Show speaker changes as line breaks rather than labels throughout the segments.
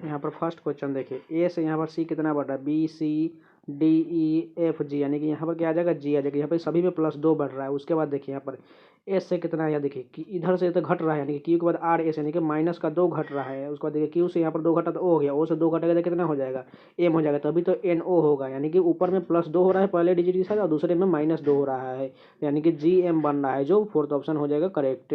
यहाँ पर first question देखिए, ए से यहाँ पर सी कितना बढ़ रहा है, B C D E F G, यानी कि यहाँ पर क्या आ जाएगा, जी आ जाएगा। यहाँ पर सभी में +2 बढ़ रहा है। उसके बाद देखिए यहाँ पर एस से कितना है, यहाँ देखिए कि इधर से तो घट रहा है, यानी कि क्यू के बाद आर एस, यानी कि -2 घट रहा है। उसके बाद देखिए क्यू से यहाँ पर 2 घटा तो ओ हो गया, ओ से 2 घटेगा तो कितना हो जाएगा, एम हो जाएगा। तभी तो एन ओ होगा, यानी कि ऊपर में +2 हो रहा है पहले डिजिट के साथ और दूसरे में -2 हो रहा है, यानी कि जी एम बन रहा है, जो फोर्थ ऑप्शन हो जाएगा करेक्ट।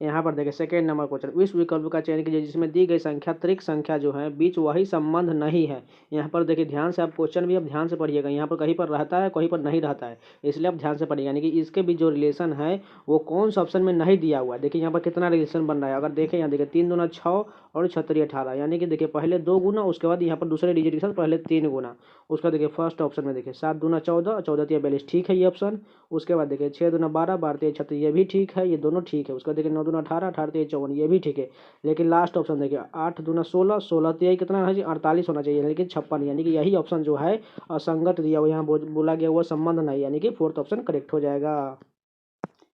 यहाँ पर देखिए सेकेंड नंबर क्वेश्चन, उस विकल्प का चयन कीजिए जिसमें दी गई संख्या त्रिक संख्या जो है बीच वही संबंध नहीं है। यहाँ पर देखिए ध्यान से आप क्वेश्चन भी अब ध्यान से पढ़िएगा, यहाँ पर कहीं पर रहता है कहीं पर नहीं रहता है, इसलिए आप ध्यान से पढ़िए, यानी कि इसके बीच जो रिलेशन है वो कौन सा ऑप्शन में नहीं दिया हुआ है। देखिए यहाँ पर कितना रिलेशन बन रहा है, अगर देखें यहाँ देखिए 3 दूना 6 और 6 18, यानी कि देखिए पहले 2 गुना, उसके बाद यहाँ पर दूसरे डिजिट के साथ पहले 3 गुना। उसका देखिए फर्स्ट ऑप्शन में देखिए 7 दूना 14, 14 तिया 42, ठीक है ये ऑप्शन। उसके बाद देखिए 6 दूना 12, 12 तिया 36, ये भी ठीक है, ये दोनों ठीक है। उसके बाद देखिए 9 दूना 18, 18 तिया 54, ये भी ठीक है। लेकिन लास्ट ऑप्शन देखिए 8 दूना 16, 16 तिया कितना है, 48 होना चाहिए, लेकिन 56, यानी कि यही ऑप्शन जो है असंगत दिया हुआ, यहाँ बोला गया हुआ संबंध नहीं, यानी कि फोर्थ ऑप्शन करेक्ट हो जाएगा।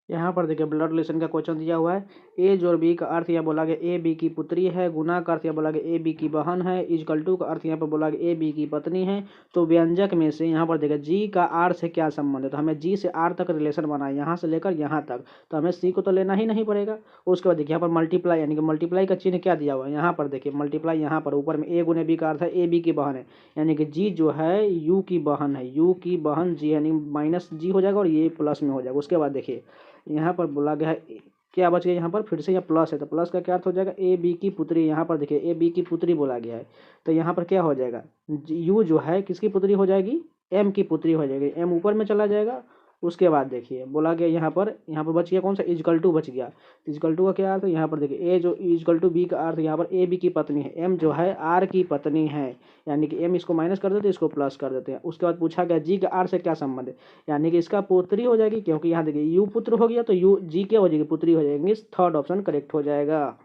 यहाँ पर देखिए ब्लड रिलेशन का क्वेश्चन दिया हुआ है, ए जोड़ बी का अर्थ यहाँ बोला गया ए बी की पुत्री है, गुना का अर्थ यहाँ बोला गया ए बी की बहन है, इजकल टू का अर्थ यहाँ पर बोला गया ए बी की पत्नी है। तो व्यंजक में से यहाँ पर देखिए जी का आर से क्या संबंध है, तो हमें जी से आर तक रिलेशन बनाए, यहाँ से लेकर यहाँ तक, तो हमें सी को तो लेना ही नहीं पड़ेगा। उसके बाद देखिए यहाँ पर मल्टीप्लाई, यानी कि मल्टीप्लाई का चिन्ह क्या दिया हुआ है, यहाँ पर देखिए मल्टीप्लाई, यहाँ पर ऊपर में ए गुने बी का अर्थ है ए बी की बहन है, यानी कि जी जो है यू की बहन है, यू की बहन जी, यानी माइनस जी हो जाएगा और ये प्लस में हो जाएगा। उसके बाद देखिए यहाँ पर बोला गया है क्या बच गया, यहाँ पर फिर से यहाँ प्लस है, तो प्लस का क्या अर्थ हो जाएगा, ए बी की पुत्री, यहाँ पर देखिए ए बी की पुत्री बोला गया है, तो यहाँ पर क्या हो जाएगा, यू जो है किसकी पुत्री हो जाएगी, एम की पुत्री हो जाएगी, एम ऊपर में चला जाएगा। उसके बाद देखिए बोला गया यहाँ पर बच गया कौन सा, इजकल टू बच गया। इजकल टू का क्या अर्थ है, यहाँ पर देखिए ए जो इजकल टू बी का अर्थ यहाँ पर ए बी की पत्नी है, एम जो है आर की पत्नी है, यानी कि एम इसको माइनस कर देते हैं, इसको प्लस कर देते हैं। उसके बाद पूछा गया जी का आर से क्या संबंध है, यानी कि इसका पुत्री हो जाएगी, क्योंकि यहाँ देखिए यू पुत्र हो गया तो यू जी क्या हो जाएगी, पुत्री हो जाएगी, थर्ड ऑप्शन करेक्ट हो जाएगा।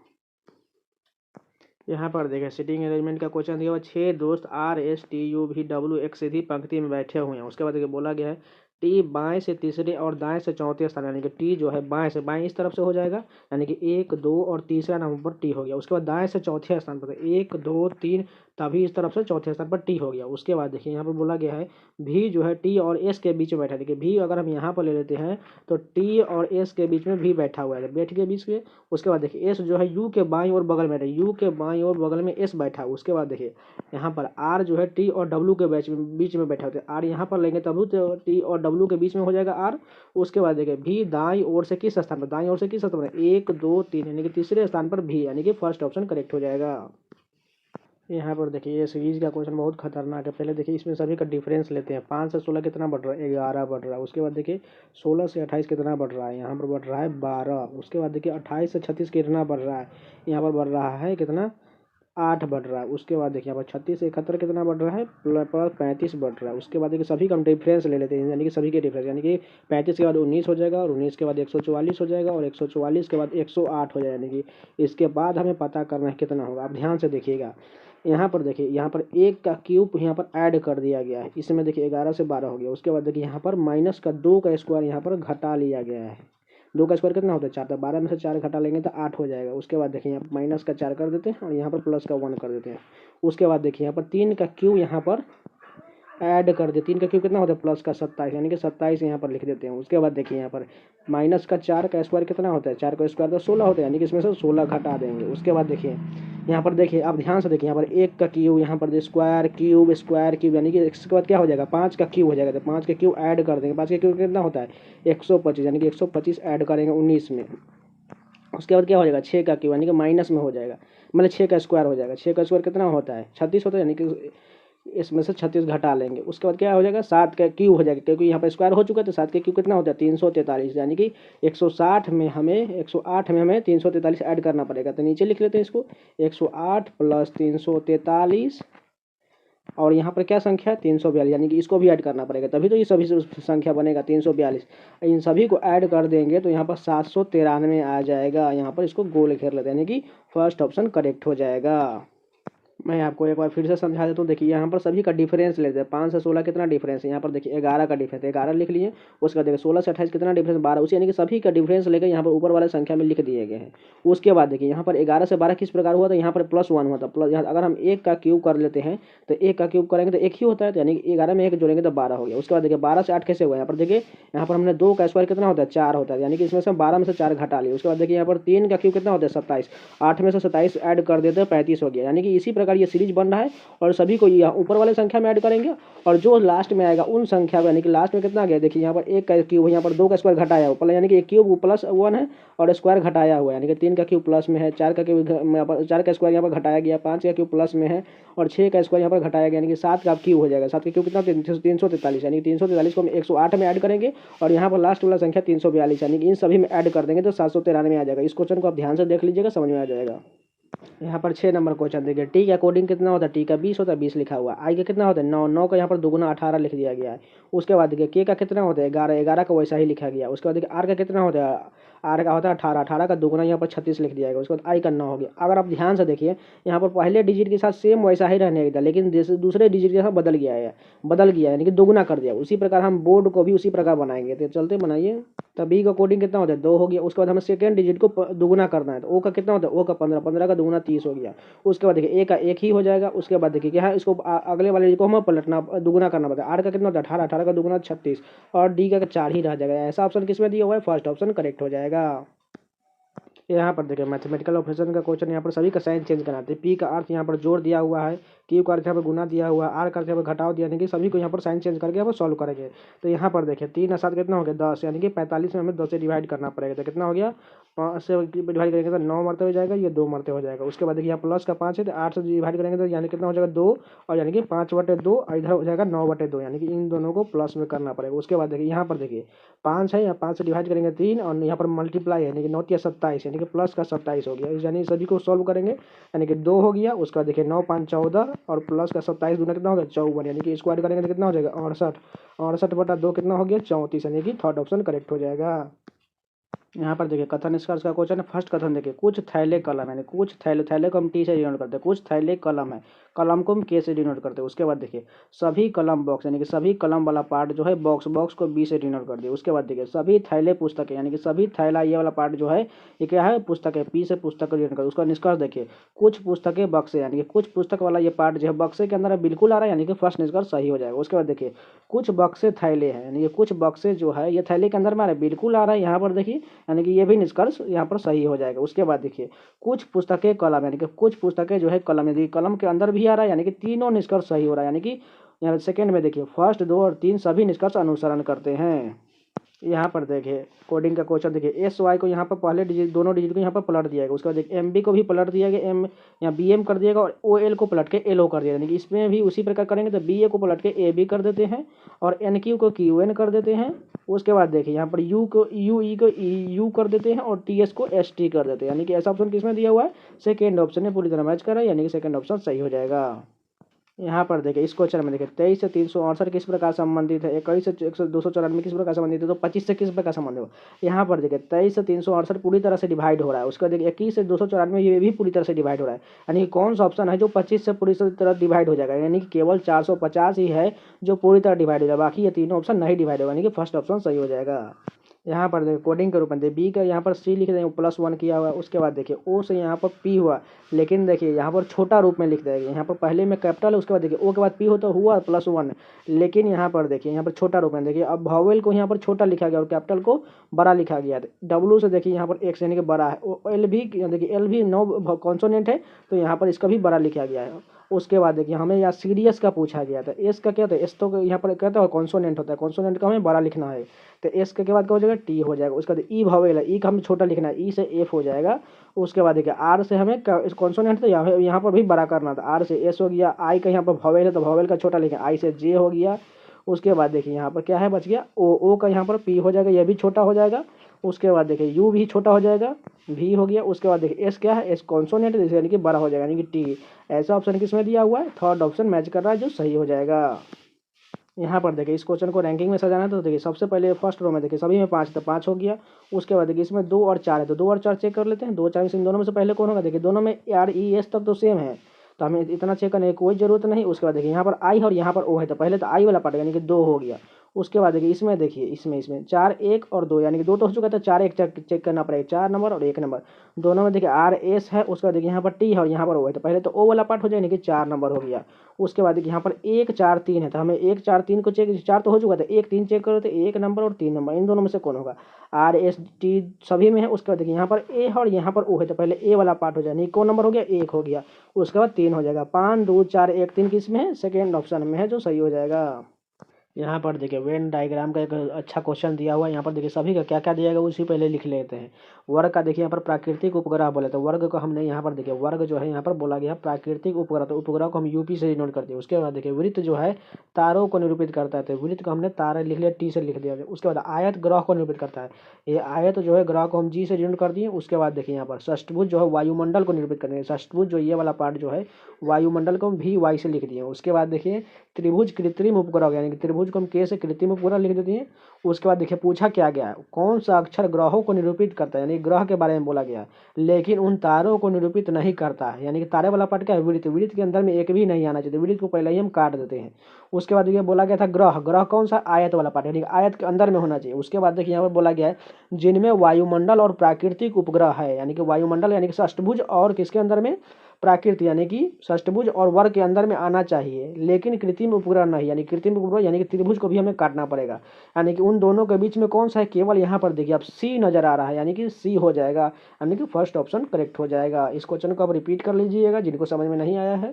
यहाँ पर देखिए सीटिंग अरेंजमेंट का क्वेश्चन दिया हुआ, 6 दोस्त R S T U V W एक सीधी पंक्ति में बैठे हुए हैं। उसके बाद देखिए बोला गया है टी बाएं से तीसरे और दाएं से चौथे स्थान, यानी कि टी जो है बाएं से, बाएं इस तरफ से हो जाएगा, यानी कि 1 2 और तीसरा नंबर टी हो गया। उसके बाद दाएं से चौथे स्थान पर 1 2 3, तभी इस तरफ से चौथे स्थान पर टी हो गया। उसके बाद देखिए यहाँ पर बोला गया है भी जो है टी और एस के बीच में बैठा है, देखिए भी अगर हम यहाँ पर ले लेते हैं तो टी और एस के बीच में भी बैठा हुआ है, बैठ के बीच में। उसके बाद देखिए एस जो है यू के बाईं और बगल में, यू के बाईं और बगल में एस बैठा है। उसके बाद देखिए यहाँ पर आर जो है टी और डब्ल्यू के बीच में बैठा होता है, आर यहाँ पर लेंगे तब तो टी और डब्ल्यू के बीच में हो जाएगा आर। उसके बाद देखिए भी दाईं ओर से किस स्थान पर, दाईं ओर से किस स्थान पर, 1 2 3, यानी कि तीसरे स्थान पर भी, यानी कि फर्स्ट ऑप्शन करेक्ट हो जाएगा। यहाँ पर देखिए ये सीरीज का क्वेश्चन बहुत खतरनाक है। पहले देखिए इसमें सभी का डिफरेंस लेते हैं, 5 से 16 कितना बढ़ रहा है, 11 बढ़ रहा है। उसके बाद देखिए 16 से 28 कितना बढ़ रहा है, यहाँ पर बढ़ रहा है 12। उसके बाद देखिए 28 से 36 कितना बढ़ रहा है, यहाँ पर बढ़ रहा है कितना, 8 बढ़ रहा है। उसके बाद देखिए यहाँ पर 36 से 71 कितना बढ़ रहा है, प्लस 35 बढ़ रहा है। उसके बाद देखिए सभी का हम डिफरेंस ले लेते हैं, यानी कि सभी के डिफरेंस, यानी कि 35 के बाद 19 हो जाएगा और 19 के बाद 144 हो जाएगा और 144 के बाद 108 हो जाएगा, यानी कि इसके बाद हमें पता करना है कितना होगा। आप ध्यान से देखिएगा, यहाँ पर देखिए यहाँ पर 1 का क्यूब यहाँ पर ऐड कर दिया गया है, इसमें देखिए 11 से 12 हो गया। उसके बाद देखिए यहाँ पर माइनस का 2 का स्क्वायर यहाँ पर घटा लिया गया है, 2 का स्क्वायर कितना होता है 4, तो 12 में से 4 घटा लेंगे तो 8 हो जाएगा। उसके बाद देखिए यहाँ माइनस का 4 कर देते हैं और यहाँ पर प्लस का 1 कर देते हैं। उसके बाद देखिए यहाँ पर 3 का क्यूब यहाँ पर ऐड कर दे, 3 का क्यूब कितना होता है प्लस का 27, यानी कि 27 यहाँ पर लिख देते हैं। उसके बाद देखिए यहाँ पर माइनस का 4 का स्क्वायर कितना होता है, 4 का स्क्वायर तो 16 होता है, यानी कि इसमें से 16 घटा देंगे। उसके बाद देखिए यहाँ पर देखिए आप ध्यान से देखिए यहाँ पर 1 का क्यूब, यहाँ पर स्क्वायर क्यूब स्क्वायर क्यूब, यानी कि इसके बाद क्या हो जाएगा 5 का क्यूब हो जाएगा, तो 5 का क्यूब ऐड कर देंगे। 5 का क्यूब कितना होता है 125, यानी कि 125 ऐड करेंगे 19 में। उसके बाद क्या हो जाएगा 6 का क्यूब, यानी कि माइनस में हो जाएगा, मतलब 6 का स्क्वायर हो जाएगा। 6 का स्क्वायर कितना होता है 36 होता है, यानी कि इसमें से 36 घटा लेंगे। उसके बाद क्या हो जाएगा 7 का क्यूब हो जाएगा, क्योंकि यहाँ पर स्क्वायर हो चुका है, तो 7 का क्यूब कितना होता है 343, यानी कि 108 में हमें 343 ऐड करना पड़ेगा। तो नीचे लिख लेते हैं इसको 108 प्लस 343 और यहाँ पर क्या संख्या है 342, यानी कि इसको भी ऐड करना पड़ेगा, तभी तो ये सभी संख्या बनेगा 342। इन सभी को ऐड कर देंगे तो यहाँ पर 793 आ जाएगा। यहाँ पर इसको गोल घेर लेते हैं, यानी कि फर्स्ट ऑप्शन करेक्ट हो जाएगा। मैं आपको एक बार फिर से समझा देता हूँ। देखिए यहाँ पर सभी का डिफरेंस लेते हैं। 5 से 16 कितना डिफरेंस है, यहाँ पर देखिए 11 का डिफरेंस है, 11 लिख लिए। उसके बाद देखिए 16 से 28 कितना डिफरेंस, 12। उसी यानी कि सभी का डिफरेंस लेकर यहाँ पर ऊपर वाले संख्या में लिख दिए गए हैं। उसके बाद देखिए यहाँ पर 11 से 12 किस प्रकार हुआ था, यहाँ पर +1 हुआ था। प्लस यहाँ अगर हम 1 का क्यूब कर लेते हैं तो 1 का क्यूब करेंगे तो 1 ही होता है, तो यानी कि 11 में 1 जोड़ेंगे तो 12 हो गया। उसके बाद देखिए 12 से 8 कैसे हुआ, यहाँ पर देखिए यहाँ पर हमने 2 का स्क्वायर कितना होता है, 4 होता है, यानी कि इसमें से 12 में से 4 घटा लिए। उसके बाद देखिए यहाँ पर 3 का क्यूब कितना होता है, 27। 8 में से 27 ऐड कर देते हैं, 35 हो गया। यानी कि इसी प्रकार ये सीरीज बन रहा है और सभी को यहाँ ऊपर वाले संख्या में ऐड करेंगे और जो लास्ट में आएगा उन संख्या में, यानी कि लास्ट में कितना आ गया, देखिए यहाँ पर 1 का क्यूब है, यहाँ पर 2 का स्क्वायर घटाया हुआ, यानी कि 1 क्यूब +1 है और स्क्वायर घटाया हुआ है, यानी कि 3 का क्यूब प्लस में है, 4 का क्यूब यहाँ पर 4 का स्क्वायर यहाँ पर घटाया गया, 5 का क्यूब प्लस में है और 6 का स्क्वायर यहाँ पर घटाया गया, यानी कि 7 का क्यूब हो जाएगा। 7 का क्यूब कितना, 343, यानी कि 343 को हम 108 में ऐड करेंगे और यहाँ पर लास्ट वाला संख्या 342, यानी कि इन सभी में ऐड कर देंगे तो 793 आ जाएगा। इस क्वेश्चन को आप ध्यान से देख लीजिएगा, समझ में आ जाएगा। यहाँ पर 6 नंबर क्वेश्चन देखिए, टी का कोडिंग कितना होता है, टी का 20 होता है, 20 लिखा हुआ। आई का कितना होता है, 9, 9 का यहाँ पर दुगुना 18 लिख दिया गया है। उसके बाद देखिए के का कितना होता है, 11, 11 का वैसा ही लिखा गया। उसके बाद देखिए आर का कितना होता है, आर का होता है 18, 18 का दुगुना यहाँ पर 36 लिख दिया गया। उसके बाद आई का 9 हो गया। अगर आप ध्यान से देखिए यहाँ पर पहले डिजिट के साथ सेम वैसा ही रहने था, लेकिन दूसरे डिजिट के साथ बदल गया है, यानी कि दोगुना कर दिया। उसी प्रकार हम बोर्ड को भी उसी प्रकार बनाएंगे, तो चलते बनाइए। तो बी का कोडिंग कितना होता है, 2 हो गया। उसके बाद हमें सेकेंड डिजिट को दुगुना करना है, तो ओ का कितना होता है, ओ का 15, 15 का दुगुना 30 हो गया। उसके बाद देखिए ए का 1 ही हो जाएगा। उसके बाद देखिए क्या है, इसको अगले वाले डिजिट को हमें पलटना, दुगुना करना पड़ता है। आर का कितना होता है, 18, 18 का दुगुना 36 और डी का 4 ही रह जाएगा। ऐसा ऑप्शन किसमें दिया हुआ है, फर्स्ट ऑप्शन करेक्ट हो जाएगा। यहाँ पर देखिए मैथमेटिकल ऑपरेशन का क्वेश्चन, यहाँ पर सभी का साइन चेंज कराते हैं। पी का अर्थ यहाँ पर जोड़ दिया हुआ है, क्यू का अर्थ यहाँ पर गुना दिया हुआ है, आर का अर्थ यहाँ पर घटाव दिया, यानी कि सभी को यहाँ पर साइन चेंज करके यहाँ पर सॉल्व करेंगे। तो यहाँ पर देखिए 3 और 7 कितना हो गया, 10, यानी कि 45 में हमें 2 से डिवाइड करना पड़ेगा। तो कितना हो गया, 5 से डिवाइड करेंगे तो 9 मरते हो जाएगा, ये 2 मरते हो जाएगा। उसके बाद देखिए यहाँ प्लस का 5 है, तो 8 से डिवाइड करेंगे तो यानी कितना हो जाएगा, 2, और यानी कि 5/2 और इधर हो जाएगा 9/2, यानी कि इन दोनों को प्लस में करना पड़ेगा। उसके बाद देखिए यहाँ पर देखिए 5 है, यहाँ 5 से डिवाइड करेंगे 3 और यहाँ पर मल्टीप्लाई है, यानी कि 9 या 27, यानी कि प्लस का 27 हो गया। यानी सभी को सॉल्व करेंगे, यानी कि 2 हो गया। उसके बाद देखिए 9, 5, 14 और प्लस का 27 दूना कितना हो गया, 54, यानी कि स्क्वायर करेंगे तो कितना हो जाएगा, 68, 68/2 कितना हो गया, 34, यानी कि थर्ड ऑप्शन करेक्ट हो जाएगा। यहाँ पर देखिए कथन निष्कर्ष का क्वेश्चन है। फर्स्ट कथन देखिए, कुछ थैले कलम, यानी कुछ थैले को हम टी से डिनोट करते हैं, कुछ थैले कलम है, कलम को हम के से डिनोट करते हैं। उसके बाद देखिए सभी कलम बॉक्स, यानी कि सभी कलम वाला पार्ट जो है बॉक्स को बी से डिनोट कर दिया। उसके बाद देखिए सभी थैले पुस्तकें, यानी कि सभी थैला ये वाला पार्ट जो है ये क्या है, पुस्तक है, पी से पुस्तक को डिनोट कर। उसका निष्कर्ष देखिए, कुछ पुस्तकें बक्से, यानी कि कुछ पुस्तक वाला ये पार्ट जो है बक्से के अंदर है, बिल्कुल आ रहा है, यानी कि फर्स्ट निष्कर्ष सही हो जाएगा। उसके बाद देखिए कुछ बक्से थैले हैं, यानी कि कुछ बक्से जो है ये थैले के अंदर में आ रहा है, बिल्कुल आ रहा है यहाँ पर देखिए, यानी कि ये भी निष्कर्ष यहाँ पर सही हो जाएगा। उसके बाद देखिए कुछ पुस्तकें कलम, यानी कि कुछ पुस्तकें जो है कलम, यदि कलम के अंदर भी आ रहा है, यानी कि तीनों निष्कर्ष सही हो रहा है। यानी कि यहाँ सेकंड में देखिए फर्स्ट, 2 और 3 सभी निष्कर्ष अनुसरण करते हैं। यहाँ पर देखिए कोडिंग का क्वेश्चन देखिए, एस वाई को यहाँ पर पहले डिजिट, दोनों डिजिट को यहाँ पर पलट दिया गया। उसके बाद देखिए एम बी को भी पलट दिया गया, एम यहाँ बी एम कर दिएगा और ओ एल को पलट के एल ओ कर दिया, यानी कि इसमें भी उसी प्रकार करेंगे। तो बी ए को पलट के ए बी कर देते हैं और एन क्यू को क्यू एन कर देते हैं। उसके बाद देखिए यहाँ पर यू को यू ई को ई यू कर देते हैं और टी एस को एस टी कर देते हैं, यानी कि ऐसा ऑप्शन किसमें दिया हुआ है, सेकेंड ऑप्शन में पूरी तरह मैच कर रहा है, यानी कि सेकेंड ऑप्शन सही हो जाएगा। यहाँ पर देखिए इस क्वेश्चन में देखिए 23 से 368 किस प्रकार संबंधित है, 21 से 294 किस प्रकार संबंधित है, तो 25 से किस प्रकार संबंधित हो। यहाँ पर देखिए 23 से 368 पूरी तरह से डिवाइड हो रहा है। उसका देखिए 21 से 294 ये भी पूरी तरह से डिवाइड हो रहा है, यानी कि कौन सा ऑप्शन है जो 25 से पूरी तरह डिवाइड हो जाएगा, यानी कि केवल 450 ही है जो पूरी तरह डिवाइड हो जाएगा, बाकी ये तीनों ऑप्शन नहीं डिवाइड होगा, यानी कि फर्स्ट ऑप्शन सही हो जाएगा। यहाँ पर देखिए कोडिंग के रूप में देखिए बी का यहाँ पर सी लिख देंगे, +1 किया हुआ है। उसके बाद देखिए ओ से यहाँ पर पी हुआ, लेकिन देखिए यहाँ पर छोटा रूप में लिख देंगे, यहाँ पर पहले में कैपिटल है, उसके बाद देखिए ओ के बाद पी हो तो हुआ +1, लेकिन यहाँ पर देखिए यहाँ पर छोटा रूप में देखिए, अब वॉवेल को यहाँ पर छोटा लिखा गया और कैपिटल को बड़ा लिखा गया। डब्ल्यू से देखिए यहाँ पर एक्स यानी कि बड़ा है, एल भी देखिए एल भी 9 कॉन्सोनेंट है, तो यहाँ पर इसका भी बड़ा लिखा गया है। उसके बाद देखिए हमें यहाँ सीरियस का पूछा गया था, एस का क्या था, एस तो यहाँ पर कहता है कॉन्सोनेंट होता है, कॉन्सोनेंट का हमें बड़ा लिखना है, तो एस के बाद क्या हो जाएगा, टी हो जाएगा। उसके बाद ई वॉवेल है, ई का हमें छोटा लिखना है, ई से एफ हो जाएगा। उसके बाद देखिए आर से हमें कॉन्सोनेंट तो यहाँ पर भी बड़ा करना था, आर से एस हो गया, आई का यहाँ पर वॉवेल है तो वॉवेल का छोटा लिखा, आई से जे हो गया। उसके बाद देखिए यहाँ पर क्या है बच गया, ओ का यहाँ पर पी हो जाएगा, यह भी छोटा हो जाएगा। उसके बाद देखिए यू भी छोटा हो जाएगा, भी हो गया। उसके बाद देखिए एस क्या है, एस कॉन्सोनेंट यानी कि बड़ा हो जाएगा, यानी कि टी। ऐसा ऑप्शन किसमें दिया हुआ है, थर्ड ऑप्शन मैच कर रहा है जो सही हो जाएगा। यहाँ पर देखिए इस क्वेश्चन को रैंकिंग में सजाना है, तो देखिए सबसे पहले फर्स्ट रो में देखिए सभी में 5 तो 5 हो गया। उसके बाद देखिए इसमें 2 और 4 है, तो 2 और 4 चेक कर लेते हैं, 2 4 इन दोनों में से पहले कौन होगा, देखिए दोनों में आर ई एस तक तो सेम है, तो हमें इतना चेक करने की कोई ज़रूरत नहीं। उसके बाद देखिए यहाँ पर आई है और यहाँ पर ओ है, तो पहले तो आई वाला पार्ट यानी कि 2 हो गया। उसके बाद देखिए इसमें देखिए इसमें 4 1 और 2 यानी कि 2 तो हो चुका था, 4 1 चेक करना पड़ेगा, 4 नंबर और 1 नंबर दोनों में देखिए आर एस है। उसके बाद देखिए यहाँ पर टी है और यहाँ पर ओ है, तो पहले तो ओ वाला पार्ट हो जाए यानी कि 4 नंबर हो गया। उसके बाद देखिए यहाँ पर 1 4 3 है, तो हमें 1 4 3 को चेक, 4 तो हो चुका था, 1 3 चेक करो तो 1 नंबर और 3 नंबर इन दोनों में से कौन होगा, आर एस टी सभी में है। उसके बाद देखिए यहाँ पर ए है और यहाँ पर ओ है, तो पहले ए वाला पार्ट हो जाए, नहीं कौन नंबर हो गया, 1 हो गया। उसके बाद 3 हो जाएगा, 5 2 4 1 3 किस में है, सेकेंड ऑप्शन में है, जो सही हो जाएगा। यहाँ पर देखिए वेन डायग्राम का एक अच्छा क्वेश्चन दिया हुआ है। यहाँ पर देखिए सभी का क्या क्या दिया गया उसी पहले लिख लेते हैं। वर्ग का देखिए यहाँ पर प्राकृतिक उपग्रह बोले, तो वर्ग को हमने यहाँ पर देखिए वर्ग जो है यहाँ पर बोला गया प्राकृतिक उपग्रह, तो उपग्रह को हम यूपी से डिनोट करते हैं। उसके बाद देखिए वृत्त जो है तारों को निरूपित करता है, तो वृत्त को हमने तारा लिख लिया, टी से लिख दिया। उसके बाद आयत ग्रह को निरूपित करता है, ये आयत जो है ग्रह को हम जी से डिनोट कर दिए। उसके बाद देखिए यहाँ पर षष्ठभुज जो है वायुमंडल को निरूपित करते हैं, षष्ठभुज जो ये वाला पार्ट जो है वायुमंडल को हम भी वाई से लिख दिए। उसके बाद देखिए त्रिभुज कृत्रिम उपग्रह हो गया, यानी कि त्रिभुज को हम के से कृत्रिम उपग्रह लिख देते हैं। उसके बाद देखिए पूछा क्या गया है, कौन सा अक्षर ग्रहों को निरूपित करता है, यानी ग्रह के बारे में बोला गया है, लेकिन उन तारों को निरूपित नहीं करता है। यानी कि तारे वाला पार्ट क्या है, वृत्त, वृत्त के अंदर में एक भी नहीं आना चाहिए, वृत्त को पहले ही हम काट देते हैं। उसके बाद ये बोला गया था ग्रह, ग्रह कौन सा, आयत वाला पार्ट, यानी कि आयत के अंदर में होना चाहिए। उसके बाद देखिए यहाँ पर बोला गया है जिनमें वायुमंडल और प्राकृतिक उपग्रह है, यानी कि वायुमंडल यानी कि षष्ठभुज और किसके अंदर में, प्राकृतिक यानी कि षष्ठभुज और वर्ग के अंदर में आना चाहिए, लेकिन कृत्रिम उपग्रह नहीं, यानी कृत्रिम उपग्रह यानी कि त्रिभुज को भी हमें काटना पड़ेगा। यानी कि उन दोनों के बीच में कौन सा है, केवल यहाँ पर देखिए अब सी नजर आ रहा है, यानी कि सी हो जाएगा, यानी कि फर्स्ट ऑप्शन करेक्ट हो जाएगा। इस क्वेश्चन को आप रिपीट कर लीजिएगा जिनको समझ में नहीं आया है।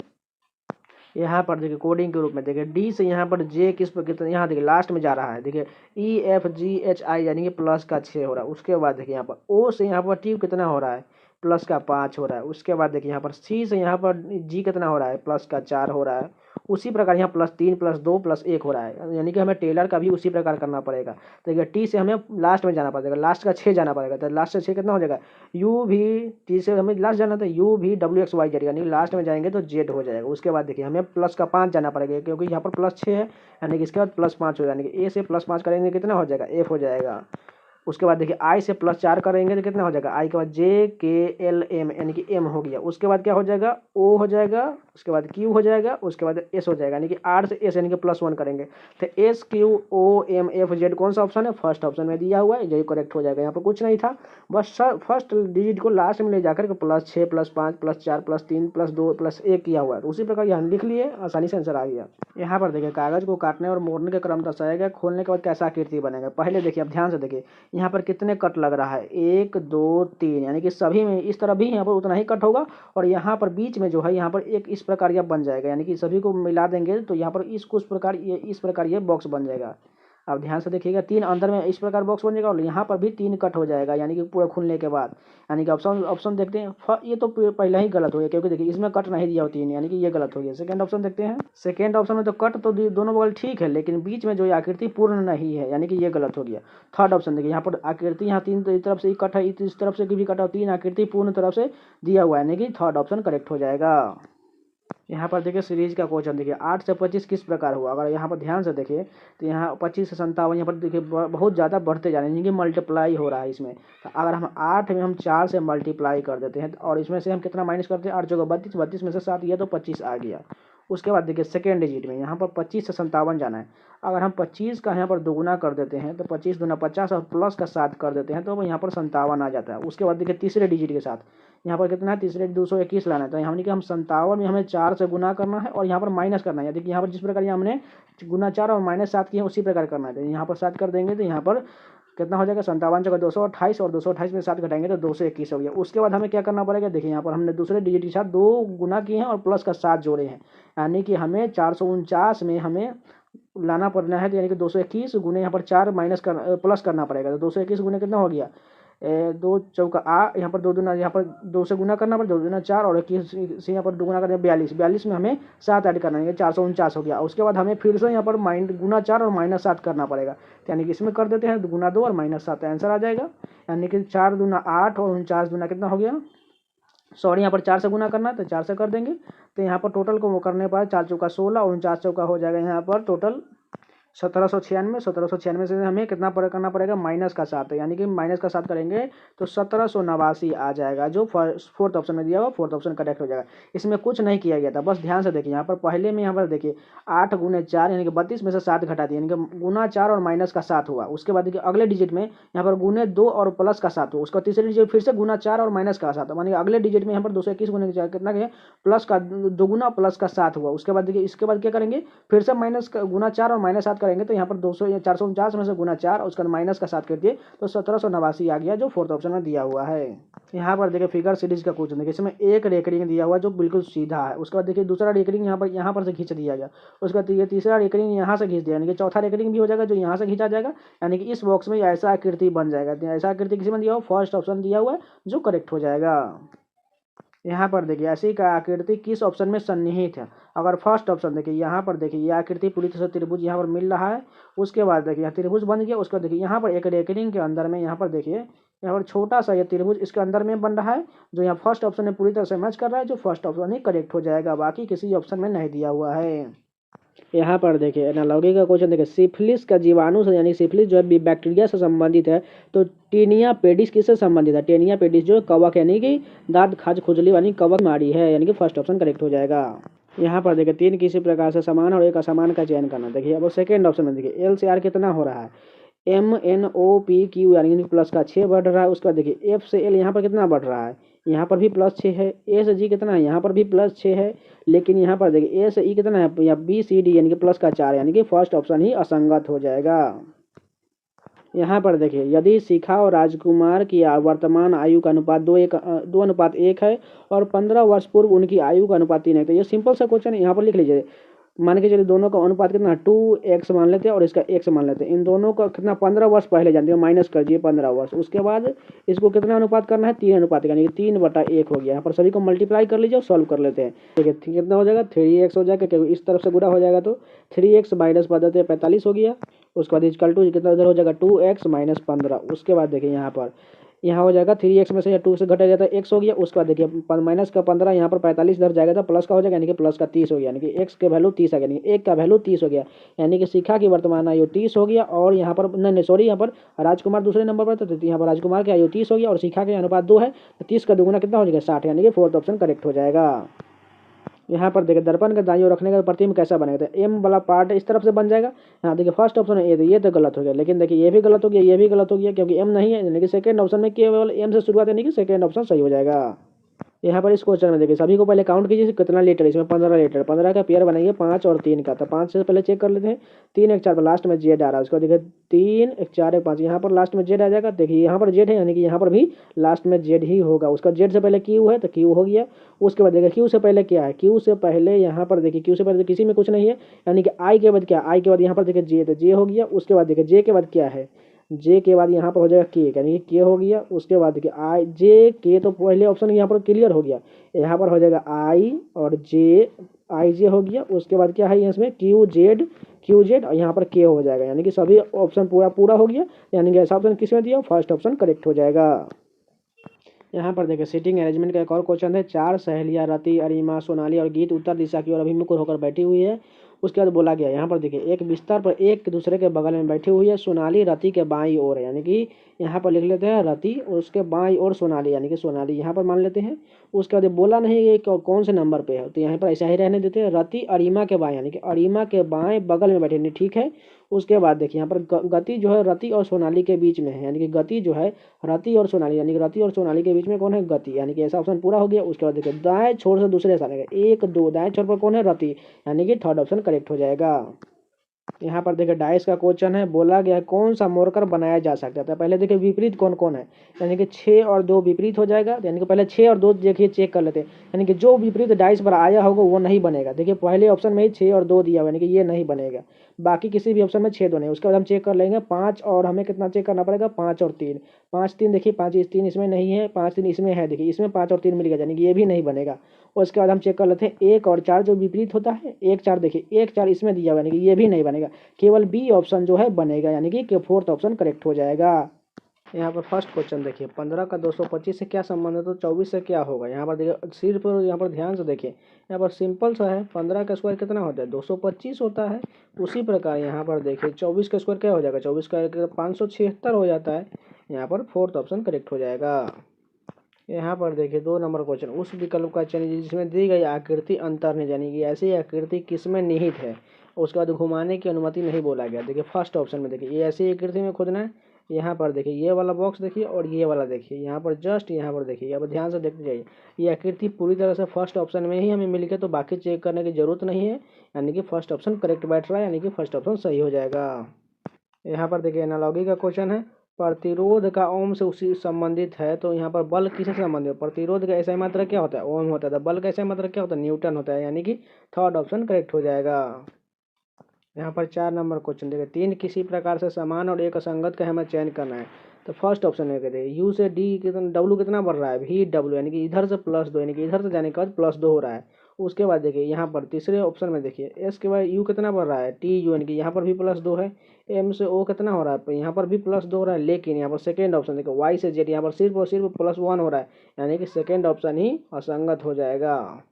यहाँ पर देखिए कोडिंग के रूप में देखिए डी से यहाँ पर जे किस पर कितना, यहाँ देखिए लास्ट में जा रहा है, देखिए ई एफ जी एच आई यानी कि प्लस का 6 हो रहा है। उसके बाद देखिए यहाँ पर ओ से यहाँ पर टी कितना हो रहा है, प्लस का 5 हो रहा है। उसके बाद देखिए यहाँ पर सी से यहाँ पर जी कितना हो रहा है, प्लस का 4 हो रहा है। उसी प्रकार यहाँ +3 +2 +1 हो रहा है, यानी कि हमें टेलर का भी उसी प्रकार करना पड़ेगा। तो देखिए टी से हमें लास्ट में जाना पड़ेगा, लास्ट का 6 जाना पड़ेगा, तो लास्ट से 6 कितना हो जाएगा, यू भी, टी से हमें लास्ट जाना था यू भी डब्ल्यू एक्स वाई जेड, यानी लास्ट में जाएंगे तो जेड हो जाएगा। उसके बाद देखिए हमें प्लस का 5 जाना पड़ेगा, क्योंकि यहाँ पर +6 है, यानी कि इसके बाद +5 हो, यानी कि ए से +5 करेंगे कितना हो जाएगा, एफ हो जाएगा। उसके बाद देखिए आई से +4 करेंगे तो कितना हो जाएगा, आई के बाद जे के एल एम यानी कि एम हो गया। उसके बाद क्या हो जाएगा, ओ हो जाएगा। उसके बाद क्यू हो जाएगा। उसके बाद एस हो जाएगा, यानी कि आर से एस यानी कि +1 करेंगे तो S Q O M F Z कौन सा ऑप्शन है, फर्स्ट ऑप्शन में दिया हुआ है, यही करेक्ट हो जाएगा। यहाँ पर कुछ नहीं था, बस फर्स्ट डिजिट को लास्ट में ले जाकर के +6 +5 +4 +3 +2 +1 किया हुआ है, तो उसी प्रकार यहाँ लिख लिए, आसानी से आंसर आ गया। यहाँ पर देखिए कागज को काटने और मोड़ने का क्रम दर्शाया गया, खोलने के बाद कैसा आकृति बनेगा। पहले देखिए अब ध्यान से देखिए यहाँ पर कितने कट लग रहा है, 1 2 3, यानी कि सभी में इस तरह भी यहाँ पर उतना ही कट होगा, और यहाँ पर बीच में जो है यहाँ पर एक इस प्रकार यह बन जाएगा, यानी कि सभी को मिला देंगे तो यहाँ पर इसको इस प्रकार ये बॉक्स बन जाएगा। अब ध्यान से देखिएगा 3 अंदर में इस प्रकार बॉक्स बन जाएगा, और यहाँ पर भी 3 कट हो जाएगा, यानी कि पूरा खुलने के बाद। यानी कि ऑप्शन ऑप्शन देखते हैं, ये तो पहले ही गलत हो गया, क्योंकि देखिए इसमें कट नहीं दिया हो 3, यानी कि ये गलत हो गया। सेकंड ऑप्शन देखते हैं, सेकंड ऑप्शन में तो कट तो दोनों बगल ठीक है, लेकिन बीच में जो ये आकृति पूर्ण नहीं है, यानी कि ये गलत हो गया। थर्ड ऑप्शन देखिए यहाँ पर आकृति, यहाँ 3 तरफ से कट है, इस तरफ से भी कट है, 3 आकृति पूर्ण तरफ से दिया हुआ है, यानी कि थर्ड ऑप्शन करेक्ट हो जाएगा। यहाँ पर देखिए सीरीज का क्वेश्चन देखिए 8 से 25 किस प्रकार हुआ। अगर यहाँ पर ध्यान से देखिए तो यहाँ 25 से 57 यहाँ पर देखिए बहुत ज़्यादा बढ़ते जा रहे हैं, यानी कि मल्टीप्लाई हो रहा है इसमें। तो अगर हम 8 में हम 4 से मल्टीप्लाई कर देते हैं, और इसमें से हम कितना माइनस करते हैं, 8 जगह 32, 32 में से 7 गया तो 25 आ गया। उसके बाद देखिए सेकेंड डिजिट में यहाँ पर 25 से 57 जाना है। अगर हम 25 का यहाँ पर दोगुना कर देते हैं तो 25 दूना 50 और प्लस का 7 कर देते हैं तो यहाँ पर 57 आ जाता है। उसके बाद देखिए तीसरे डिजिट के साथ यहाँ पर कितना है, तीसरे 221 लाना है, तो यानी कि हम 57 में हमें 4 से गुना करना है और यहाँ पर माइनस करना है। देखिए यहाँ पर जिस प्रकार हमने गुना 4 और -7 किए उसी प्रकार करना है, तो यहाँ पर 7 कर देंगे तो यहाँ पर कितना हो जाएगा, 57 जगह 228, और 228 में 7 घटाएंगे तो 221 हो गया। उसके बाद हमें क्या करना पड़ेगा, देखिए यहाँ पर हमने दूसरे डिजिट के साथ 2 गुना किए हैं और प्लस का 7 जोड़े हैं, यानी कि हमें 449 में हमें लाना पड़ना है, तो यानी कि 221 गुने यहाँ पर 4 प्लस करना पड़ेगा, तो 221 गुने कितना हो गया, 2 चौका यहाँ पर 2 दूना, यहाँ पर 2 से गुना करना पड़ेगा, 2 दूना 4 और 21 से यहाँ पर गुना करना 42, 42 में हमें 7 ऐड करना है, 449 हो गया। उसके बाद हमें फिर से यहाँ पर गुना 4 और -7 करना पड़ेगा, तो यानी कि इसमें कर देते हैं गुना 2 और -7, आंसर आ जाएगा। यानी कि 4 दूना 8 और 49 दूना कितना हो गया, सॉरी यहाँ पर 4 से गुना करना है तो 4 से कर देंगे, तो यहाँ पर टोटल को करने पर 4 चौका 16 और 49 चौका हो जाएगा यहाँ पर टोटल 1796 से हमें कितना करना पड़ेगा, माइनस का 7, यानी कि माइनस का 7 करेंगे तो 1789 आ जाएगा, जो फोर्थ ऑप्शन में दिया हुआ फोर्थ ऑप्शन करेक्ट हो जाएगा। इसमें कुछ नहीं किया गया था, बस ध्यान से देखिए यहाँ पर पहले में यहाँ पर देखिए 8 गुने 4 यानी कि 32 में से 7 घटा दिया, यानी कि गुना 4 और माइनस का 7 हुआ। उसके बाद देखिए अगले डिजिट में यहाँ पर गुने 2 और प्लस का 7 हुआ। उसका तीसरे डिजिट फिर से गुना 4 और माइनस का 7, मानी अगले डिजिट में यहाँ पर 221 गुने 4 कितना गया, प्लस का 2 गुना प्लस का 7 हुआ। उसके बाद देखिए इसके बाद क्या करेंगे, फिर से माइनस का गुना 4 और माइनस 7 करेंगे, तो यहाँ पर 449 में से गुना 4 और उसका माइनस का 7 कर दिए तो 1789 आ गया, जो फोर्थ ऑप्शन में दिया हुआ है। यहाँ पर देखिए फिगर सीरीज का क्वेश्चन देखिए, इसमें एक रेकरिंग दिया हुआ है जो बिल्कुल सीधा है। उसके बाद देखिए दूसरा रेकरिंग यहाँ पर से खींच दिया गया। उसके बाद तीसरा रेकरिंग यहाँ से खींच दिया, यानी कि चौथा रेकरिंग भी हो जाएगा जो यहाँ से खींचा जाएगा, यानी कि इस बॉक्स में ऐसा आकृति बन जाएगा। ऐसा आकृति किसी में दिया हुआ, फर्स्ट ऑप्शन दिया हुआ है, जो करेक्ट हो जाएगा। यहाँ पर देखिए ऐसी का आकृति किस ऑप्शन में सन्निहित है। अगर फर्स्ट ऑप्शन देखिए यहाँ पर देखिए ये आकृति पूरी तरह से त्रिभुज यहाँ पर मिल रहा है। उसके बाद देखिए यहाँ त्रिभुज बन गया। उसके बाद देखिए यहाँ पर एक रेकरिंग के अंदर में यहाँ पर देखिए यहाँ पर छोटा सा ये त्रिभुज इसके अंदर में बन रहा है, जो यहाँ फर्स्ट ऑप्शन में पूरी तरह से मैच कर रहा है, जो फर्स्ट ऑप्शन ही करेक्ट हो जाएगा, बाकी किसी ऑप्शन में नहीं दिया हुआ है। यहाँ पर देखिए एनालॉगी का क्वेश्चन देखिए, सिफिलिस का जीवाणु से यानी सिफिलिस जो है बैक्टीरिया से संबंधित है, तो टेनिया पेडिस किससे संबंधित है। टेनिया पेडिस जो कवक यानी कि दांत खाज खुजली वाली कवक बीमारी है, यानी कि फर्स्ट ऑप्शन करेक्ट हो जाएगा। यहाँ पर देखिए 3 किसी प्रकार से समान और एक असमान का चयन करना। देखिए अब सेकेंड ऑप्शन में देखिए एल से आर कितना हो रहा है, MNOPQ यानी कि प्लस का 6 बढ़ रहा है। उसके बाद देखिए एफ से एल यहाँ पर कितना बढ़ रहा है, यहाँ पर भी +6 है। ए से जी कितना है, यहाँ पर भी +6 है। लेकिन यहाँ पर देखिए ए से ई कितना है, या BCD यानी कि प्लस का 4, यानी कि फर्स्ट ऑप्शन ही असंगत हो जाएगा। यहाँ पर देखिए यदि शिखा और राजकुमार की वर्तमान आयु का अनुपात 2:1 है और 15 वर्ष पूर्व उनकी आयु का अनुपात 3 है, तो ये सिंपल सा क्वेश्चन यहाँ पर लिख लीजिए। मान के चलिए दोनों का अनुपात कितना 2x मान लेते हैं और इसका x मान लेते हैं। इन दोनों का कितना 15 वर्ष पहले जानते हैं, माइनस कर दिए 15 वर्ष। उसके बाद इसको कितना अनुपात करना है, 3 अनुपात, यानी कि 3/1 हो गया। यहाँ पर सभी को मल्टीप्लाई कर लीजिए और सॉल्व कर लेते हैं। ठीक है, कितना हो जाएगा 3x हो जाएगा, क्योंकि इस तरफ से गुणा हो जाएगा तो 3x माइनस 45 हो गया। उसके बाद इक्वल टू कितना उधर हो जाएगा 2x माइनस 15। उसके बाद देखिए यहाँ हो जाएगा 3x में से 2 से घटा जाता है x हो गया। उसके बाद देखिए माइनस का 15 यहाँ पर 45 इधर जाएगा तो प्लस का हो जाएगा, यानी कि प्लस का 30 हो गया, यानी कि x के वैल्यू 30 आ गया, यानी कि 1 का वैल्यू 30 हो गया, यानी कि शिखा की वर्तमान आयु 30 हो गया। और यहाँ पर नहीं सॉरी, यहाँ पर राजकुमार दूसरे नंबर पर था, तो यहाँ पर राजकुमार की आयु 30 हो गया और शिखा के अनुपात 2 है, तो 30 का दुगुना कितना हो जाएगा 60, यानी कि फोर्थ ऑप्शन करेक्ट हो जाएगा। यहाँ पर देखिए दर्पण के दाईं ओर रखने का प्रतिबिंब कैसा बनेगा, तो एम वाला पार्ट इस तरफ से बन जाएगा। यहाँ देखिए फर्स्ट ऑप्शन है ये तो गलत हो गया, लेकिन देखिए ये भी गलत हो गया, ये भी गलत हो गया, क्योंकि एम नहीं है, यानी कि सेकंड ऑप्शन में केवल एम से शुरुआत, यानी कि सेकंड ऑप्शन सही हो जाएगा। यहाँ पर इस क्वेश्चन में देखिए सभी को पहले काउंट कीजिए कितना लीटर, इसमें 15 लीटर, 15 का पेयर बनाइए 5 और 3 का, तो 5 से पहले चेक कर लेते हैं। 3 1 4 पर लास्ट में जेड आ रहा है, उसको देखिए 3 1 4 1 5 यहाँ पर लास्ट में जेड आ जाएगा। देखिए यहाँ पर जेड है, यानी कि यहाँ पर भी लास्ट में जेड ही होगा। उसका जेड से पहले क्यू है तो क्यू हो गया। उसके बाद देखिए क्यू से पहले क्या है, क्यू से पहले यहाँ पर देखिए क्यू से पहले किसी में कुछ नहीं है, यानी कि आई के बाद क्या, आई के बाद यहाँ पर देखिए जे, तो जे हो गया। उसके बाद देखिए जे के बाद क्या है, जे के बाद यहाँ पर हो जाएगा के, यानी कि के हो गया। उसके बाद देखिए आई जे के, तो पहले ऑप्शन यहाँ पर क्लियर हो गया। यहाँ पर हो जाएगा आई और जे, आई जे हो गया। उसके बाद क्या है इसमें क्यू जेड और यहाँ पर के हो जाएगा, यानी कि सभी ऑप्शन पूरा हो गया, यानी कि ऐसा ऑप्शन किस में दिया, फर्स्ट ऑप्शन करेक्ट हो जाएगा। यहाँ पर देखिए सीटिंग अरेंजमेंट का एक और क्वेश्चन है। 4 सहेलियाँ रति, अरिमा, सोनाली और गीत उत्तर दिशा की ओर अभिमुख होकर बैठी हुई है। उसके बाद बोला गया यहाँ पर देखिए एक बिस्तर पर एक दूसरे के बगल में बैठी हुई है। सोनाली रति के बाईं ओर है, यानी कि यहाँ पर लिख लेते हैं रति, उसके बाईं ओर सोनाली, यानी कि सोनाली यहाँ पर मान लेते हैं। उसके बाद बोला नहीं है कि कौन से नंबर पे है, तो यहाँ पर ऐसा ही रहने देते हैं। रति अरिमा के बाएं, यानी कि अरिमा के बाएं बगल में बैठे, नहीं ठीक है। उसके बाद देखिए यहाँ पर गति जो है रति और सोनाली के बीच में है, यानी कि गति जो है रति और सोनाली, यानी कि रति और सोनाली के बीच में कौन है, गति, यानी कि ऐसा ऑप्शन पूरा हो गया। उसके बाद देखिए दाएं छोर से दूसरे स्थान है 1 2, दाएं छोर पर कौन है, रति, यानी कि थर्ड ऑप्शन करेक्ट हो जाएगा। यहाँ पर देखिए डाइस का क्वेश्चन है। बोला गया है कौन सा मोड़कर बनाया जा सकता है। पहले देखिए विपरीत कौन कौन है, यानी कि 6 और 2 विपरीत हो जाएगा, यानी कि पहले 6 और 2 देखिए चेक कर लेते हैं, यानी कि जो विपरीत डाइस पर आया होगा वो नहीं बनेगा। देखिए पहले ऑप्शन में ही 6 और 2 दिया हुआ, यानी कि ये नहीं बनेगा। बाकी किसी भी ऑप्शन में 6 2 नहीं। उसके बाद हम चेक कर लेंगे 5 और हमें कितना चेक करना पड़ेगा, 5 और 3, 5 3 देखिए 5 3 इसमें नहीं है, 5 3 इसमें है, देखिए इसमें 5 और 3 मिल गया, यानी कि ये भी नहीं बनेगा। उसके बाद हम चेक कर लेते हैं 1 और 4 जो विपरीत होता है, 1 4 देखिए 1 4 इसमें दिया हुआ, यानी कि ये भी नहीं बनेगा। केवल बी ऑप्शन जो है बनेगा, यानी कि फोर्थ ऑप्शन करेक्ट हो जाएगा। यहाँ पर फर्स्ट क्वेश्चन देखिए, 15 का 225 से क्या संबंध है, तो 24 से क्या होगा। यहाँ पर देखिए सिर्फ यहाँ पर ध्यान से देखिए, यहाँ पर सिंपल सा है, 15 का स्क्वायर कितना होता है 225 होता है। उसी प्रकार यहाँ पर देखिए 24 का स्क्वायर क्या हो जाएगा, 24 का 576 हो जाता है। यहाँ पर फोर्थ ऑप्शन करेक्ट हो जाएगा। यहाँ पर देखिए 2 नंबर क्वेश्चन, उस विकल्प का चयन जिसमें दी गई आकृति अंतर्निहित, यानी कि ऐसी आकृति किसमें निहित है, उसके बाद घुमाने की अनुमति नहीं बोला गया। देखिए फर्स्ट ऑप्शन में देखिए ये ऐसी आकृति में खोजना है। यहाँ पर देखिए ये वाला बॉक्स देखिए और ये वाला देखिए, यहाँ पर जस्ट यहाँ पर देखिए, यहाँ पर ध्यान से देखते जाइए, ये आकृति पूरी तरह से फर्स्ट ऑप्शन में ही हमें मिल गया, तो बाकी चेक करने की जरूरत नहीं है। यानी कि फर्स्ट ऑप्शन करेक्ट बैठ रहा है, यानी कि फर्स्ट ऑप्शन सही हो जाएगा। यहाँ पर देखिए एनालॉगी का क्वेश्चन है, प्रतिरोध का ओम से उसी संबंधित है, तो यहाँ पर बल किससे संबंधित है, प्रतिरोध का ऐसा मात्रक क्या होता है ओम होता है, तो बल का ऐसा मात्रक क्या होता है न्यूटन होता है, यानी कि थर्ड ऑप्शन करेक्ट हो जाएगा। यहाँ पर 4 नंबर क्वेश्चन देखिए, 3 किसी प्रकार से समान और एक असंगत का हमें चयन करना है, तो फर्स्ट ऑप्शन में कहते हैं यू से डी कितना डब्लू कितना बढ़ रहा है वी डब्लू, यानी कि इधर से +2, यानी कि इधर से जाने के बाद +2 हो रहा है। उसके बाद देखिए यहाँ पर तीसरे ऑप्शन में देखिए एस के बाद यू कितना बढ़ रहा है टी यू, यानी कि यहाँ पर भी +2 है। एम से ओ कितना हो रहा है, यहाँ पर भी +2 हो रहा है, लेकिन यहाँ पर सेकेंड ऑप्शन देखिए वाई से जेड, यहाँ पर सिर्फ और सिर्फ +1 हो रहा है, यानी कि सेकेंड ऑप्शन ही असंगत हो जाएगा।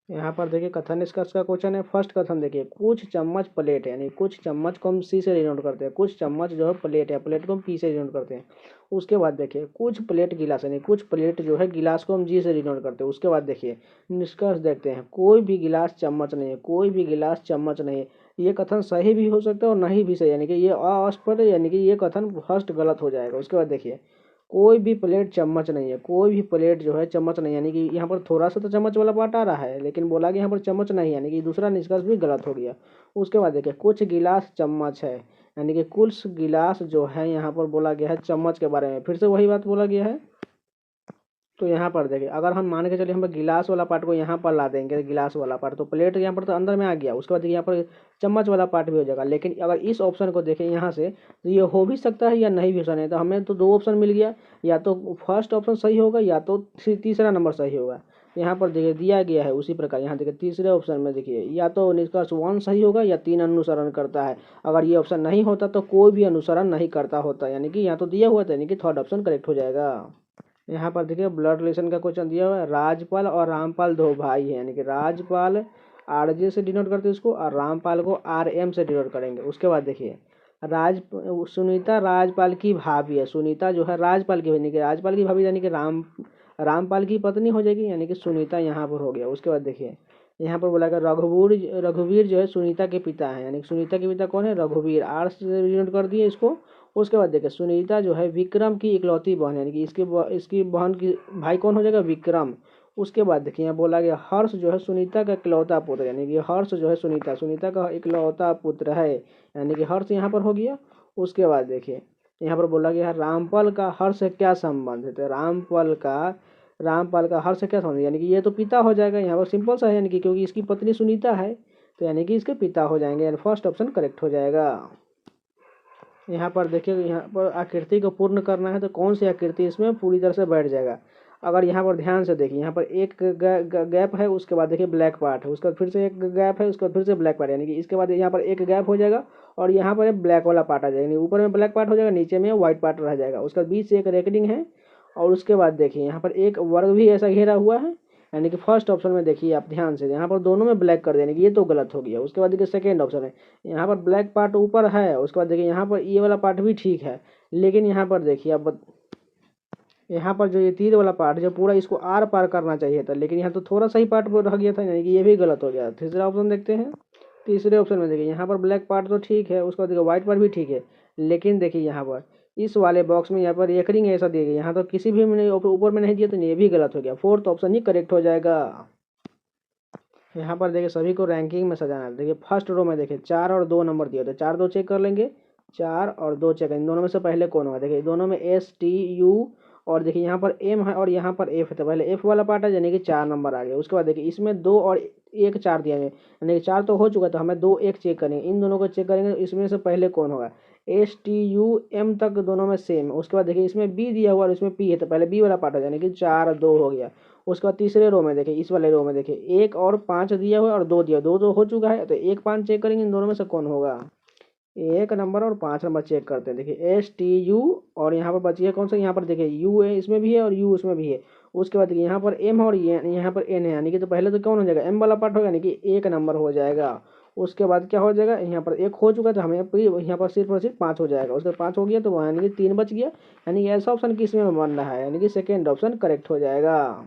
यहाँ पर देखिए कथन निष्कर्ष का क्वेश्चन है, फर्स्ट कथन देखिए, कुछ चम्मच प्लेट है, यानी कुछ चम्मच को हम सी से डिनोट करते हैं, कुछ चम्मच जो है प्लेट है, प्लेट को हम पी से डिनोट करते हैं। उसके बाद देखिए कुछ प्लेट गिलास, यानी कुछ प्लेट जो है गिलास को हम जी से डिनोट करते हैं। उसके बाद देखिए निष्कर्ष देखते हैं, कोई भी गिलास चम्मच नहीं है, कोई भी गिलास चम्मच नहीं है। ये कथन सही भी हो सकता है और नहीं भी सही, यानी कि ये अस्पष्ट, यानी कि ये कथन फर्स्ट गलत हो जाएगा। उसके बाद देखिए कोई भी प्लेट चम्मच नहीं है, कोई भी प्लेट जो है चम्मच नहीं, यानी कि यहाँ पर थोड़ा सा तो चम्मच वाला पार्ट आ रहा है, लेकिन बोला कि यहाँ पर चम्मच नहीं, यानी कि दूसरा निष्कर्ष भी गलत हो गया। उसके बाद देखिए कुछ गिलास चम्मच है, यानी कि कुछ गिलास जो है यहाँ पर बोला गया है चम्मच के बारे में, फिर से वही बात बोला गया है। तो यहाँ पर देखिए अगर हम मान के चलिए हम गिलास वाला पार्ट को यहाँ पर ला देंगे, गिलास वाला पार्ट, तो प्लेट यहाँ पर तो अंदर में आ गया। उसके बाद देखिए यहाँ पर चम्मच वाला पार्ट भी हो जाएगा, लेकिन अगर इस ऑप्शन को देखें यहाँ से, तो ये हो भी सकता है या नहीं भी हो सकता है। तो हमें तो 2 ऑप्शन मिल गया, या तो फर्स्ट ऑप्शन सही होगा या तो तीसरा नंबर सही होगा। यहाँ पर देखिए दिया गया है उसी प्रकार, यहाँ देखिए तीसरे ऑप्शन में देखिए या तो निष्कर्ष 1 सही होगा या 3 अनुसरण करता है। अगर ये ऑप्शन नहीं होता तो कोई भी अनुसरण नहीं करता होता, यानी कि यहाँ तो दिया हुआ था, यानी कि थर्ड ऑप्शन करेक्ट हो जाएगा। यहाँ पर देखिए ब्लड रिलेशन का क्वेश्चन दिया हुआ है, राजपाल और रामपाल 2 भाई हैं, यानी कि राजपाल RJ से डिनोट करते हैं उसको, और रामपाल को RM से डिनोट करेंगे। उसके बाद देखिए सुनीता राजपाल की भाभी है, सुनीता जो है राजपाल की, यानी कि राजपाल की भाभी, यानी कि रामपाल की पत्नी हो जाएगी, यानी कि सुनीता यहाँ पर हो गया। उसके बाद देखिए यहाँ पर बोला गया रघुवीर जो है सुनीता के पिता है, यानी कि सुनीता के पिता कौन है रघुवीर, R से डिनोट कर दिए इसको। उसके बाद देखिए सुनीता जो है विक्रम की इकलौती बहन, यानी कि इसकी बहन की भाई कौन हो जाएगा विक्रम। उसके बाद देखिए यहाँ बोला गया हर्ष जो है सुनीता का इकलौता पुत्र, यानी कि हर्ष जो है सुनीता का इकलौता पुत्र है, यानी कि हर्ष यहाँ पर हो गया। उसके बाद देखिए यहाँ पर बोला गया है रामपाल का हर्ष से क्या संबंध है, तो रामपाल का हर्ष से क्या संबंध है, यानी कि ये तो पिता हो जाएगा। यहाँ पर सिंपल सा है, यानी कि क्योंकि इसकी पत्नी सुनीता है, तो यानी कि इसके पिता हो जाएंगे, यानी फर्स्ट ऑप्शन करेक्ट हो जाएगा। यहाँ पर देखिए यहाँ पर आकृति को पूर्ण करना है, तो कौन सी आकृति इसमें पूरी तरह से बैठ जाएगा। अगर यहाँ पर ध्यान से देखिए, यहाँ पर एक गैप है, उसके बाद देखिए ब्लैक पार्ट है, उसके बाद फिर से एक गैप है, उसके बाद फिर से ब्लैक पार्ट, यानी कि इसके बाद यहाँ पर एक गैप हो जाएगा और यहाँ पर एक ब्लैक वाला पार्ट आ जाएगा, यानी ऊपर में ब्लैक पार्ट हो जाएगा, नीचे में व्हाइट पार्ट रह जाएगा। उसके बाद बीच से एक रेकडिंग है, और उसके बाद देखिए यहाँ पर एक वर्ग भी ऐसा घेरा हुआ है, यानी कि फर्स्ट ऑप्शन में देखिए आप ध्यान से, यहाँ पर दोनों में ब्लैक कर देने की, ये तो गलत हो गया। उसके बाद देखिए सेकेंड ऑप्शन है, यहाँ पर ब्लैक पार्ट ऊपर है, उसके बाद देखिए यहाँ पर ये वाला पार्ट भी ठीक है, लेकिन यहाँ पर देखिए अब यहाँ पर जो ये तीर वाला पार्ट जो पूरा इसको आर पार करना चाहिए था, लेकिन यहाँ तो थोड़ा सा ही पार्ट रह गया था, यानी कि ये भी गलत हो गया। तीसरा ऑप्शन देखते हैं, तीसरे ऑप्शन में देखिए यहाँ पर ब्लैक पार्ट तो ठीक है, उसके बाद देखिए व्हाइट पार्ट भी ठीक है, लेकिन देखिए यहाँ पर इस वाले बॉक्स में यहाँ पर एकरिंग ऐसा दिया गया, यहाँ तो किसी भी में ऊपर में नहीं दिया, तो ये भी गलत हो गया, फोर्थ ऑप्शन ही करेक्ट हो जाएगा। यहाँ पर देखिए सभी को रैंकिंग में सजाना है। देखिए फर्स्ट रो में देखिए 4 और 2 नंबर दिए, तो 4 2 चेक कर लेंगे, 4 और 2 चेक करेंगे, दोनों में से पहले कौन होगा। देखिए दोनों में STU, और देखिए यहाँ पर M है और यहाँ पर F है, तो पहले F वाला पार्ट है, यानी कि 4 नंबर आ गया। उसके बाद देखिए इसमें 2 और 1 4 दिया है, यानी कि 4 तो हो चुका, तो हमें 2 1 चेक करेंगे, इन दोनों को चेक करेंगे, तो इसमें से पहले कौन होगा। STU M तक दोनों में सेम। उसके बाद देखिए इसमें B दिया हुआ और इसमें P है, तो पहले B वाला पार्ट हो, यानी कि 4 2 हो गया। उसके बाद तीसरे रो में देखिए, इस वाले रो में देखिए 1 और 5 दिया हुआ है और 2 दिया, 2 तो हो चुका है, तो 1 5 चेक करेंगे, इन दोनों में से कौन होगा। 1 नंबर और 5 नंबर चेक करते हैं। देखिए STU और यहाँ पर बची है कौन सा, यहाँ पर देखिए U है इसमें भी है और U उसमें भी है। उसके बाद देखिए यहाँ पर M और यहाँ पर N है, यानी कि तो पहले तो कौन हो जाएगा, M वाला पार्ट होगा, यानी कि 1 नंबर हो जाएगा। उसके बाद क्या हो जाएगा, यहाँ पर 1 हो चुका था हमें, यहाँ पर सिर्फ और सिर्फ 5 हो जाएगा। उसके बाद 5 हो गया तो वहाँ यानी कि 3 बच गया, यानी कि ऐसा ऑप्शन किस में बन रहा है, यानी कि सेकेंड ऑप्शन करेक्ट हो जाएगा।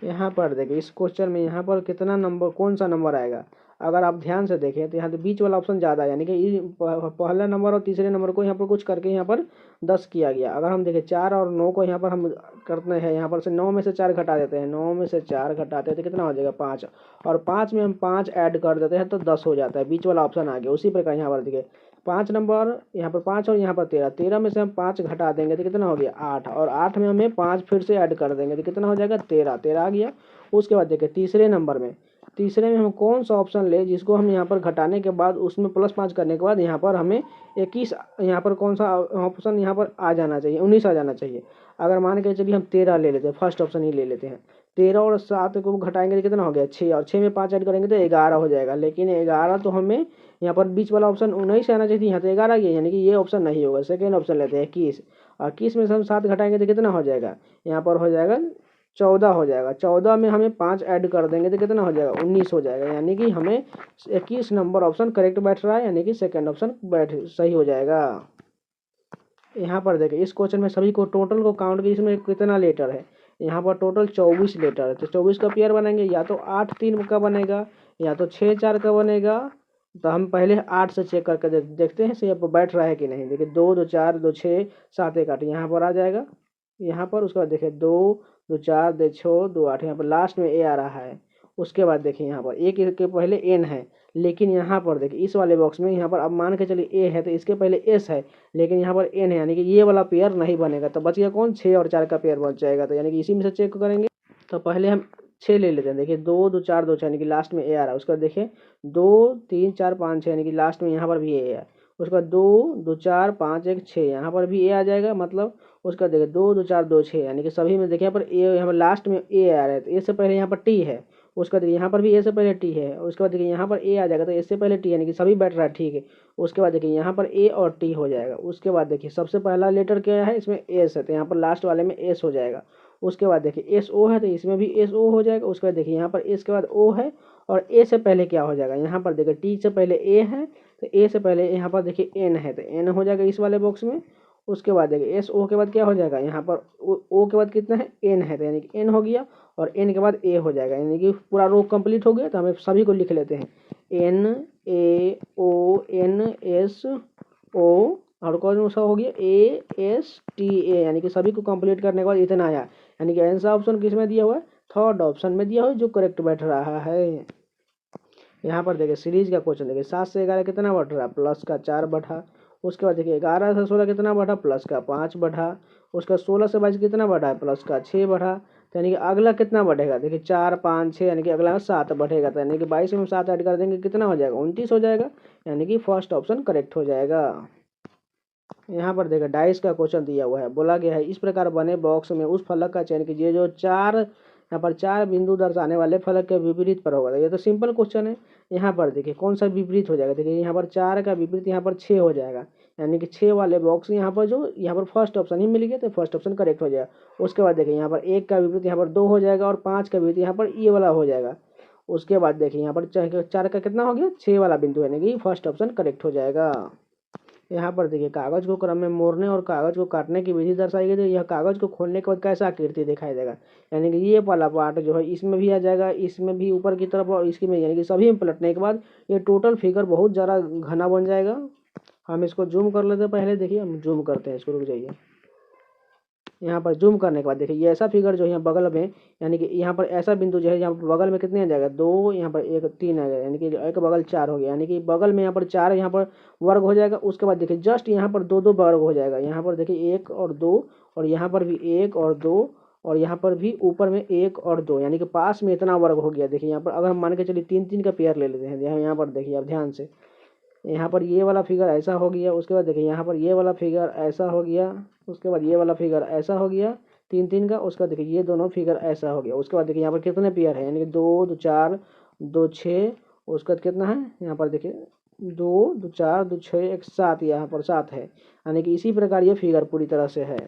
यहाँ पर देखिए इस क्वेश्चन में यहाँ पर कितना नंबर, कौन सा नंबर आएगा, अगर आप ध्यान से देखें तो यहाँ तो बीच वाला ऑप्शन ज़्यादा है, यानी कि पहला नंबर और तीसरे नंबर को यहाँ पर कुछ करके यहाँ पर 10 किया गया। अगर हम देखें 4 और 9 को यहाँ पर हम करते हैं, यहाँ पर से 9 में से 4 घटा देते हैं, 9 में से 4 घटाते हैं तो कितना हो जाएगा 5, और 5 में हम 5 ऐड कर देते हैं तो 10 हो जाता है। बीच वाला ऑप्शन आ गया। उसी प्रकार यहाँ पर देखिए 5 नंबर, यहाँ पर 5 और यहाँ पर 13, 13 में से हम 5 घटा देंगे तो कितना हो गया 8, और 8 में हमें 5 फिर से ऐड कर देंगे तो कितना हो जाएगा 13, 13 आ गया। उसके बाद देखिए तीसरे नंबर में, तीसरे में हम कौन सा ऑप्शन ले जिसको हम यहाँ पर घटाने के बाद उसमें +5 करने के बाद यहाँ पर हमें 21, यहाँ पर कौन सा ऑप्शन यहाँ पर आ जाना चाहिए, 19 आ जाना चाहिए। अगर मान के चलिए हम 13 ले लेते हैं, फर्स्ट ऑप्शन ही ले लेते हैं, 13 और 7 को घटाएंगे तो कितना हो गया 6, और 6 में 5 ऐड करेंगे तो 11 हो जाएगा। लेकिन 11 तो हमें यहाँ पर बीच वाला ऑप्शन 19 आना चाहिए, यहाँ तो 11 गया, यानी कि ये ऑप्शन नहीं होगा। सेकेंड ऑप्शन लेते हैं 21, और 21 में से हम 7 घटाएंगे तो कितना हो जाएगा, यहाँ पर हो जाएगा 14 हो जाएगा। 14 में हमें 5 ऐड कर देंगे तो कितना हो जाएगा 19 हो जाएगा, यानी कि हमें 21 नंबर ऑप्शन करेक्ट बैठ रहा है, यानी कि सेकेंड ऑप्शन बैठ सही हो जाएगा। यहाँ पर देखिए इस क्वेश्चन में सभी को टोटल को काउंट की, इसमें कितना लेटर है, यहाँ पर टोटल 24 लेटर है, तो 24 का पेयर बनेंगे, या तो 8 3 का बनेगा या तो 6 4 का बनेगा। तो हम पहले 8 से चेक करके देखते हैं से बैठ रहा है कि नहीं। देखिए 2 2 4 2 6 7 1 8 यहाँ पर आ जाएगा, यहाँ पर। उसके बाद देखिए 2 2 4 2 6 2 8, यहाँ पर लास्ट में ए आ रहा है। उसके बाद देखिए यहाँ पर ए के पहले एन है, लेकिन यहाँ पर देखिए इस वाले बॉक्स में यहाँ पर अब मान के चलिए ए है तो इसके पहले एस है, लेकिन यहाँ पर एन है, यानी कि ये वाला पेयर नहीं बनेगा। तो बच गया कौन, 6 और 4 का पेयर बच जाएगा। तो यानी कि इसी में से चेक करेंगे। तो पहले हम 6 ले लेते हैं। देखिए 2 2 4 2 6, यानी कि लास्ट में ए आ रहा है। उसके बाद देखिए 2 3 4 5 6, यानी कि लास्ट में यहाँ पर भी ए है। उसके बाद 2 2 4 5 1 6, यहाँ पर भी ए आ जाएगा, मतलब उसका देखिए 2 2 4 2 6, यानी कि सभी में देखिए यहाँ पर ए, यहाँ पर लास्ट में ए आ रहा है, तो ए से पहले यहाँ पर टी है। उसके बाद देखिए यहाँ पर भी ए से पहले टी है। उसके बाद देखिए यहाँ पर ए आ जाएगा तो इससे पहले टी, यानी कि सभी बैठ रहा है, ठीक है। उसके बाद देखिए यहाँ पर ए और टी हो जाएगा। उसके बाद देखिए सबसे पहला लेटर क्या है, इसमें एस है, तो यहाँ पर लास्ट वाले में एस हो जाएगा। उसके बाद देखिए एस ओ है तो इसमें भी एस ओ हो जाएगा। उसके बाद देखिए यहाँ पर एस के बाद ओ है, और ए से पहले क्या हो जाएगा, यहाँ पर देखिए टी से पहले ए है तो ए से पहले यहाँ पर देखिए एन है तो एन हो जाएगा इस वाले बॉक्स में। उसके बाद देखिए एस ओ के बाद क्या हो जाएगा, यहाँ पर ओ के बाद कितना है एन है, तो यानी कि एन हो गया, और एन के बाद ए हो जाएगा, यानी कि पूरा रो कंप्लीट हो गया। तो हमें सभी को लिख लेते हैं, N A O N S O, और कौन सा हो गया ए एस टी ए, यानी कि सभी को कंप्लीट करने के बाद इतना आया, यानी कि आंसर ऑप्शन किस में दिया हुआ है, थर्ड ऑप्शन में दिया हुआ है, जो करेक्ट बैठ रहा है। यहाँ पर देखिए सीरीज का क्वेश्चन देखिए 7 से 11 कितना बढ़ रहा है, प्लस का 4 बढ़ा। उसके बाद देखिए 11 से 16 कितना बढ़ा, प्लस का 5 बढ़ा। उसका 16 से 22 कितना बढ़ा है, प्लस का 6 बढ़ा। तो यानी कि अगला कितना बढ़ेगा, देखिए 4 5 6, यानी कि अगला 7 बढ़ेगा। तो यानी कि 22 में हम 7 ऐड कर देंगे कितना हो जाएगा 29 हो जाएगा, यानी कि फर्स्ट ऑप्शन करेक्ट हो जाएगा। यहाँ पर देखिए डाइस का क्वेश्चन दिया हुआ है, बोला गया है इस प्रकार बने बॉक्स में उस फलक का चयन कीजिए जो 4, यहाँ पर 4 बिंदु दर्शाने वाले फलक के विपरीत पर होगा। ये तो सिंपल क्वेश्चन है। यहाँ पर देखिए कौन सा विपरीत हो जाएगा, देखिए यहाँ पर 4 का विपरीत यहाँ पर 6 हो जाएगा, यानी कि 6 वाले बॉक्स यहाँ पर जो यहाँ पर फर्स्ट ऑप्शन ही मिल गया तो फर्स्ट ऑप्शन करेक्ट हो जाएगा। उसके बाद देखिए यहाँ पर 1 का विपरीत यहाँ पर 2 हो जाएगा, और 5 का विपरीत यहाँ पर ये वाला हो जाएगा। उसके बाद देखिए यहाँ पर 4 का कितना हो गया 6 वाला बिंदु, यानी कि फर्स्ट ऑप्शन करेक्ट हो जाएगा। यहाँ पर देखिए कागज को क्रम में मोड़ने और कागज को काटने की विधि दर्शाई गई। तो यह कागज को खोलने के बाद कैसा आकृति दिखाई देगा, यानी कि ये वाला पार्ट जो है इसमें भी आ जाएगा, इसमें भी ऊपर की तरफ और इसकी में, यानी कि सभी में पलटने के बाद ये टोटल फिगर बहुत ज़्यादा घना बन जाएगा। हम इसको जूम कर लेते हैं, पहले देखिए हम जूम करते हैं इसको, रुक जाइए। यहाँ पर जूम करने के बाद देखिए ये ऐसा फिगर जो है यहाँ बगल में, यानी कि यहाँ पर ऐसा बिंदु जो है यहाँ पर बगल में कितने आ जाएगा 2, यहाँ पर 1 3 आ जाएगा, यानी कि एक बगल 4 हो गया, यानी कि बगल में यहाँ पर 4 यहाँ पर वर्ग हो जाएगा। उसके बाद देखिए जस्ट यहाँ पर 2 2 वर्ग हो जाएगा, यहाँ पर देखिए 1 और 2, और यहाँ पर भी 1 और 2, और यहाँ पर भी ऊपर में 1 और 2, यानी कि पास में इतना वर्ग हो गया। देखिए यहाँ पर अगर हम मान के चलिए 3 3 का पेयर ले लेते हैं, यहाँ पर देखिए आप ध्यान से, यहाँ पर ये वाला फिगर ऐसा हो गया। उसके बाद देखिए यहाँ पर ये वाला फिगर ऐसा हो गया। उसके बाद ये वाला फिगर ऐसा हो गया 3 3 का। उसके बाद देखिए ये दोनों फिगर ऐसा हो गया। उसके बाद देखिए यहाँ पर कितने पेयर है, यानी कि 2 2 4 2 6। उसके बाद कितना है यहाँ पर देखिए 2 2 4 2 6 1 7, यहाँ पर 7 है, यानी कि इसी प्रकार ये फिगर पूरी तरह से है।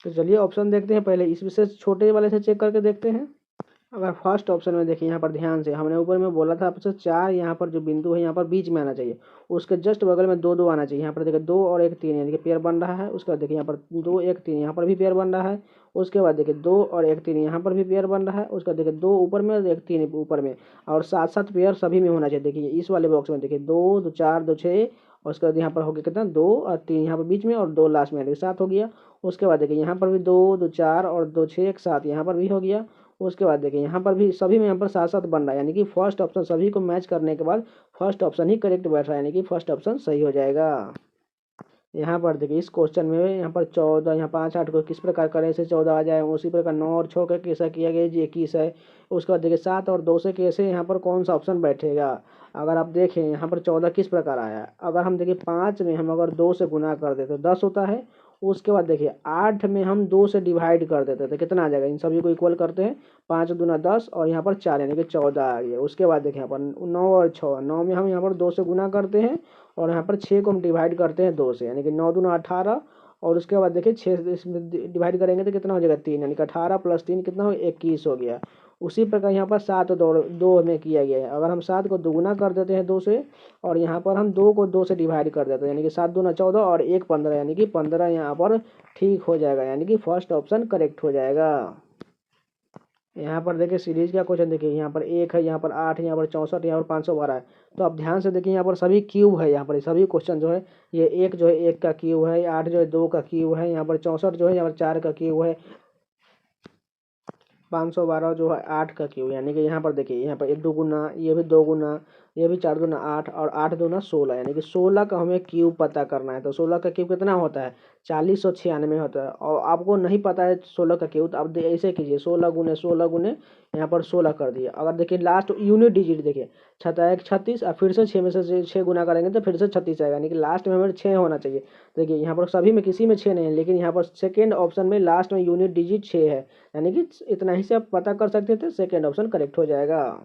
तो चलिए ऑप्शन देखते हैं, पहले इसमें से छोटे वाले से चेक करके देखते हैं। अगर फर्स्ट ऑप्शन में देखिए, यहाँ पर ध्यान से हमने ऊपर में बोला था आपसे 4, यहाँ पर जो बिंदु है यहाँ पर बीच में आना चाहिए, उसके जस्ट बगल में 2 2 आना चाहिए। यहाँ पर देखिए 2 और 1 3, यानी कि पेयर बन रहा है। उसके बाद देखिए यहाँ पर 2 1 3, यहाँ पर भी पेयर बन रहा है। उसके बाद देखिए 2 और 1 3, यहाँ पर भी पेयर बन रहा है। उसके बाद देखिए 2 ऊपर में और 1 3 ऊपर में, और 7 7 पेयर सभी में होना चाहिए। देखिए इस वाले बॉक्स में देखिए 2 2 4 2 6, और उसके बाद यहाँ पर हो गया कितना 2 और 3 यहाँ पर बीच में, और 2 लास्ट में, यानी कि 7 हो गया। उसके बाद देखिए यहाँ पर भी 2 2 4 और 2 6 1 7, यहाँ पर भी हो गया। उसके बाद देखिए यहाँ पर भी सभी में यहाँ पर 7 7 बन रहा है, यानी कि फर्स्ट ऑप्शन सभी को मैच करने के बाद फर्स्ट ऑप्शन ही करेक्ट बैठ रहा है, यानी कि फर्स्ट ऑप्शन सही हो जाएगा। यहाँ पर देखिए इस क्वेश्चन में यहाँ पर 14, यहाँ 5 8 को किस प्रकार करें से 14 आ जाए, उसी प्रकार 9 और 6 का कैसा किया गया जी 21 है। उसके बाद देखिए 7 और 2 से कैसे यहाँ पर कौन सा ऑप्शन बैठेगा। अगर आप देखें यहाँ पर 14 किस प्रकार आया है, अगर हम देखिए 5 में हम अगर 2 से गुना कर दे तो 10 होता है। उसके बाद देखिए 8 में हम 2 से डिवाइड कर देते तो कितना आ जाएगा, इन सभी को इक्वल करते हैं, 5 दूना 10 और यहाँ पर 4, यानी कि 14 आ गया। उसके बाद देखिए यहाँ पर 9 और 6, 9 में हम यहाँ पर 2 से गुना करते हैं, और यहाँ पर 6 को हम डिवाइड करते हैं 2 से, यानी कि 9 दूना 18। और उसके बाद देखिए 6 इसमें डिवाइड करेंगे तो कितना हो जाएगा 3, यानी कि 18 प्लस 3 कितना हो 21 हो गया। उसी प्रकार यहाँ पर 7 दो में किया गया है। अगर हम 7 को दोगुना कर देते हैं 2 से, और यहाँ पर हम 2 को 2 से डिवाइड कर देते हैं, यानी कि 7 दूना 14 और 1 15, यानी कि 15 यहाँ पर ठीक हो जाएगा, यानी कि फर्स्ट ऑप्शन करेक्ट हो जाएगा। यहाँ पर देखिए सीरीज का क्वेश्चन देखिए, यहाँ पर 1 है, यहाँ पर 8, यहाँ पर 64, यहाँ पर 512 है। तो आप ध्यान से देखिए यहाँ पर सभी क्यूब है, यहाँ पर सभी क्वेश्चन जो है ये 1 जो है 1 का क्यूब है, 8 जो है 2 का क्यूब है, यहाँ पर 64 जो है यहाँ पर 4 का क्यूब है, 512 जो है 8 का क्यूब, यानी कि यहाँ पर देखिए यहाँ पर 1 2 गुना, ये भी 2 गुना, ये भी 4 दूना 8 और 8 दूना 16, यानी कि 16 का हमें क्यूब पता करना है। तो 16 का क्यूब कितना होता है 4096 होता है। और आपको नहीं पता है 16 का क्यूब, तो आप ऐसे कीजिए 16 गुने 16 गुने यहाँ पर 16 कर दिए। अगर देखिए लास्ट यूनिट डिजिट देखिए 1 36, और फिर से 6 में से 6 गुना करेंगे तो फिर से 36 आएगा, यानी कि लास्ट में हमें 6 होना चाहिए। देखिए यहाँ पर सभी में किसी में 6 नहीं है, लेकिन यहाँ पर सेकेंड ऑप्शन में लास्ट में यूनिट डिजिट 6 है, यानी कि इतना ही से आप पता कर सकते थे, सेकेंड ऑप्शन करेक्ट हो जाएगा।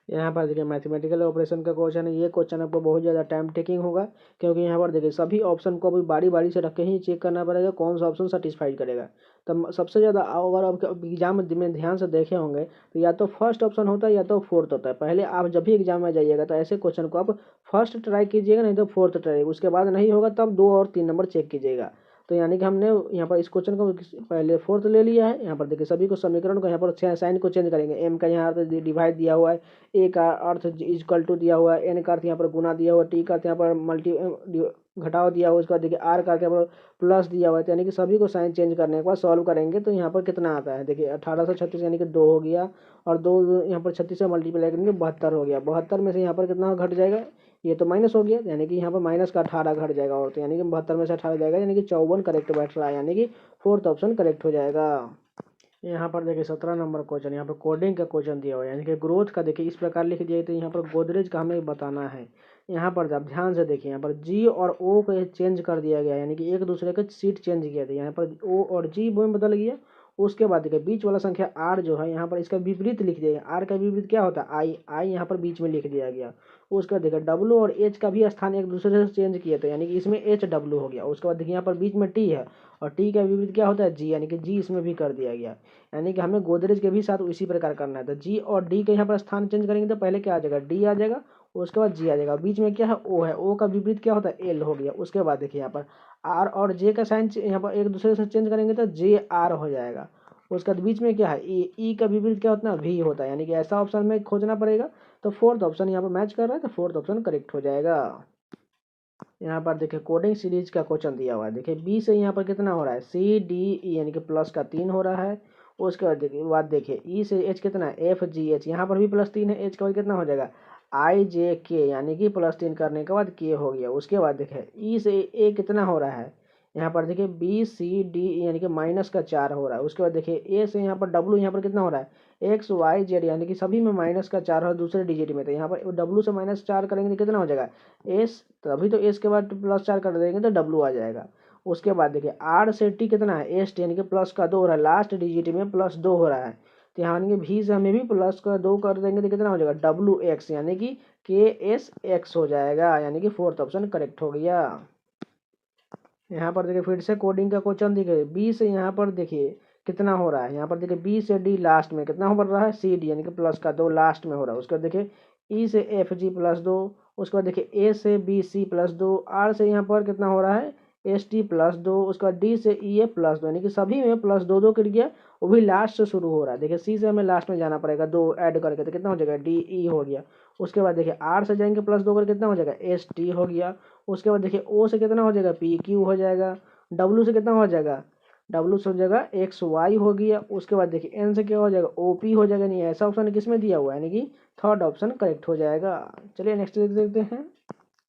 यहाँ पर देखिए मैथमेटिकल ऑपरेशन का क्वेश्चन है। ये क्वेश्चन आपको बहुत ज़्यादा टाइम टेकिंग होगा, क्योंकि यहाँ पर देखिए सभी ऑप्शन को अभी बारी बारी से रख के ही चेक करना पड़ेगा कौन सा ऑप्शन सेटिस्फाइड करेगा। तो सबसे ज़्यादा अगर आप एग्जाम में ध्यान से देखे होंगे तो या तो फर्स्ट ऑप्शन होता है या तो फोर्थ होता है। पहले आप जब भी एग्जाम में जाइएगा तो ऐसे क्वेश्चन को आप फर्स्ट ट्राई कीजिएगा, नहीं तो फोर्थ ट्राई, उसके बाद नहीं होगा तब 2 और 3 नंबर चेक कीजिएगा। तो यानी कि हमने यहाँ पर इस क्वेश्चन को पहले फोर्थ ले लिया है। यहाँ पर देखिए सभी को समीकरण को यहाँ पर साइन को चेंज करेंगे, एम का यहाँ अर्थ डिवाइड दिया हुआ है, ए का अर्थ इजकल टू दिया हुआ है, एन का अर्थ यहाँ पर गुना दिया हुआ है, टी का अर्थ यहाँ पर घटाव दिया हुआ है, उसके बाद देखिए आर का अर्थ यहाँ पर प्लस दिया हुआ है। तो यानी कि सभी को साइन चेंज करने के बाद सॉल्व करेंगे तो यहाँ पर कितना आता है देखिए 1836, यानी कि 2 हो गया, और 2 यहाँ पर 36 से मल्टीप्लाई करेंगे 72 हो गया। 72 में से यहाँ पर कितना घट जाएगा, ये तो माइनस हो गया, यानी कि यहाँ पर माइनस का 18 घट जाएगा, और तो यानी कि 72 में से 18 जाएगा, यानी कि 54 करेक्ट बैठ रहा है, यानी कि फोर्थ ऑप्शन करेक्ट हो जाएगा। यहाँ पर देखिए 17 नंबर क्वेश्चन, यहाँ पर कोडिंग का क्वेश्चन दिया हुआ है, यानी कि ग्रोथ का देखिए इस प्रकार लिख दिया। तो यहाँ पर गोदरेज का हमें बताना है। यहाँ पर आप ध्यान से देखिए, यहाँ पर जी और ओ को चेंज कर दिया गया, यानी कि एक दूसरे के सीट चेंज किया था। यहाँ पर ओ और जी में बदल गया। उसके बाद देखिए बीच वाला संख्या आर जो है यहाँ पर इसका विपरीत लिख दिया गया। आर का विपरीत क्या होता है आई, आई यहाँ पर बीच में लिख दिया गया। उसका देखिए डब्लू और एच का भी स्थान एक दूसरे से चेंज किए थे, यानी कि इसमें एच डब्लू हो गया। उसके बाद देखिए यहाँ पर बीच में टी है, और टी का विपरीत क्या होता है जी, यानी कि जी इसमें भी कर दिया गया। यानी कि हमें गोदरेज के भी साथ इसी प्रकार करना है। तो जी और डी के यहाँ पर स्थान चेंज करेंगे तो पहले क्या आ जाएगा डी आ जाएगा, उसके बाद जी आ जाएगा, बीच में क्या है ओ है, ओ का विपरीत क्या होता है एल हो गया। उसके बाद देखिए यहाँ पर आर और जे का साइन यहाँ पर एक दूसरे से चेंज करेंगे तो जे आर हो जाएगा। उसके बाद बीच में क्या है ई का विपरीत क्या होता है वी होता है, यानी कि ऐसा ऑप्शन में खोजना पड़ेगा। तो फोर्थ ऑप्शन यहाँ पर मैच कर रहा है, तो फोर्थ ऑप्शन करेक्ट हो जाएगा। यहाँ पर देखिए कोडिंग सीरीज का क्वेश्चन दिया हुआ है। देखिए बी से यहाँ पर कितना हो रहा है सी डी ई, यानी कि प्लस का 3 हो रहा है। उसके बाद देखिए ई से एच कितना है एफ जी एच, यहाँ पर भी प्लस 3 है। एच का बाद कितना हो जाएगा आई जे के, यानी कि प्लस 3 करने के बाद के हो गया। उसके बाद देखिए ई से ए कितना हो रहा है, यहाँ पर देखिए बी सी डी यानी कि माइनस का 4 हो रहा है। उसके बाद देखिए ए से यहाँ पर डब्लू, यहाँ पर कितना हो रहा है एक्स वाई जेड, यानी कि सभी में माइनस का 4 हो दूसरे डिजिट में। तो यहाँ पर डब्लू से -4 करेंगे तो कितना हो जाएगा एस, तभी तो एस के बाद +4 कर देंगे तो डब्लू आ जाएगा। उसके बाद देखिए आर से टी कितना है एस टी, यानी कि प्लस का 2 हो रहा है, लास्ट डिजिट में +2 हो रहा है। तो यहाँ यानी कि भी से हमें भी प्लस का 2 कर देंगे तो कितना हो जाएगा डब्ल्यू एक्स, यानी कि के एस एक्स हो जाएगा, यानी कि फोर्थ ऑप्शन करेक्ट हो गया। यहाँ पर देखिए फिर से कोडिंग का क्वेश्चन देखिए, बी से यहाँ पर देखिए कितना हो रहा है, यहाँ पर देखिए बी से डी लास्ट में कितना हो रहा है सी डी, यानी कि प्लस का 2 लास्ट में हो रहा है। उसके बाद देखिए ई से एफ जी +2, उसके बाद देखिए ए से बी सी +2, आर से यहाँ पर कितना हो रहा है एस टी +2, उसके बाद डी से ई ए +2, यानी कि सभी में +2 कर गया, वो भी लास्ट से शुरू हो रहा है। देखिए सी से हमें लास्ट में जाना पड़ेगा 2 ऐड करके, तो कितना हो जाएगा डी ई हो गया। उसके बाद देखिए आर से जाएंगे +2 कर कितना हो जाएगा एस टी हो गया। उसके बाद देखिए ओ से कितना हो जाएगा पी क्यू हो जाएगा। डब्ल्यू से कितना हो जाएगा डब्ल्यू से हो जाएगा एक्स वाई हो गया। उसके बाद देखिए एन से क्या हो जाएगा ओ पी हो जाएगा। नहीं ऐसा ऑप्शन किस में दिया हुआ है, यानी कि थर्ड ऑप्शन करेक्ट हो जाएगा। चलिए नेक्स्ट देखते हैं।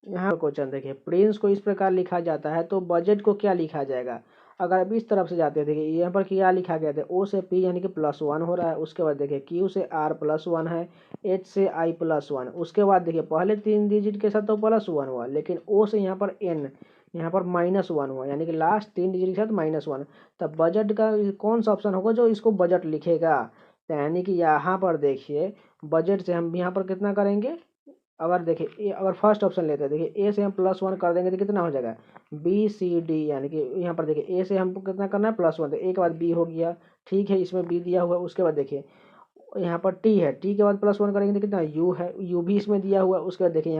यहाँ क्वेश्चन देखिए, प्रिंस को इस प्रकार लिखा जाता है तो बजट को क्या लिखा जाएगा। अगर अब इस तरफ से जाते हैं देखिए यहाँ पर क्या लिखा गया था ओ से पी यानी कि +1 हो रहा है। उसके बाद देखिए क्यू से आर +1 है, एच से आई +1। उसके बाद देखिए पहले 3 डिजिट के साथ तो +1 हुआ, लेकिन ओ से यहाँ पर एन यहाँ पर -1 हुआ, यानी कि लास्ट 3 डिजिट के साथ -1। तब बजट का कौन सा ऑप्शन होगा जो इसको बजट लिखेगा। तो यानी कि यहाँ पर देखिए बजट से हम यहाँ पर कितना करेंगे, अगर देखिए अगर फर्स्ट ऑप्शन लेते हैं देखिए ए से हम +1 कर देंगे तो कितना हो जाएगा बी सी डी, यानी कि यहाँ पर देखिए ए से हमको कितना करना है +1, तो ए के बाद बी हो गया, ठीक है इसमें बी दिया हुआ है। उसके बाद देखिए यहाँ पर टी है, टी के बाद +1 करेंगे तो कितना यू है, यू भी इसमें दिया हुआ है। उसके बाद देखिए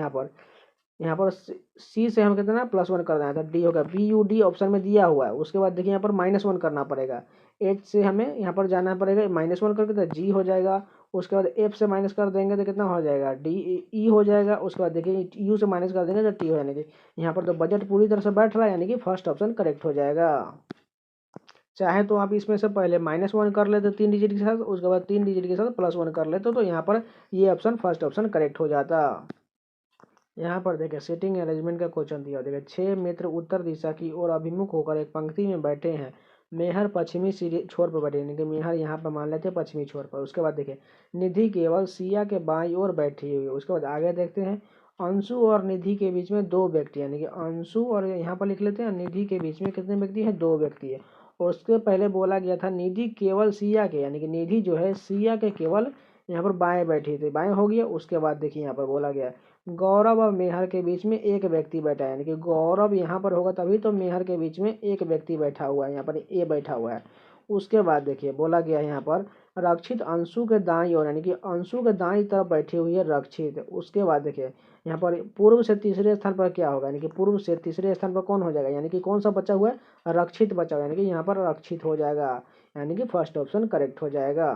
यहाँ पर सी से हम कितना +1 कर रहे हैं तो डी होगा, बी यू डी ऑप्शन में दिया हुआ है। उसके बाद देखिए यहाँ पर -1 करना पड़ेगा, एच से हमें यहाँ पर जाना पड़ेगा -1 करके तो जी हो जाएगा। उसके बाद एफ से माइनस कर देंगे तो कितना हो जाएगा डी ई हो जाएगा। उसके बाद देखिए यू से माइनस कर देंगे तो टी हो, यानी कि यहाँ पर तो बजट पूरी तरह से बैठ रहा है, यानी कि फर्स्ट ऑप्शन करेक्ट हो जाएगा। चाहे तो आप इसमें से पहले -1 कर लेते 3 डिजिट के साथ, उसके बाद 3 डिजिट के साथ +1 कर लेते तो यहाँ पर ये ऑप्शन फर्स्ट ऑप्शन करेक्ट हो जाता। यहाँ पर देखिए सीटिंग अरेंजमेंट का क्वेश्चन दिया, देखिए 6 मित्र उत्तर दिशा की ओर अभिमुख होकर एक पंक्ति में बैठे हैं। मेहर पश्चिमी छोर पर बैठे, यानी कि मेहर यहाँ पर मान लेते हैं पश्चिमी छोर पर। उसके बाद देखिए निधि केवल सिया के बाईं ओर बैठी हुई है। उसके बाद आगे देखते हैं अंशु और निधि के बीच में 2 व्यक्ति, यानी कि अंशु और यहाँ पर लिख लेते हैं निधि के बीच में कितने व्यक्ति हैं 2 व्यक्ति है। और उसके पहले बोला गया था निधि केवल सिया के, यानी कि निधि जो है सिया के केवल यहाँ पर बाएं बैठी थी, बाएं हो गया। उसके बाद देखिए यहाँ पर बोला गया गौरव और मेहर के बीच में एक व्यक्ति बैठा है, यानी कि गौरव यहाँ पर होगा तभी तो मेहर के बीच में एक व्यक्ति बैठा हुआ है, यहाँ पर ए बैठा हुआ है। उसके बाद देखिए बोला गया यहाँ पर रक्षित अंशु के दाईं ओर, यानी कि अंशु के दाईं तरफ बैठी हुई है रक्षित। उसके बाद देखिए यहाँ पर पूर्व से तीसरे स्थान पर क्या होगा, यानी कि पूर्व से तीसरे स्थान पर कौन हो जाएगा, यानी कि कौन सा बचा हुआ है रक्षित बचा हुआ है, यानी कि यहाँ पर रक्षित हो जाएगा, यानी कि फर्स्ट ऑप्शन करेक्ट हो जाएगा।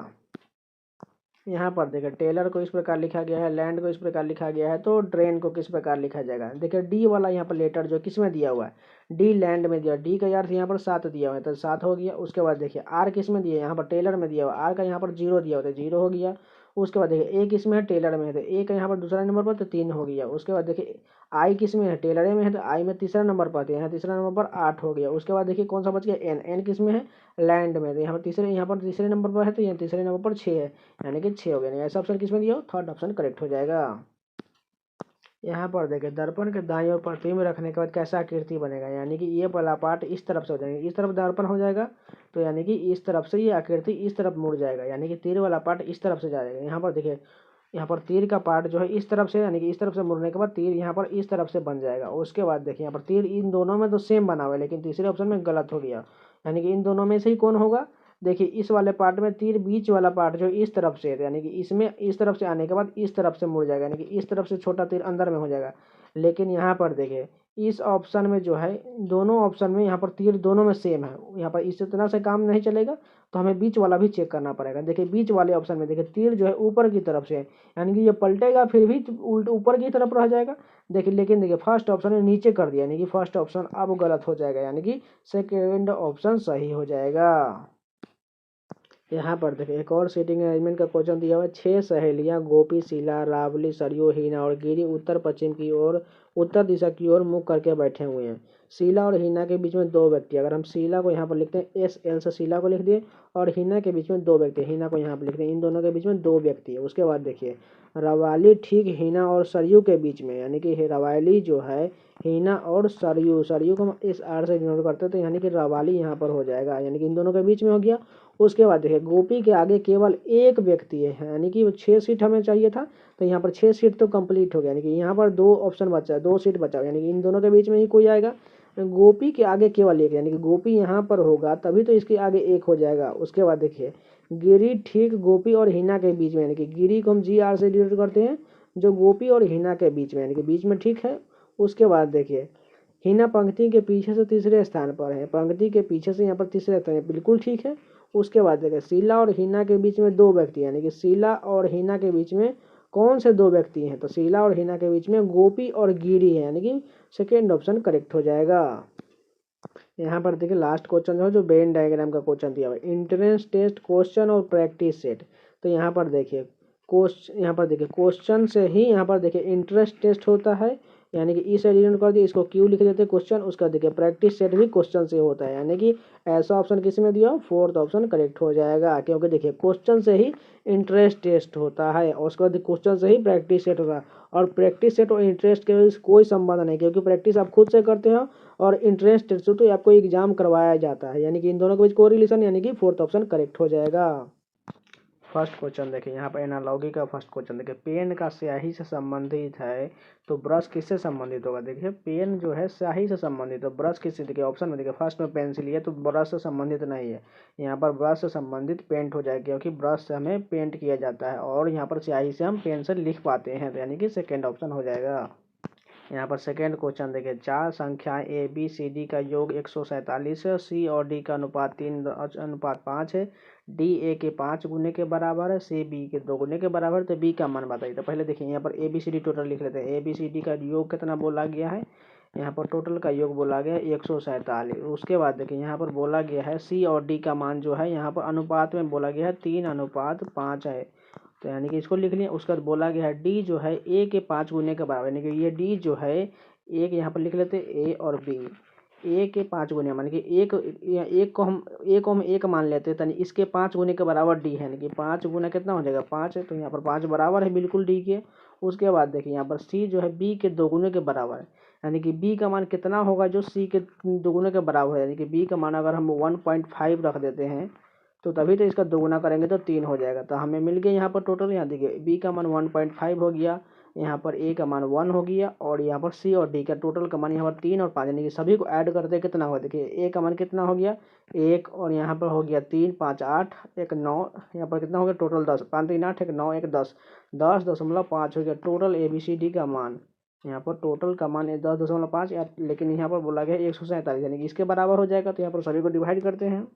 यहाँ पर देखिए टेलर को इस प्रकार लिखा गया है, लैंड को इस प्रकार लिखा गया है, तो ड्रेन को किस प्रकार लिखा जाएगा। देखिए डी वाला यहाँ पर लेटर जो किस में दिया हुआ है डी लैंड में दिया, डी का अर्थ यहाँ पर 7 दिया हुआ है तो 7 हो गया। उसके बाद देखिए आर किस में दिया है, यहाँ पर टेलर में दिया हुआ आर का यहाँ पर 0 दिया हुआ है 0 हो गया। उसके बाद देखिए ए किस में है टेलर में है तो ए का यहाँ पर दूसरा नंबर पर तो 3 हो गया। उसके बाद देखिए आई किस में है टेलर में है तो आई में तीसरा नंबर पर तो यहाँ तीसरा नंबर पर 8 हो गया। उसके बाद देखिए कौन सा बच गया एन, एन किस में है लैंड में, तो यहाँ पर तीसरे नंबर पर है तो यहाँ तीसरे नंबर पर 6 है, यानी कि 6 हो गया। ऐसा ऑप्शन किस में दिया हो थर्ड ऑप्शन करेक्ट हो जाएगा। यहाँ पर देखिए दर्पण के दाईं ओर प्रतिबिंब रखने के बाद कैसा आकृति बनेगा, यानी कि ये वाला पार्ट इस तरफ से हो जाएगा, इस तरफ दर्पण हो जाएगा तो यानी कि इस तरफ से ये आकृति इस तरफ मुड़ जाएगा, यानी कि तीर वाला पार्ट इस तरफ से जाएगा। यहाँ पर देखिए यहाँ पर तीर का पार्ट जो है इस तरफ से, यानी कि इस तरफ से मुड़ने के बाद तीर यहाँ पर इस तरफ से बन जाएगा। उसके बाद देखिए यहाँ पर तीर इन दोनों में तो सेम बना हुआ है, लेकिन तीसरे ऑप्शन में गलत हो गया, यानी कि इन दोनों में से ही कौन होगा। देखिए इस वाले पार्ट में तीर बीच वाला पार्ट जो इस तरफ से है, यानी कि इसमें इस तरफ से आने के बाद इस तरफ से मुड़ जाएगा, यानी कि इस तरफ से छोटा तीर अंदर में हो जाएगा। लेकिन यहाँ पर देखिए इस ऑप्शन में जो है दोनों ऑप्शन में यहाँ पर तीर दोनों में सेम है, यहाँ पर इस तरह से काम नहीं चलेगा तो हमें बीच वाला भी चेक करना पड़ेगा। देखिए बीच वाले ऑप्शन में देखिए तीर जो है ऊपर की तरफ से है, यानी कि ये पलटेगा फिर भी उल्ट ऊपर की तरफ रह जाएगा। देखिए लेकिन देखिए फर्स्ट ऑप्शन ने नीचे कर दिया, यानी कि फर्स्ट ऑप्शन अब गलत हो जाएगा, यानी कि सेकेंड ऑप्शन सही हो जाएगा। यहाँ पर देखिए एक और सीटिंग अरेंजमेंट का क्वेश्चन दिया हुआ है 6 सहेलियां गोपी शीला रावली सरयू हीना और गिरी उत्तर पश्चिम की ओर उत्तर दिशा की ओर मुख करके बैठे हुए हैं। शीला और हीना के बीच में 2 व्यक्ति, अगर हम शीला को यहाँ पर लिखते हैं एस एल से शीला को लिख दिए और हीना के बीच में 2 व्यक्ति, हीना को यहाँ पर लिखते हैं, इन दोनों के बीच में 2 व्यक्ति है। उसके बाद देखिए रवाली ठीक हीना और सरयू के बीच में, यानी कि रवाली जो है हीना और सरयू, सरयू को हम इस आर से इग्नोर करते हैं तो यानी कि रवाली यहाँ पर हो जाएगा, यानी कि इन दोनों के बीच में हो गया। उसके बाद देखिए गोपी के आगे केवल एक व्यक्ति है, यानी कि 6 सीट हमें चाहिए था, तो यहाँ पर 6 सीट तो कंप्लीट हो गया, यानी कि यहाँ पर 2 ऑप्शन बचा है, 2 सीट बचा हुआ, यानी कि इन दोनों के बीच में ही कोई आएगा। गोपी के आगे केवल एक, यानी कि गोपी यहाँ पर होगा तभी तो इसके आगे एक हो जाएगा। उसके बाद देखिए गिरी ठीक गोपी और हिना के बीच में, यानी कि गिरी को हम GR से डिनोट करते हैं, जो गोपी और हिना के बीच में, यानी कि बीच में ठीक है। उसके बाद देखिए हिना पंक्ति के पीछे से तीसरे स्थान पर है, पंक्ति के पीछे से यहाँ पर तीसरे स्थान है, बिल्कुल ठीक है। उसके बाद देखिए शीला और हिना के बीच में 2 व्यक्ति, यानी कि शीला और हिना के बीच में कौन से 2 व्यक्ति हैं, तो शीला और हिना के बीच में गोपी और गिरी है, यानी कि सेकेंड ऑप्शन करेक्ट हो जाएगा। यहाँ पर देखिए लास्ट क्वेश्चन जो है, जो वेन डायग्राम का क्वेश्चन दिया हुआ है, एंट्रेंस टेस्ट क्वेश्चन और प्रैक्टिस सेट। तो यहाँ पर देखिए क्वेश्चन से ही यहाँ पर देखिए इंटरेस्ट टेस्ट होता है, यानी कि इस एलिमेंट कर दिए, इसको क्यू लिख देते हैं क्वेश्चन। उसका देखिए प्रैक्टिस सेट भी क्वेश्चन से होता है, यानी कि ऐसा ऑप्शन किस में दिया, फोर्थ ऑप्शन करेक्ट हो जाएगा, क्योंकि देखिए क्वेश्चन से ही इंटरेस्ट टेस्ट होता है और उसके बाद क्वेश्चन से ही प्रैक्टिस सेट होता है। और प्रैक्टिस सेट और इंटरेस्ट के बीच कोई संबंध नहीं, क्योंकि प्रैक्टिस आप खुद से करते हो और इंटरेस्ट टेस्ट तो आपको एग्जाम करवाया जाता है, यानी कि इन दोनों के बीच कोई रिलेशन, यानी कि फोर्थ ऑप्शन करेक्ट हो जाएगा। फर्स्ट क्वेश्चन देखिए यहाँ पर एनालॉजी का फर्स्ट क्वेश्चन देखिए, पेन का स्याही से संबंधित है तो ब्रश किससे संबंधित होगा। देखिए पेन जो है स्याही से संबंधित, तो ब्रश किससे, देखिए ऑप्शन में देखिए फर्स्ट में पेंसिल है तो ब्रश से संबंधित नहीं है, यहाँ पर ब्रश से संबंधित पेंट हो जाएगा, क्योंकि ब्रश से हमें पेंट किया जाता है और यहाँ पर स्याही से हम पेन से लिख पाते हैं, तो यानी कि सेकेंड ऑप्शन हो जाएगा। यहाँ पर सेकेंड क्वेश्चन देखिए, 4 संख्याएं ABCD का योग 147 है, C और D का अनुपात 3:5 है, D A के 5 गुने के बराबर है, C B के 2 गुने के बराबर है, तो B का मान बताइए। तो पहले देखिए यहाँ पर ABCD टोटल लिख लेते हैं, ABCD का योग कितना बोला गया है, यहाँ पर टोटल का योग बोला गया है 147। उसके बाद देखिए यहाँ पर बोला गया है C और D का मान जो है यहाँ पर अनुपात में बोला गया है 3:5 है, तो यानी कि इसको लिख लिया। उसके बाद बोला गया है डी जो है ए के 5 गुने के बराबर, यानी कि ये डी जो है एक यहाँ पर लिख लेते ए और बी, ए के 5 गुने, यानी कि एक को हम एक मान लेते हैं, यानी इसके 5 गुने के बराबर डी है, यानी कि 5 गुना कितना हो जाएगा 5 है, तो यहाँ पर 5 बराबर है बिल्कुल डी के। उसके बाद देखिए यहाँ पर सी जो है बी के 2 गुने के बराबर है, यानी कि बी का मान कितना होगा जो सी के 2 गुने के बराबर है, यानी कि बी का मान अगर हम 1.5 रख देते हैं तो तभी तो इसका दोगुना करेंगे तो 3 हो जाएगा। तो हमें मिल गया यहाँ पर टोटल, यहाँ देखिए बी का मान 1.5 हो गया, यहाँ पर ए का मान 1 हो गया और यहाँ पर सी और डी का टोटल का मान यहाँ पर 3 और 5, यानी कि सभी को ऐड करते कितना होगा। देखिए ए का मान कितना हो गया 1 और यहाँ पर हो गया 3, 5 8 1 9, यहाँ पर कितना हो गया टोटल 10, 5 3 8 1 9 1 10, 10.5 हो गया टोटल ABCD का मान। यहाँ पर टोटल का मान 10.5 लेकिन यहाँ पर बोला गया 147, यानी कि इसके बराबर हो जाएगा। तो यहाँ पर सभी को डिवाइड करते हैं,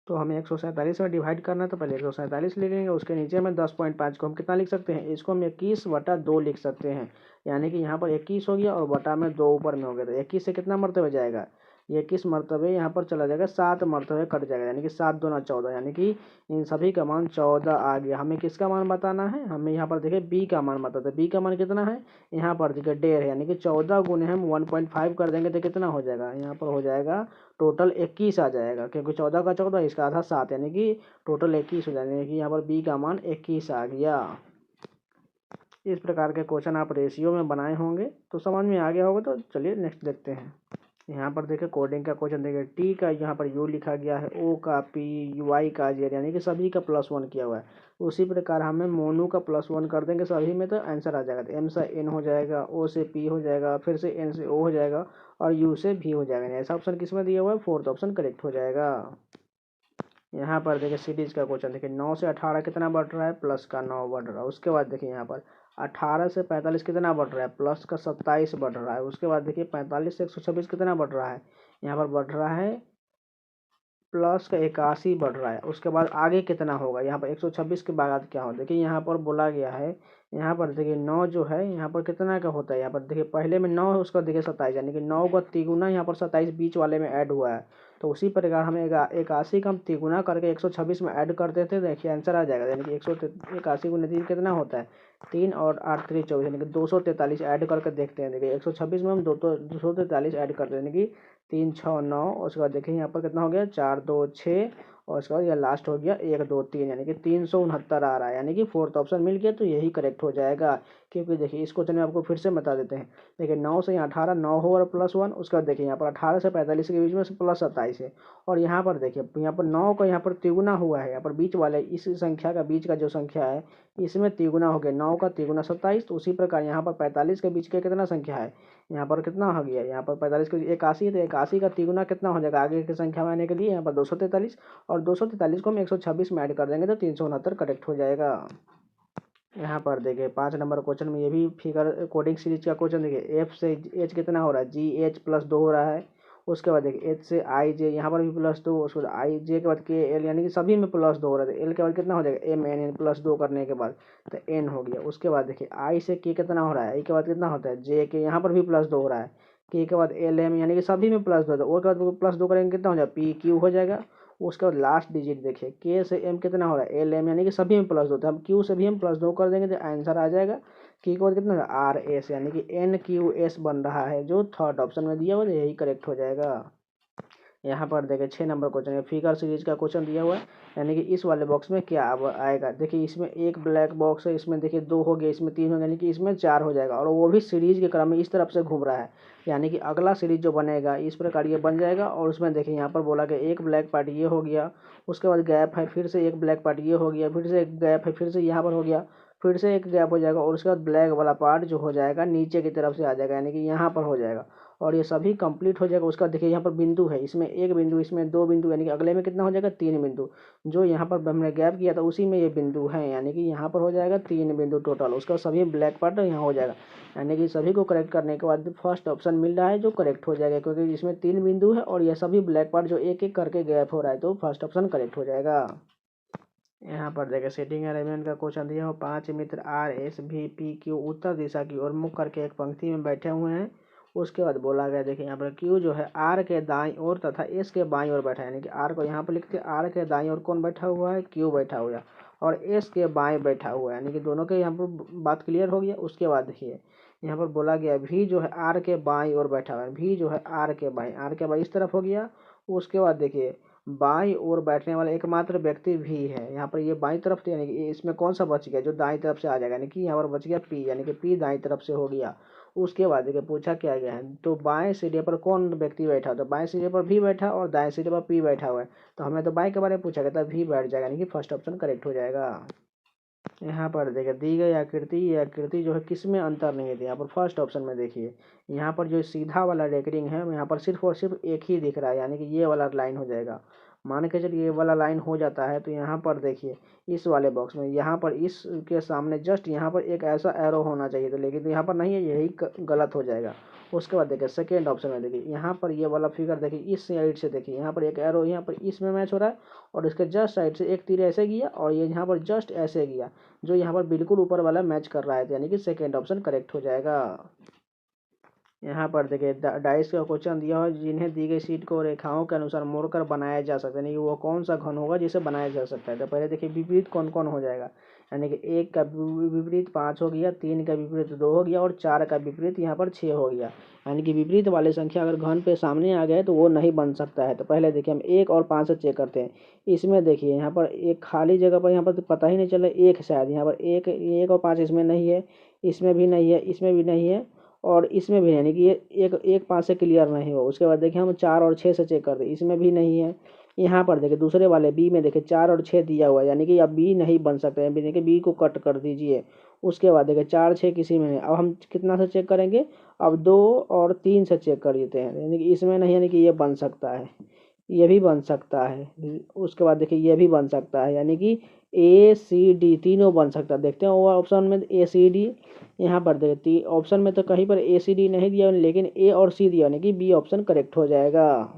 तो हमें 147 में डिवाइड करना है, तो पहले 147 लिख लेंगे, उसके नीचे में 10.5 को हम कितना लिख सकते हैं, इसको हम 21/2 लिख सकते हैं, यानी कि यहाँ पर 21 हो गया और बटा में 2 ऊपर में हो गया, तो 21 से कितना मरतबे जाएगा, 21 मरतबे यहाँ पर चला जाएगा, 7 मरतबे कट जाएगा, यानी कि 7 दूना 14, यानी कि इन सभी का मान 14 आ गया। हमें किसका मान बताना है, हमें यहाँ पर देखिए बी का मान बताते हैं, बी का मान कितना है, यहाँ पर देखिए 1.5 है, यानी कि 14 गुने हम 1.5 कर देंगे तो कितना हो जाएगा, यहाँ पर हो जाएगा टोटल 21 आ जाएगा, क्योंकि 14 का 14 इसका आधा 7, यानी कि टोटल 21 हो जाएगा, यानी कि यहाँ पर बी का मान 21 आ गया। इस प्रकार के क्वेश्चन आप रेशियो में बनाए होंगे तो समझ में आ गया होगा। तो चलिए नेक्स्ट देखते हैं। यहाँ पर देखिए कोडिंग का क्वेश्चन देखिए, टी का यहाँ पर यू लिखा गया है, ओ का पी, वाई का जेड, यानी कि सभी का +1 किया हुआ है। उसी प्रकार हमें मोनू का +1 कर देंगे सभी में तो आंसर आ जाएगा, तो एम से एन हो जाएगा, ओ से पी हो जाएगा, फिर से एन से ओ हो जाएगा और यू से भी हो जाएगा। ऐसा ऑप्शन किस में दिया हुआ है, फोर्थ ऑप्शन करेक्ट हो जाएगा। यहाँ पर देखिए सीरीज का क्वेश्चन देखिए, 9 से 18 कितना बढ़ रहा है, प्लस का 9 बढ़ रहा है। उसके बाद देखिए यहाँ पर 18 से 45 कितना बढ़ रहा है, प्लस का 27 बढ़ रहा है। उसके बाद देखिए 45 से 126 कितना बढ़ रहा है, यहाँ पर बढ़ रहा है प्लस का 81 बढ़ रहा है। उसके बाद आगे कितना होगा, यहाँ पर 126 के बाद क्या होगा, देखिए यहाँ पर बोला गया है, यहाँ पर देखिए 9 जो है यहाँ पर कितना का होता है, यहाँ पर देखिए पहले में 9 है, उसका देखिए 27, यानी कि 9 का तिगुना यहाँ पर 27 बीच वाले में ऐड हुआ है। तो उसी प्रकार हमें 81 का हम तिगुना करके 126 में ऐड कर देते, देखिए आंसर आ जाएगा, यानी कि 181 गुने 3 कितना होता है 3 और 8 3 24, यानी कि 243 ऐड करके देखते हैं। देखिए 126 में हम 243 ऐड करते हैं, यानी कि 3 6 9। उसके बाद देखिए यहाँ पर कितना हो गया 4 2 6 और उसके बाद यह लास्ट हो गया 1 2 3 यानी कि 369 आ रहा है, यानी कि फोर्थ ऑप्शन मिल गया तो यही करेक्ट हो जाएगा। क्योंकि देखिए इस क्वेश्चन में आपको फिर से बता देते हैं। देखिए 9 से यहाँ 18, 9 हो और +1, उसके बाद देखिए यहाँ पर 18 से 45 के बीच में से +27 है। और यहाँ पर देखिए यहाँ पर 9 का यहाँ पर तिगुना हुआ है, यहाँ पर बीच वाले इस संख्या का बीच का जो संख्या है इसमें तिगुना हो गया, 9 का तिगुना 27। तो उसी प्रकार यहाँ पर 45 के बीच का कितना संख्या है, यहाँ पर कितना हो गया, यहाँ पर 45 के 81 है, तो 81 का तिगुना कितना हो जाएगा आगे की संख्या में आने के लिए, यहाँ पर 243। और 243 को हम 126 में ऐड कर देंगे तो 369 करेक्ट हो जाएगा। यहाँ पर देखिए 5 नंबर क्वेश्चन में ये भी फिगर कोडिंग सीरीज का क्वेश्चन देखिए, एफ से एच कितना हो रहा है, जी एच +2 हो रहा है। उसके बाद देखिए एच से आई जे, यहाँ पर भी +2, उसके बाद आई जे के बाद के एल, यानी कि सभी में +2 हो रहा है। एल के बाद कितना हो जाएगा, एम एन एन +2 करने के बाद तो एन हो गया। उसके बाद देखिए आई से के कितना हो रहा है, आई के बाद कितना होता है जे के, यहाँ पर भी +2 हो रहा है। के बाद एल एम, यानी कि सभी में +2, तो ओ के बाद +2 करेंगे कितना हो जाएगा, पी क्यू हो जाएगा। उसके बाद लास्ट डिजिट देखिए के से एम कितना हो रहा है, एल एम, यानी कि सभी में +2, तो हम क्यू से भी हम +2 कर देंगे तो आंसर आ जाएगा के बाद कितना आर एस, यानी कि एन क्यू एस बन रहा है, जो थर्ड ऑप्शन में दिया हुआ है यही करेक्ट हो जाएगा। यहाँ पर देखिए 6 नंबर क्वेश्चन है, फिगर सीरीज का क्वेश्चन दिया हुआ है, यानी कि इस वाले बॉक्स में क्या आएगा। देखिए इसमें एक ब्लैक बॉक्स है, इसमें देखिए 2 हो गया, इसमें 3 हो गया, यानी कि इसमें 4 हो जाएगा, और वो भी सीरीज के क्रम में इस तरफ से घूम रहा है, यानी कि अगला सीरीज जो बनेगा इस प्रकार ये बन जाएगा। और उसमें देखिए यहाँ पर बोला गया एक ब्लैक पार्ट ये हो गया, उसके बाद गैप है, फिर से एक ब्लैक पार्ट ये हो गया, फिर से एक गैप है, फिर से यहाँ पर हो गया, फिर से एक गैप हो जाएगा, और उसके बाद ब्लैक वाला पार्ट जो हो जाएगा नीचे की तरफ से आ जाएगा, यानी कि यहाँ पर हो जाएगा, और ये सभी कंप्लीट हो जाएगा। उसका देखिए यहाँ पर बिंदु है, इसमें 1 बिंदु, इसमें 2 बिंदु, यानी कि अगले में कितना हो जाएगा 3 बिंदु, जो यहाँ पर हमने गैप किया था उसी में ये बिंदु है, यानी कि यहाँ पर हो जाएगा 3 बिंदु टोटल। उसका सभी ब्लैक पार्ट यहाँ हो जाएगा, यानी कि सभी को करेक्ट करने के बाद फर्स्ट ऑप्शन मिल रहा है जो करेक्ट हो जाएगा, क्योंकि इसमें 3 बिंदु है और ये सभी ब्लैक पार्ट जो एक एक करके गैप हो रहा है, तो फर्स्ट ऑप्शन करेक्ट हो जाएगा। यहाँ पर देखिए सेटिंग अरेंजमेंट का क्वेश्चन दिया हो, 5 मित्र आर एस भी पी क्यू उत्तर दिशा की ओर मुख करके एक पंक्ति में बैठे हुए हैं। उसके बाद बोला गया देखिए यहाँ पर क्यू जो है आर के दाईं ओर तथा एस के बाईं ओर बैठा है, यानी कि आर को यहाँ पर लिखते हैं, आर के दाईं ओर कौन बैठा हुआ है, क्यू बैठा हुआ है, और एस के बाएं बैठा हुआ है, यानी कि दोनों के यहाँ पर बात क्लियर हो गया। उसके बाद देखिए यहाँ पर बोला गया भी जो है आर के बाईं ओर बैठा हुआ है, भी जो है आर के बाईं इस तरफ हो गया। उसके बाद देखिए बाईं ओर बैठने वाला एकमात्र व्यक्ति भी है, यहाँ पर ये बाईं तरफ से, यानी कि इसमें कौन सा बच गया जो दाईं तरफ से आ जाएगा, यानी कि यहाँ पर बच गया पी, यानी कि पी दाईं तरफ से हो गया। उसके बाद देखिए पूछा क्या गया है, तो बाएं सिरे पर कौन व्यक्ति बैठा, तो बाएं सिरे पर भी बैठा और दाएं सिरे पर पी बैठा हुआ है, तो हमें तो बाएं के बारे में पूछा गया था, भी बैठ जाएगा, यानी कि फर्स्ट ऑप्शन करेक्ट हो जाएगा। यहाँ पर देखिए दी गई आकृति, ये आकृति जो है किसमें अंतर नहीं है, यहाँ पर फर्स्ट ऑप्शन में देखिए यहाँ पर जो सीधा वाला रेकरिंग है यहाँ पर सिर्फ और सिर्फ एक ही दिख रहा है, यानी कि ये वाला लाइन हो जाएगा। मान के चलिए ये वाला लाइन हो जाता है तो यहाँ पर देखिए इस वाले बॉक्स में यहाँ पर इसके सामने जस्ट यहाँ पर एक ऐसा एरो होना चाहिए था, लेकिन यहाँ पर नहीं है, यही गलत हो जाएगा। उसके बाद देखिए सेकेंड ऑप्शन में देखिए यहाँ पर ये वाला फिगर देखिए इस साइड से देखिए यहाँ पर एक एरो यहाँ पर इसमें मैच हो रहा है, और इसके जस्ट साइड से एक तीर ऐसे गया और ये यहाँ पर जस्ट ऐसे गया, जो यहाँ पर बिल्कुल ऊपर वाला मैच कर रहा है, यानी कि सेकेंड ऑप्शन करेक्ट हो जाएगा। यहाँ पर देखिए डाइस का क्वेश्चन दिया हुआ है, जिन्हें दी गई शीट को रेखाओं के अनुसार मोड़कर बनाया जा सकता है, यानी कि वो कौन सा घन होगा जिसे बनाया जा सकता है। तो पहले देखिए विपरीत कौन कौन हो जाएगा, यानी कि 1 का विपरीत 5 हो गया, 3 का विपरीत 2 हो गया, और 4 का विपरीत यहाँ पर 6 हो गया, यानी कि विपरीत वाले संख्या अगर घन पे सामने आ गए तो वो नहीं बन सकता है। तो पहले देखिए हम 1 और 5 से चेक करते हैं। इसमें देखिए यहाँ पर एक खाली जगह पर यहाँ पर तो पता ही नहीं चला, एक शायद यहाँ पर 1 और 5 इसमें नहीं है, इसमें भी नहीं है, इसमें भी नहीं है, और इसमें भी, यानी कि ये एक 5 से क्लियर नहीं हो। उसके बाद देखिए हम 4 और 6 से चेक करते हैं, इसमें भी नहीं है। यहाँ पर देखिए दूसरे वाले बी में देखिए 4 और 6 दिया हुआ है, यानी कि अब बी नहीं बन सकता है, देखिए बी को कट कर दीजिए। उसके बाद देखिए 4 6 किसी में नहीं। अब हम कितना से चेक करेंगे, अब 2 और 3 से चेक कर देते हैं, यानी कि इसमें नहीं, यानी कि ये बन सकता है, ये भी बन सकता है। उसके बाद देखिए ये भी बन सकता है, यानी कि ए सी डी तीनों बन सकता है। देखते हैं वो ऑप्शन में ए सी डी, यहाँ पर देखिए ऑप्शन में तो कहीं पर ए सी डी नहीं दिया, लेकिन ए और सी दिया, यानी कि बी ऑप्शन करेक्ट हो जाएगा।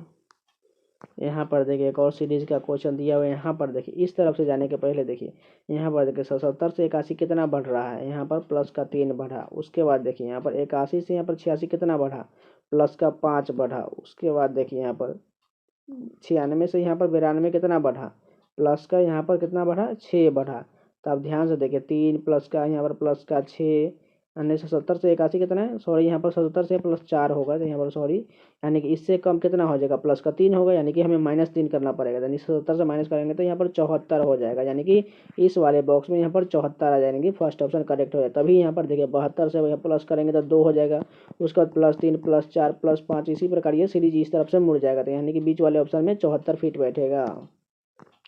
यहाँ पर देखिए एक और सीरीज का क्वेश्चन दिया हुआ है, यहाँ पर देखिए इस तरफ से जाने के पहले देखिए यहाँ पर देखिए 77 से 81 कितना बढ़ रहा है, यहाँ पर प्लस का 3 बढ़ा। उसके बाद देखिए यहाँ पर 81 से यहाँ पर 86 कितना बढ़ा, प्लस का 5 बढ़ा। उसके बाद देखिए यहाँ पर 96 से यहाँ पर 92 कितना बढ़ा, प्लस का यहाँ पर कितना बढ़ा, 6 बढ़ा। तो आप ध्यान से देखिए 3 प्लस का यहाँ पर प्लस का 6, 1970 से 81 कितना है, सॉरी यहाँ पर 77 से प्लस 4 होगा, तो यहाँ पर सॉरी यानी कि इससे कम कितना हो जाएगा, प्लस का 3 होगा, यानी कि हमें -3 करना पड़ेगा, यानी 77 से माइनस करेंगे तो यहाँ पर 74 हो जाएगा, यानी कि इस वाले बॉक्स में यहाँ पर 74 आ जाएंगे, फर्स्ट ऑप्शन करेक्ट हो जाएगा। तभी यहाँ पर देखिए 72 से यहाँ प्लस करेंगे तो 2 हो जाएगा, उसके बाद +3 +4 +5 इसी प्रकार ये सीरीज इस तरफ से मुड़ जाएगा, तो यानी कि बीच वाले ऑप्शन में 74 फीट बैठेगा।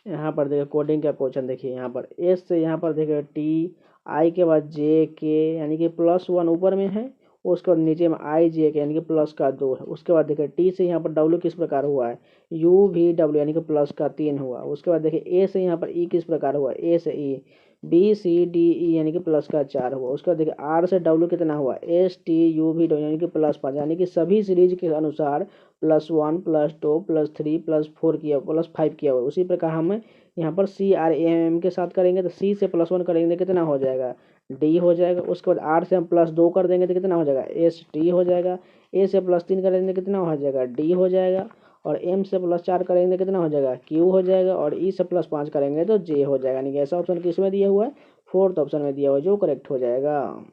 यहाँ पर देखिए कोडिंग का क्वेश्चन देखिए, यहाँ पर एस से यहाँ पर देखिए टी, आई के बाद जे के यानी कि +1 ऊपर में है, उसके बाद नीचे में आई जे के यानी कि प्लस का 2 है। उसके बाद देखिए टी से यहाँ पर डब्ल्यू किस प्रकार हुआ है, यू वी डब्ल्यू यानी कि प्लस का 3 हुआ। उसके बाद देखिए ए से यहाँ पर ई किस प्रकार हुआ, ए से ई, बी सी डी ई यानी कि प्लस का 4 हुआ। उसके बाद देखिए आर से डब्ल्यू कितना हुआ, S T U V W यानी कि +5, यानी कि सभी सीरीज के अनुसार +1 +2 +3 +4 किया, +5 किया हुआ। उसी प्रकार हम यहाँ पर सी आर ए एम के साथ करेंगे तो सी से +1 करेंगे तो कितना हो जाएगा, डी हो जाएगा। उसके बाद आर से हम +2 कर देंगे तो कितना हो जाएगा, एस टी हो जाएगा। ए से +3 करेंगे तो कितना हो जाएगा, डी हो जाएगा। और एम से +4 करेंगे तो कितना हो जाएगा, क्यू हो जाएगा। और ई से +5 करेंगे तो जे हो जाएगा, यानी कि ऐसा ऑप्शन किस में दिया हुआ है, फोर्थ ऑप्शन में दिया हुआ है, जो करेक्ट हो जाएगा।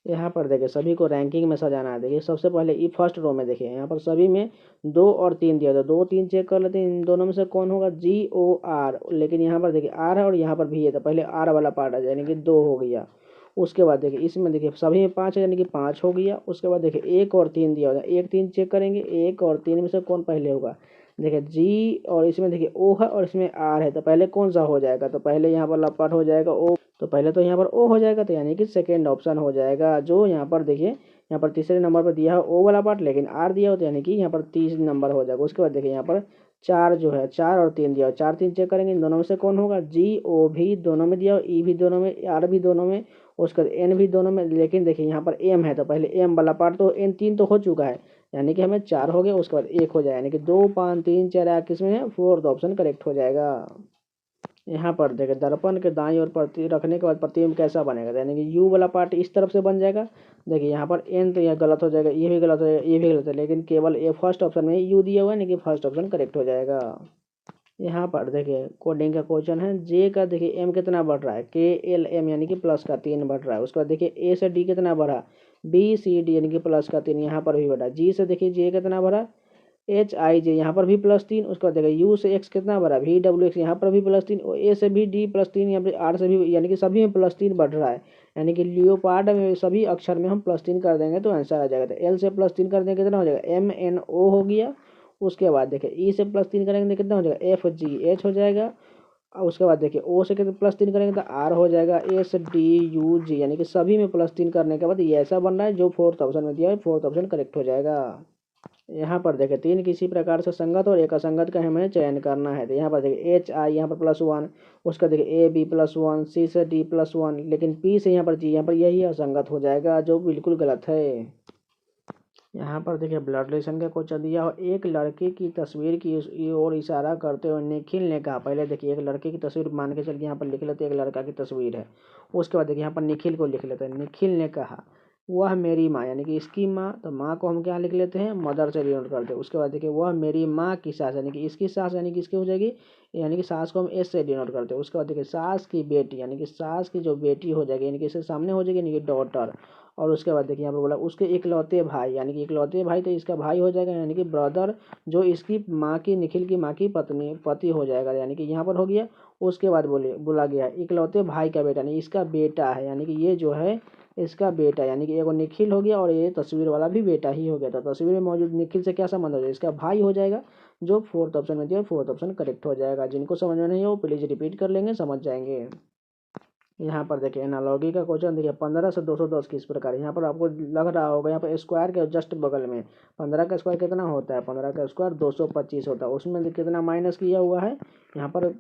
यहाँ पर देखिए सभी को रैंकिंग में सजाना है। देखिए सबसे पहले ई फर्स्ट रो में देखिए यहाँ पर सभी में 2 और 3 दिया था, 2 3 चेक कर लेते हैं, इन दोनों में से कौन होगा, जी ओ आर, लेकिन यहाँ पर देखिए आर है और यहाँ पर भी है, तो पहले आर वाला पार्ट आ जाए, यानी कि 2 हो गया। उसके बाद देखिए इसमें देखिए सभी में 5 है, यानी कि 5 हो गया। उसके बाद देखिए 1 और 3 दिया होगा, 1 3 चेक करेंगे, 1 और 3 में से कौन पहले होगा। देखिए जी और इसमें देखिए ओ है और इसमें आर है, तो पहले कौन सा हो जाएगा, तो पहले यहाँ पर लपाट हो जाएगा ओ, तो पहले तो यहाँ पर ओ हो जाएगा, तो यानी कि सेकेंड ऑप्शन हो जाएगा। जो यहाँ पर देखिए यहाँ पर तीसरे नंबर पर दिया है ओ वाला पार्ट, लेकिन आर दिया हो तो यानी कि यहाँ पर 30 नंबर हो जाएगा। उसके बाद देखिए यहाँ पर 4 जो है, 4 और 3 दिया हो, 4 3 चेक करेंगे, इन दोनों में से कौन होगा, जी ओ भी दोनों में दिया हो, ई भी दोनों में, आर भी दोनों में, उसके बाद एन भी दोनों में। लेकिन देखिए यहाँ पर एम है, तो पहले एम वाला पार्ट तो एन 3 तो हो चुका है, यानी कि हमें 4 हो गया। उसके बाद 1 हो जाएगा, यानी कि 2 5 3 4 8 किसमें है, फोर्थ ऑप्शन करेक्ट हो जाएगा। यहाँ पर देखिए दर्पण के दाईं ओर प्रति रखने के बाद प्रतिबिंब कैसा बनेगा, यानी कि यू वाला पार्ट इस तरफ से बन जाएगा। देखिए यहाँ पर एन तो यह गलत हो जाएगा, ये भी गलत हो जाएगा, ये भी गलत है, लेकिन केवल ए फर्स्ट ऑप्शन में यू दिया हुआ है, यानी कि फर्स्ट ऑप्शन करेक्ट हो जाएगा। यहाँ पर देखिए कोडिंग का क्वेश्चन है, जे का देखिए एम कितना बढ़ रहा है, के एल एम यानी कि प्लस का 3 बढ़ रहा है। उसके बाद देखिए ए से डी कितना बढ़ा, बी सी डी यानी कि प्लस का 3, यहाँ पर भी बढ़ा। जी से देखिए जे कितना बढ़ा, एच आई जे यहाँ पर भी +3। उसके बाद देखिए यू से एक्स कितना बढ़ा, वी डब्ल्यू एक्स यहाँ पर भी +3, और ए से भी डी +3, यहाँ पर आर से भी, यानी कि सभी में +3 बढ़ रहा है। यानी कि लियोपार्ड में सभी अक्षर में हम +3 कर देंगे तो आंसर आ जाएगा। तो एल से +3 कर देंगे कितना हो जाएगा, एम एन ओ हो गया। उसके बाद देखिए ई से +3 करेंगे तो कितना हो जाएगा, एफ जी एच हो जाएगा। और उसके बाद देखिए ओ से कितना +3 करेंगे तो आर हो जाएगा, एस डी यू जी, यानी कि सभी में +3 करने के बाद ये ऐसा बन रहा है जो फोर्थ ऑप्शन में दिया है, फोर्थ ऑप्शन करेक्ट हो जाएगा। यहाँ पर देखिए 3 किसी प्रकार से संगत और एक असंगत का हमें चयन करना है। तो यहाँ पर देखिए एच आई यहाँ पर +1, उसका देखिए ए बी +1, सी से डी +1, लेकिन पी से यहाँ पर जी, यहाँ पर यही असंगत हो जाएगा, जो बिल्कुल गलत है। यहाँ पर देखिए ब्लड रिलेशन का क्वेश्चन दिया हो, एक लड़के की तस्वीर की ओर इशारा करते हुए निखिल ने कहा, पहले देखिए एक लड़के की तस्वीर मान के चलिए यहाँ पर लिख लेते हैं, एक लड़का की तस्वीर है। उसके बाद देखिए यहाँ पर निखिल को लिख लेते हैं, निखिल ने कहा वह मेरी माँ, यानी कि इसकी माँ, तो माँ को हम क्या लिख लेते हैं, मदर से डिनोट करते हैं। उसके बाद देखिए वह मेरी माँ की सास, यानी कि इसकी सास, यानी कि इसकी हो जाएगी, यानी कि सास को हम एस से डिनोट करते हैं। उसके बाद देखिए सास की बेटी, यानी कि सास की जो बेटी हो जाएगी, यानी कि इसके सामने हो जाएगी, यानी कि डॉटर। और उसके बाद देखिए यहाँ पर बोला उसके इकलौते भाई, यानी कि इकलौते भाई तो इसका भाई हो जाएगा, यानी कि ब्रदर, जो इसकी माँ की, निखिल की माँ की पत्नी, पति हो जाएगा, यानी कि यहाँ पर हो गया। उसके बाद बोला गया इकलौते भाई का बेटा, नहीं इसका बेटा है, यानी कि ये जो है इसका बेटा, यानी कि एगो निखिल हो गया और ये तस्वीर वाला भी बेटा ही हो गया। था तस्वीर में मौजूद निखिल से क्या संबंध हो जाएगा, इसका भाई हो जाएगा, जो फोर्थ ऑप्शन में दिया, फोर्थ ऑप्शन करेक्ट हो जाएगा। जिनको समझ में नहीं हो प्लीज रिपीट कर लेंगे, समझ जाएंगे। यहाँ पर देखिए एनालॉगी का क्वेश्चन देखिए 15 से 210 किस प्रकार, यहाँ पर आपको लग रहा होगा यहाँ पर स्क्वायर के जस्ट बगल में 15 का स्क्वायर कितना होता है, 15 का स्क्वायर 225 होता है। उसमें कितना माइनस किया हुआ है, यहाँ पर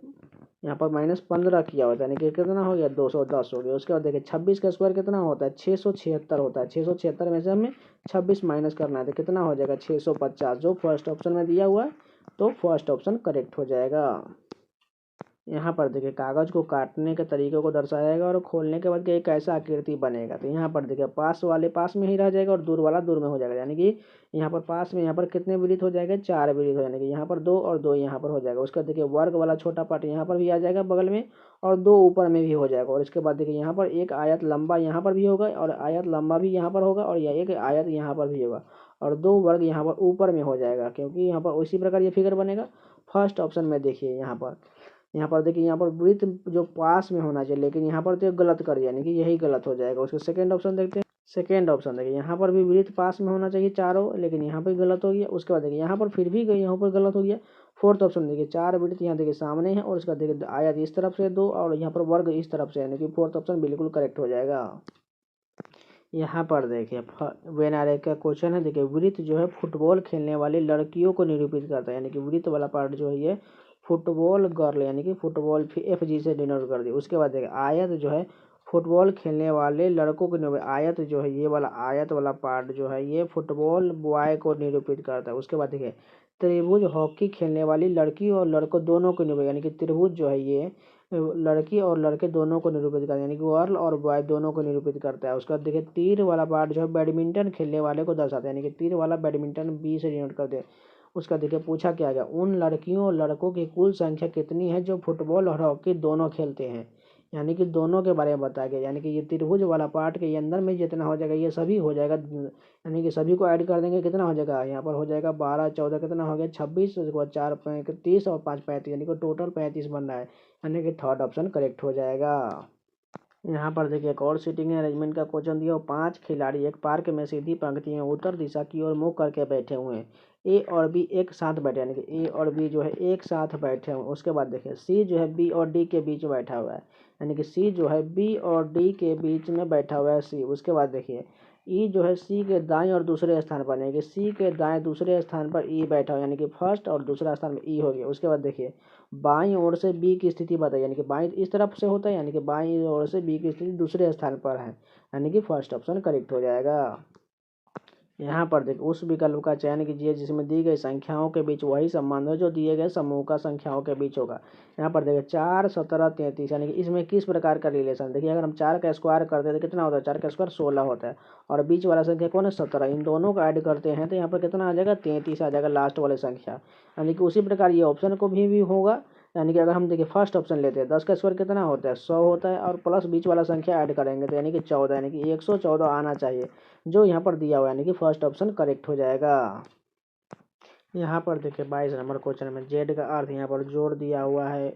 -15 किया होता है, यानी कि कितना हो गया, 210 हो गया। उसके बाद देखिए 26 का स्क्वायर कितना होता है, 676 होता है। 676 में से हमें 26 माइनस करना है, तो कितना हो जाएगा, 650, जो फर्स्ट ऑप्शन में दिया हुआ है, तो फर्स्ट ऑप्शन करेक्ट हो जाएगा। यहाँ पर देखिए कागज को काटने के तरीके को दर्शाएगा और खोलने के बाद एक ऐसा आकृति बनेगा। तो यहाँ पर देखिए पास वाले पास में ही रह जाएगा और दूर वाला दूर में हो जाएगा, यानी कि यहाँ पर पास में यहाँ पर कितने विलित हो जाएगा, 4 विलित हो जाने की, यहाँ पर 2 और 2 यहाँ पर हो जाएगा। उसका देखिए वर्ग वाला छोटा पार्ट यहाँ पर भी आ जाएगा बगल में, और 2 ऊपर में भी हो जाएगा। और इसके बाद देखिए यहाँ पर एक आयत लंबा यहाँ पर भी होगा और आयत लंबा भी यहाँ पर होगा और यह एक आयत यहाँ पर भी होगा और 2 वर्ग यहाँ पर ऊपर में हो जाएगा, क्योंकि यहाँ पर उसी प्रकार ये फिगर बनेगा। फर्स्ट ऑप्शन में देखिए यहाँ पर देखिए यहाँ पर वृत्त जो पास में होना चाहिए, लेकिन यहाँ पर तो गलत कर दिया, यानी कि यही गलत हो जाएगा। उसके सेकंड ऑप्शन देखते हैं। सेकंड ऑप्शन देखिए यहाँ पर भी वृत्त पास में होना चाहिए चारों, लेकिन यहाँ पर गलत हो गया। उसके बाद देखिए यहाँ पर फिर भी गई, यहाँ पर गलत हो गया। फोर्थ ऑप्शन देखिए 4 वृत्त यहाँ देखिए सामने है और उसका देखिए आयत इस तरफ से 2 और यहाँ पर वर्ग इस तरफ से, यानी कि फोर्थ ऑप्शन बिल्कुल करेक्ट हो जाएगा। यहाँ पर देखिए वेन आर का क्वेश्चन है। देखिए वृत्त जो है फुटबॉल खेलने वाली लड़कियों को निरूपित करता है, यानी कि वृत्त वाला पार्ट जो है ये फुटबॉल गर्ल, यानी कि फुटबॉल FG से डिनोट कर दिया। उसके बाद देखिए आयत जो है फुटबॉल खेलने वाले लड़कों को निरूपित, आयत जो है ये वाला आयत वाला पार्ट जो है ये फुटबॉल बॉय को निरूपित करता है। उसके बाद देखिए त्रिभुज हॉकी खेलने वाली लड़की और लड़कों दोनों को निरूपित, यानी कि त्रिभुज जो है ये लड़की और लड़के दोनों को निरूपित करता है, यानी कि गर्ल और बॉय दोनों को निरूपित करता है। उसका देखिए तीर वाला पार्ट जो है बैडमिंटन खेलने वाले को दर्शाता है, यानी कि तीर वाला बैडमिंटन B से डिनोट करते हैं। उसका देखिए पूछा क्या गया, उन लड़कियों और लड़कों की कुल संख्या कितनी है जो फुटबॉल और हॉकी दोनों खेलते हैं, यानी कि दोनों के बारे में बताया गया। यानी कि ये त्रिभुज वाला पार्ट के अंदर में जितना हो जाएगा ये सभी हो जाएगा, यानी कि सभी को ऐड कर देंगे, कितना हो जाएगा यहाँ पर हो जाएगा 12 14 कितना हो गया 26, उसके बाद 4 30 और 5 35, यानी कि टोटल 35 बन रहा है, यानी कि थर्ड ऑप्शन करेक्ट हो जाएगा। यहाँ पर देखिए एक और सीटिंग अरेंजमेंट का क्वेश्चन दिया। 5 खिलाड़ी एक पार्क में सीधी पंक्ति में उत्तर दिशा की ओर मुख करके बैठे हुए हैं। A और B एक साथ बैठे, यानी कि A और B जो है एक साथ बैठे हुए। उसके बाद देखिए C जो है B और D के बीच में बैठा हुआ है, यानी कि C जो है B और D के बीच में बैठा हुआ है C। उसके बाद देखिए E जो है C के दाएं और दूसरे स्थान पर, यानी कि C के दाएं दूसरे स्थान पर E बैठा हुआ, यानी कि फर्स्ट और दूसरा स्थान में E हो गया। उसके बाद देखिए बाईं ओर से B की स्थिति बताइए, यानी कि बाईं इस तरफ से होता है, यानी कि बाईं ओर से B की स्थिति दूसरे स्थान पर है, यानी कि फर्स्ट ऑप्शन करेक्ट हो जाएगा। यहाँ पर देखिए उस विकल्प का चयन कीजिए जिसमें दी गई संख्याओं के बीच वही संबंध है जो दिए गए समूह का संख्याओं के बीच होगा। यहाँ पर देखिए 4 17 33, यानी कि इसमें किस प्रकार का रिलेशन देखिए, अगर हम 4 का स्क्वायर करते हैं तो कितना होता है, 4 का स्क्वायर 16 होता है और बीच वाला संख्या कौन है 17, इन दोनों को ऐड करते हैं तो यहाँ पर कितना आ जाएगा 33 आ जाएगा लास्ट वाले संख्या, यानी कि उसी प्रकार ये ऑप्शन को भी होगा। यानी कि अगर हम देखिए फर्स्ट ऑप्शन लेते हैं 10 का स्क्वायर कितना होता है 100 होता है और प्लस बीच वाला संख्या ऐड करेंगे तो यानी कि 14, यानी कि 114 आना चाहिए जो यहाँ पर दिया हुआ है, यानी कि फर्स्ट ऑप्शन करेक्ट हो जाएगा। यहाँ पर देखिए 22 नंबर क्वेश्चन में जेड का अर्थ यहाँ पर जोड़ दिया हुआ है,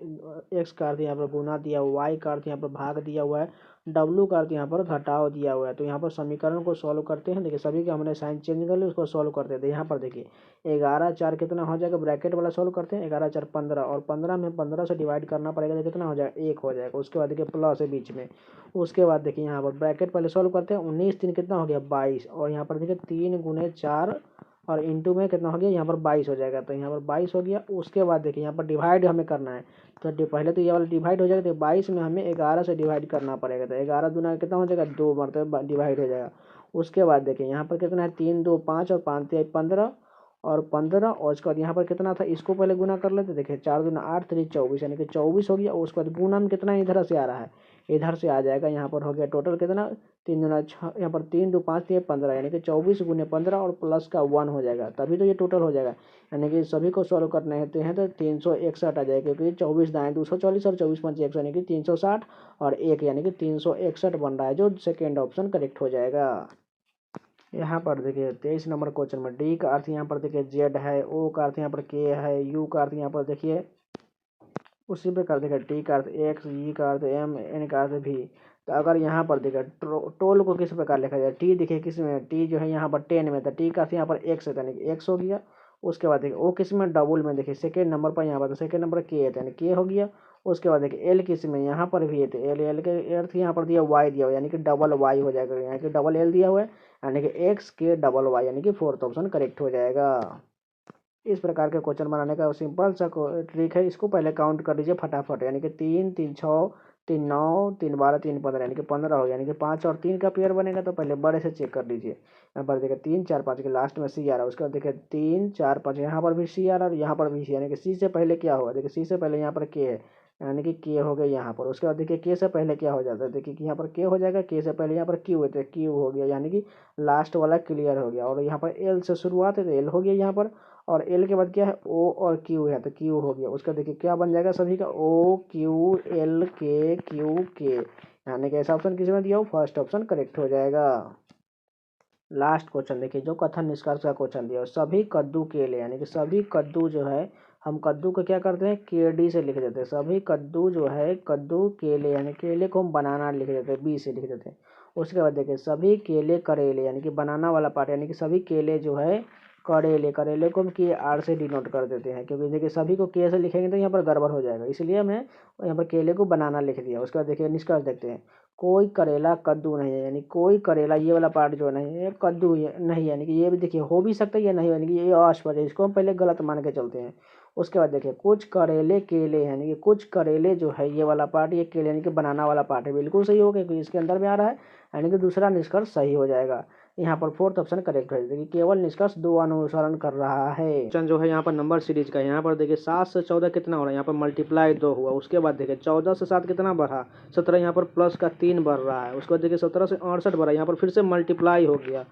एक्स का अर्थ यहाँ पर गुना दिया हुआ, वाई का अर्थ यहाँ पर भाग दिया हुआ है, डब्लू का अर्थ यहाँ पर घटाव दिया हुआ है। तो यहाँ पर समीकरण को सॉल्व करते हैं। देखिए सभी का हमने साइन चेंज कर लिया, उसको सॉल्व करते थे। यहाँ पर देखिए 11 4 कितना हो जाएगा, ब्रैकेट वाला सॉल्व करते हैं, 11 4 15 और 15 में 15 से डिवाइड करना पड़ेगा तो कितना हो जाएगा 1 हो जाएगा। उसके बाद देखिए प्लस है बीच में। उसके बाद देखिए यहाँ पर ब्रैकेट पहले सॉल्व करते हैं, 19 3 कितना हो गया 22 और यहाँ पर देखिए 3 गुने 4 और इंटू में कितना हो गया यहाँ पर 22 हो जाएगा, तो यहाँ पर 22 हो गया। उसके बाद देखिए यहाँ पर डिवाइड हमें करना है तो पहले तो ये वाला डिवाइड हो जाएगा, तो 22 में हमें 11 से डिवाइड करना पड़ेगा, तो 11 दूना कितना हो जाएगा 2 मरतबा डिवाइड हो जाएगा। उसके बाद देखिए यहाँ पर कितना है 3 2 5 और 5 3 15 और 15 और उसके बाद यहाँ पर कितना था इसको पहले गुना कर लेते। देखिए 4 दूना 8 3 24, यानी कि 24 हो गया। उसके बाद गुना में कितना इधर से आ रहा है, इधर से आ जाएगा। यहाँ पर हो गया टोटल कितना 3 दूना 6, यहाँ पर 3 2 5 3 15, यानी कि 24 गुने 15 और प्लस का 1 हो जाएगा, तभी तो ये टोटल हो जाएगा। यानी कि सभी को सॉल्व करने होते हैं तो 361 आ जाएगा, क्योंकि 24 दाएँ 240 और 24 5 100, यानी कि 360 और 1 यानी कि 361 बन रहा है, जो सेकेंड ऑप्शन करेक्ट हो जाएगा। यहाँ पर देखिए 23 नंबर क्वेश्चन में डी का अर्थ यहाँ पर देखिए जेड है, ओ का अर्थ यहाँ पर के है, यू का अर्थ यहाँ पर देखिए उसी प्रकार देखिए टी का अर्थ एक्स, ई का अर्थ एम, एन का अर्थ भी। तो अगर यहाँ पर देखिए टोल को किस प्रकार लिखा जाए, टी देखिए किस में, टी जो है यहाँ पर 10 में था, टी का अर्थ यहाँ पर एक्स है यानी कि एक्स हो गया। उसके बाद देखिए ओ किस में डबल में, देखिए सेकेंड नंबर पर यहाँ पर तो सेकेंड नंबर के है यानी के हो गया। उसके बाद देखिए एल किस में, यहाँ पर भी है तो एल, एल के अर्थ यहाँ पर दिया वाई दिया हुआ, यानी कि डबल वाई हो जाएगा, यानी कि डबल एल दिया हुआ है, यानी कि एक्स के डबल वाई, यानी कि फोर्थ ऑप्शन करेक्ट हो जाएगा। इस प्रकार के क्वेश्चन बनाने का सिंपल सा ट्रिक है, इसको पहले काउंट कर लीजिए फटाफट, यानी कि 3 3 6 3 9 3 12 3 15, यानी कि 15 हो गया, यानी कि 5 और 3 का पेयर बनेगा तो पहले बड़े से चेक कर लीजिए। यहाँ पर देखिए 3 4 5 के लास्ट में सी आ रहा है, उसके बाद देखिए 3 4 5 यहाँ पर भी सी आ रहा है और यहाँ पर भी सी, यानी कि सी से पहले क्या होगा, देखिए सी से पहले यहाँ पर के है, यानी कि के हो गया यहाँ पर। उसके बाद देखिए के से पहले क्या हो जाता है, देखिए कि यहाँ पर के हो जाएगा, के से पहले यहाँ पर क्यू है तो क्यू हो गया, यानी कि लास्ट वाला क्लियर हो गया। और यहाँ पर एल से शुरुआत है तो एल हो गया यहाँ पर, और एल के बाद क्या है ओ और क्यू है, तो क्यू हो गया। उसका देखिए क्या बन जाएगा सभी का, ओ क्यू एल के क्यू के, यानी कि ऐसा ऑप्शन किसी में दिया हो, फर्स्ट ऑप्शन करेक्ट हो जाएगा। लास्ट क्वेश्चन देखिए, जो कथन निष्कर्ष का क्वेश्चन दिया है, सभी कद्दू केले, यानी कि सभी कद्दू जो है, हम कद्दू को क्या करते हैं के डी से लिख देते हैं, सभी कद्दू जो है कद्दू केले, यानी केले को हम बनाना लिख देते हैं, बी से लिख देते हैं। उसके बाद देखिए सभी केले करेले, यानी कि बनाना वाला पार्ट, यानी कि सभी केले जो है करेले, करेले को हम के आर से डिनोट कर देते हैं, क्योंकि देखिए सभी को के से लिखेंगे तो यहाँ पर गड़बड़ हो जाएगा, इसलिए मैं यहाँ पर केले को बनाना लिख दिया। उसके बाद देखिए निष्कर्ष देखते हैं, कोई करेला कद्दू नहीं है, यानी कोई करेला ये वाला पार्ट जो नहीं है कद्दू नहीं, यानी कि ये भी देखिए हो भी सकता है या नहीं, यानी कि ये अस्पष्ट है, इसको हम पहले गलत मान के चलते हैं। उसके बाद देखिए कुछ करेले केले, यानी कि कुछ करेले जो है ये वाला पार्ट, ये केले यानी कि बनाना वाला पार्ट है, बिल्कुल सही हो गया क्योंकि इसके अंदर में आ रहा है, यानी कि दूसरा निष्कर्ष सही हो जाएगा। यहाँ पर फोर्थ ऑप्शन करेक्ट हो जाएगा, केवल निष्कर्ष दो अनुसरण कर रहा है। क्वेश्चन जो है यहाँ पर नंबर सीरीज का, यहाँ पर देखिए 7 से 14 कितना हो रहा है, यहाँ पर मल्टीप्लाई 2 हुआ। उसके बाद देखिए 14 से 7 कितना बढ़ा, 17, यहाँ पर प्लस का 3 बढ़ रहा है। उसके बाद देखिए 17 से 68 बढ़ा, यहाँ पर फिर से मल्टीप्लाई हो गया।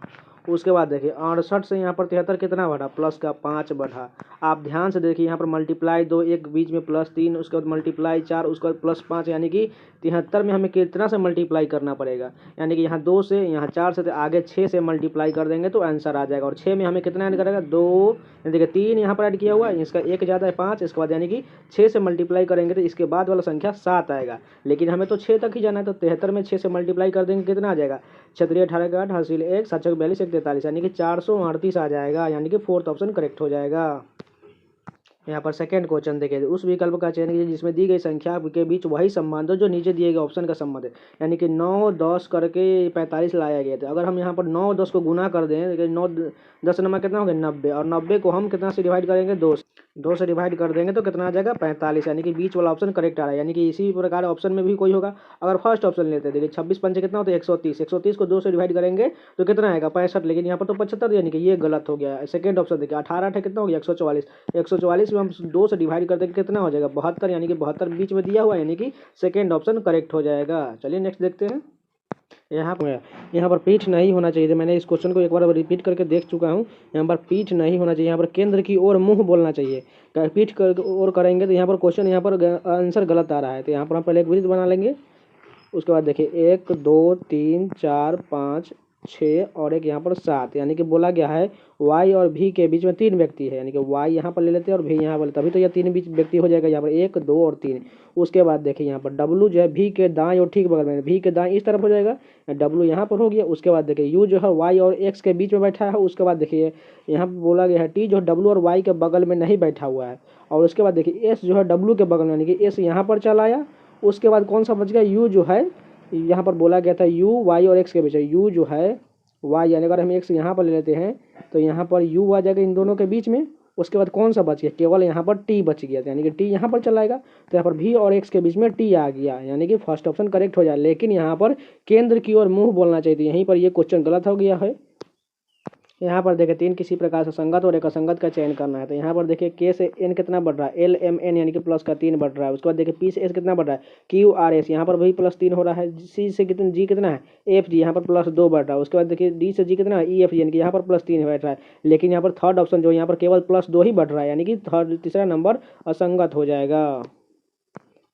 उसके बाद देखिए 68 से यहाँ पर 73 कितना बढ़ा, प्लस का 5 बढ़ा। आप ध्यान से देखिए यहाँ पर मल्टीप्लाई 2, एक बीच में प्लस 3, उसके बाद मल्टीप्लाई 4, उसके बाद प्लस 5, यानी कि 73 में हमें कितना से मल्टीप्लाई करना पड़ेगा, यानी कि यहाँ 2 से, यहाँ 4 से, तो आगे 6 से मल्टीप्लाई कर देंगे तो आंसर आ जाएगा। और 6 में हमें कितना ऐड करेगा, 2, देखिए 3 यहाँ पर ऐड किया हुआ है, इसका एक ज़्यादा है 5, इसके बाद यानी कि 6 से मल्टीप्लाई करेंगे तो इसके बाद वाला संख्या 7 आएगा, लेकिन हमें तो 6 तक ही जाना है, तो 73 में 6 से मल्टीप्लाई कर देंगे कितना आ जाएगा, 6 18 का 8 हासिल 1 7 42 1 43, यानी कि 438 आ जाएगा, यानी कि फोर्थ ऑप्शन करेक्ट हो जाएगा। यहाँ पर सेकंड क्वेश्चन देखिए, उस विकल्प का चयन कीजिए जिसमें दी गई संख्या के बीच वही संबंध हो जो नीचे दिए गए ऑप्शन का संबंध है, यानी कि 9 10 करके 45 लाया गया था। अगर हम यहाँ पर 9 10 को गुना कर दें, 9 10 नंबर कितना हो गया 90, और 90 को हम कितना से डिवाइड करेंगे, 2 से डिवाइड कर देंगे तो कितना आ जाएगा 45, यानी कि बीच वाला ऑप्शन करेक्ट आ रहा है। यानी कि इसी प्रकार ऑप्शन में भी कोई होगा। अगर फर्स्ट ऑप्शन लेते हैं, देखिए 26 पंचे कितना होता है 130, 130 को 2 से डिवाइड करेंगे तो कितना आएगा 65, लेकिन यहाँ पर तो 75, यानी कि ये गलत हो गया। सेकंड ऑप्शन देखिए 18 8 कितना हो गया 144, 144 में हम 2 से डिवाइड कर देंगे कितना हो जाएगा 72, यानी कि 72 बीच में दिया हुआ है, यानी कि सेकंड ऑप्शन करेक्ट हो जाएगा। चलिए नेक्स्ट देखते हैं। यहाँ पर पीठ नहीं होना चाहिए था, मैंने इस क्वेश्चन को एक बार रिपीट करके देख चुका हूँ। यहाँ पर पीठ नहीं होना चाहिए, यहाँ पर केंद्र की ओर मुंह बोलना चाहिए। पीठ कर ओर करेंगे तो यहाँ पर क्वेश्चन, यहाँ पर आंसर गलत आ रहा है, तो यहाँ पर हम पहले एक वृत्त बना लेंगे। उसके बाद देखिए 1 2 3 4 5 6 और एक यहाँ पर 7, यानी कि बोला गया है वाई और भी के बीच में 3 व्यक्ति है, यानी कि वाई यहाँ पर ले लेते हैं और भी यहाँ पर, तभी तो यह 3 बीच व्यक्ति हो जाएगा, यहाँ पर 1 2 और 3। उसके बाद देखिए यहाँ पर डब्लू जो है भी के दाएं और ठीक बगल में, भी के दाएं इस तरफ हो जाएगा, डब्लू यहाँ पर हो गया। उसके बाद देखिए यू जो है वाई और एक्स के बीच में बैठा है। उसके बाद देखिए यहाँ पर बोला गया है टी जो डब्लू और वाई के बगल में नहीं बैठा हुआ है। और उसके बाद देखिए एस जो है डब्लू के बगल में, यानी कि एस यहाँ पर चला आया। उसके बाद कौन सा बच गया, यू जो है यहाँ पर बोला गया था यू वाई और एक्स के बीच है, यू जो है वाई, यानी अगर हम एक्स यहाँ पर ले लेते हैं तो यहाँ पर यू आ जाएगा इन दोनों के बीच में। उसके बाद कौन सा बच गया, केवल यहाँ पर टी बच गया, यानी कि टी यहाँ पर चलाएगा, तो यहाँ पर भी और एक्स के बीच में टी आ गया, यानी कि फर्स्ट ऑप्शन करेक्ट हो जाए। लेकिन यहाँ पर केंद्र की ओर मुंह बोलना चाहिए, यहीं पर ये क्वेश्चन गलत हो गया है। यहाँ पर देखिए 3 किसी प्रकार से संगत और एक असंगत का चयन करना है, तो यहाँ पर देखिए के से एन कितना बढ़ रहा है, एल एम एन, यानी कि प्लस का 3 बढ़ रहा है। उसके बाद देखिए पी से एस कितना बढ़ रहा है, क्यू आर एस, यहाँ पर भी प्लस 3 हो रहा है। सी से कितना जी कितना है, एफ जी, यहाँ पर प्लस 2 बढ़ रहा है। उसके बाद देखिए डी से जी कितना है, ई एफ जी, यानी कि यहाँ पर प्लस 3 बैठ रहा है। लेकिन यहाँ पर थर्ड ऑप्शन जो यहाँ पर केवल प्लस 2 ही बढ़ रहा है, यानी कि तीसरा नंबर असंगत हो जाएगा।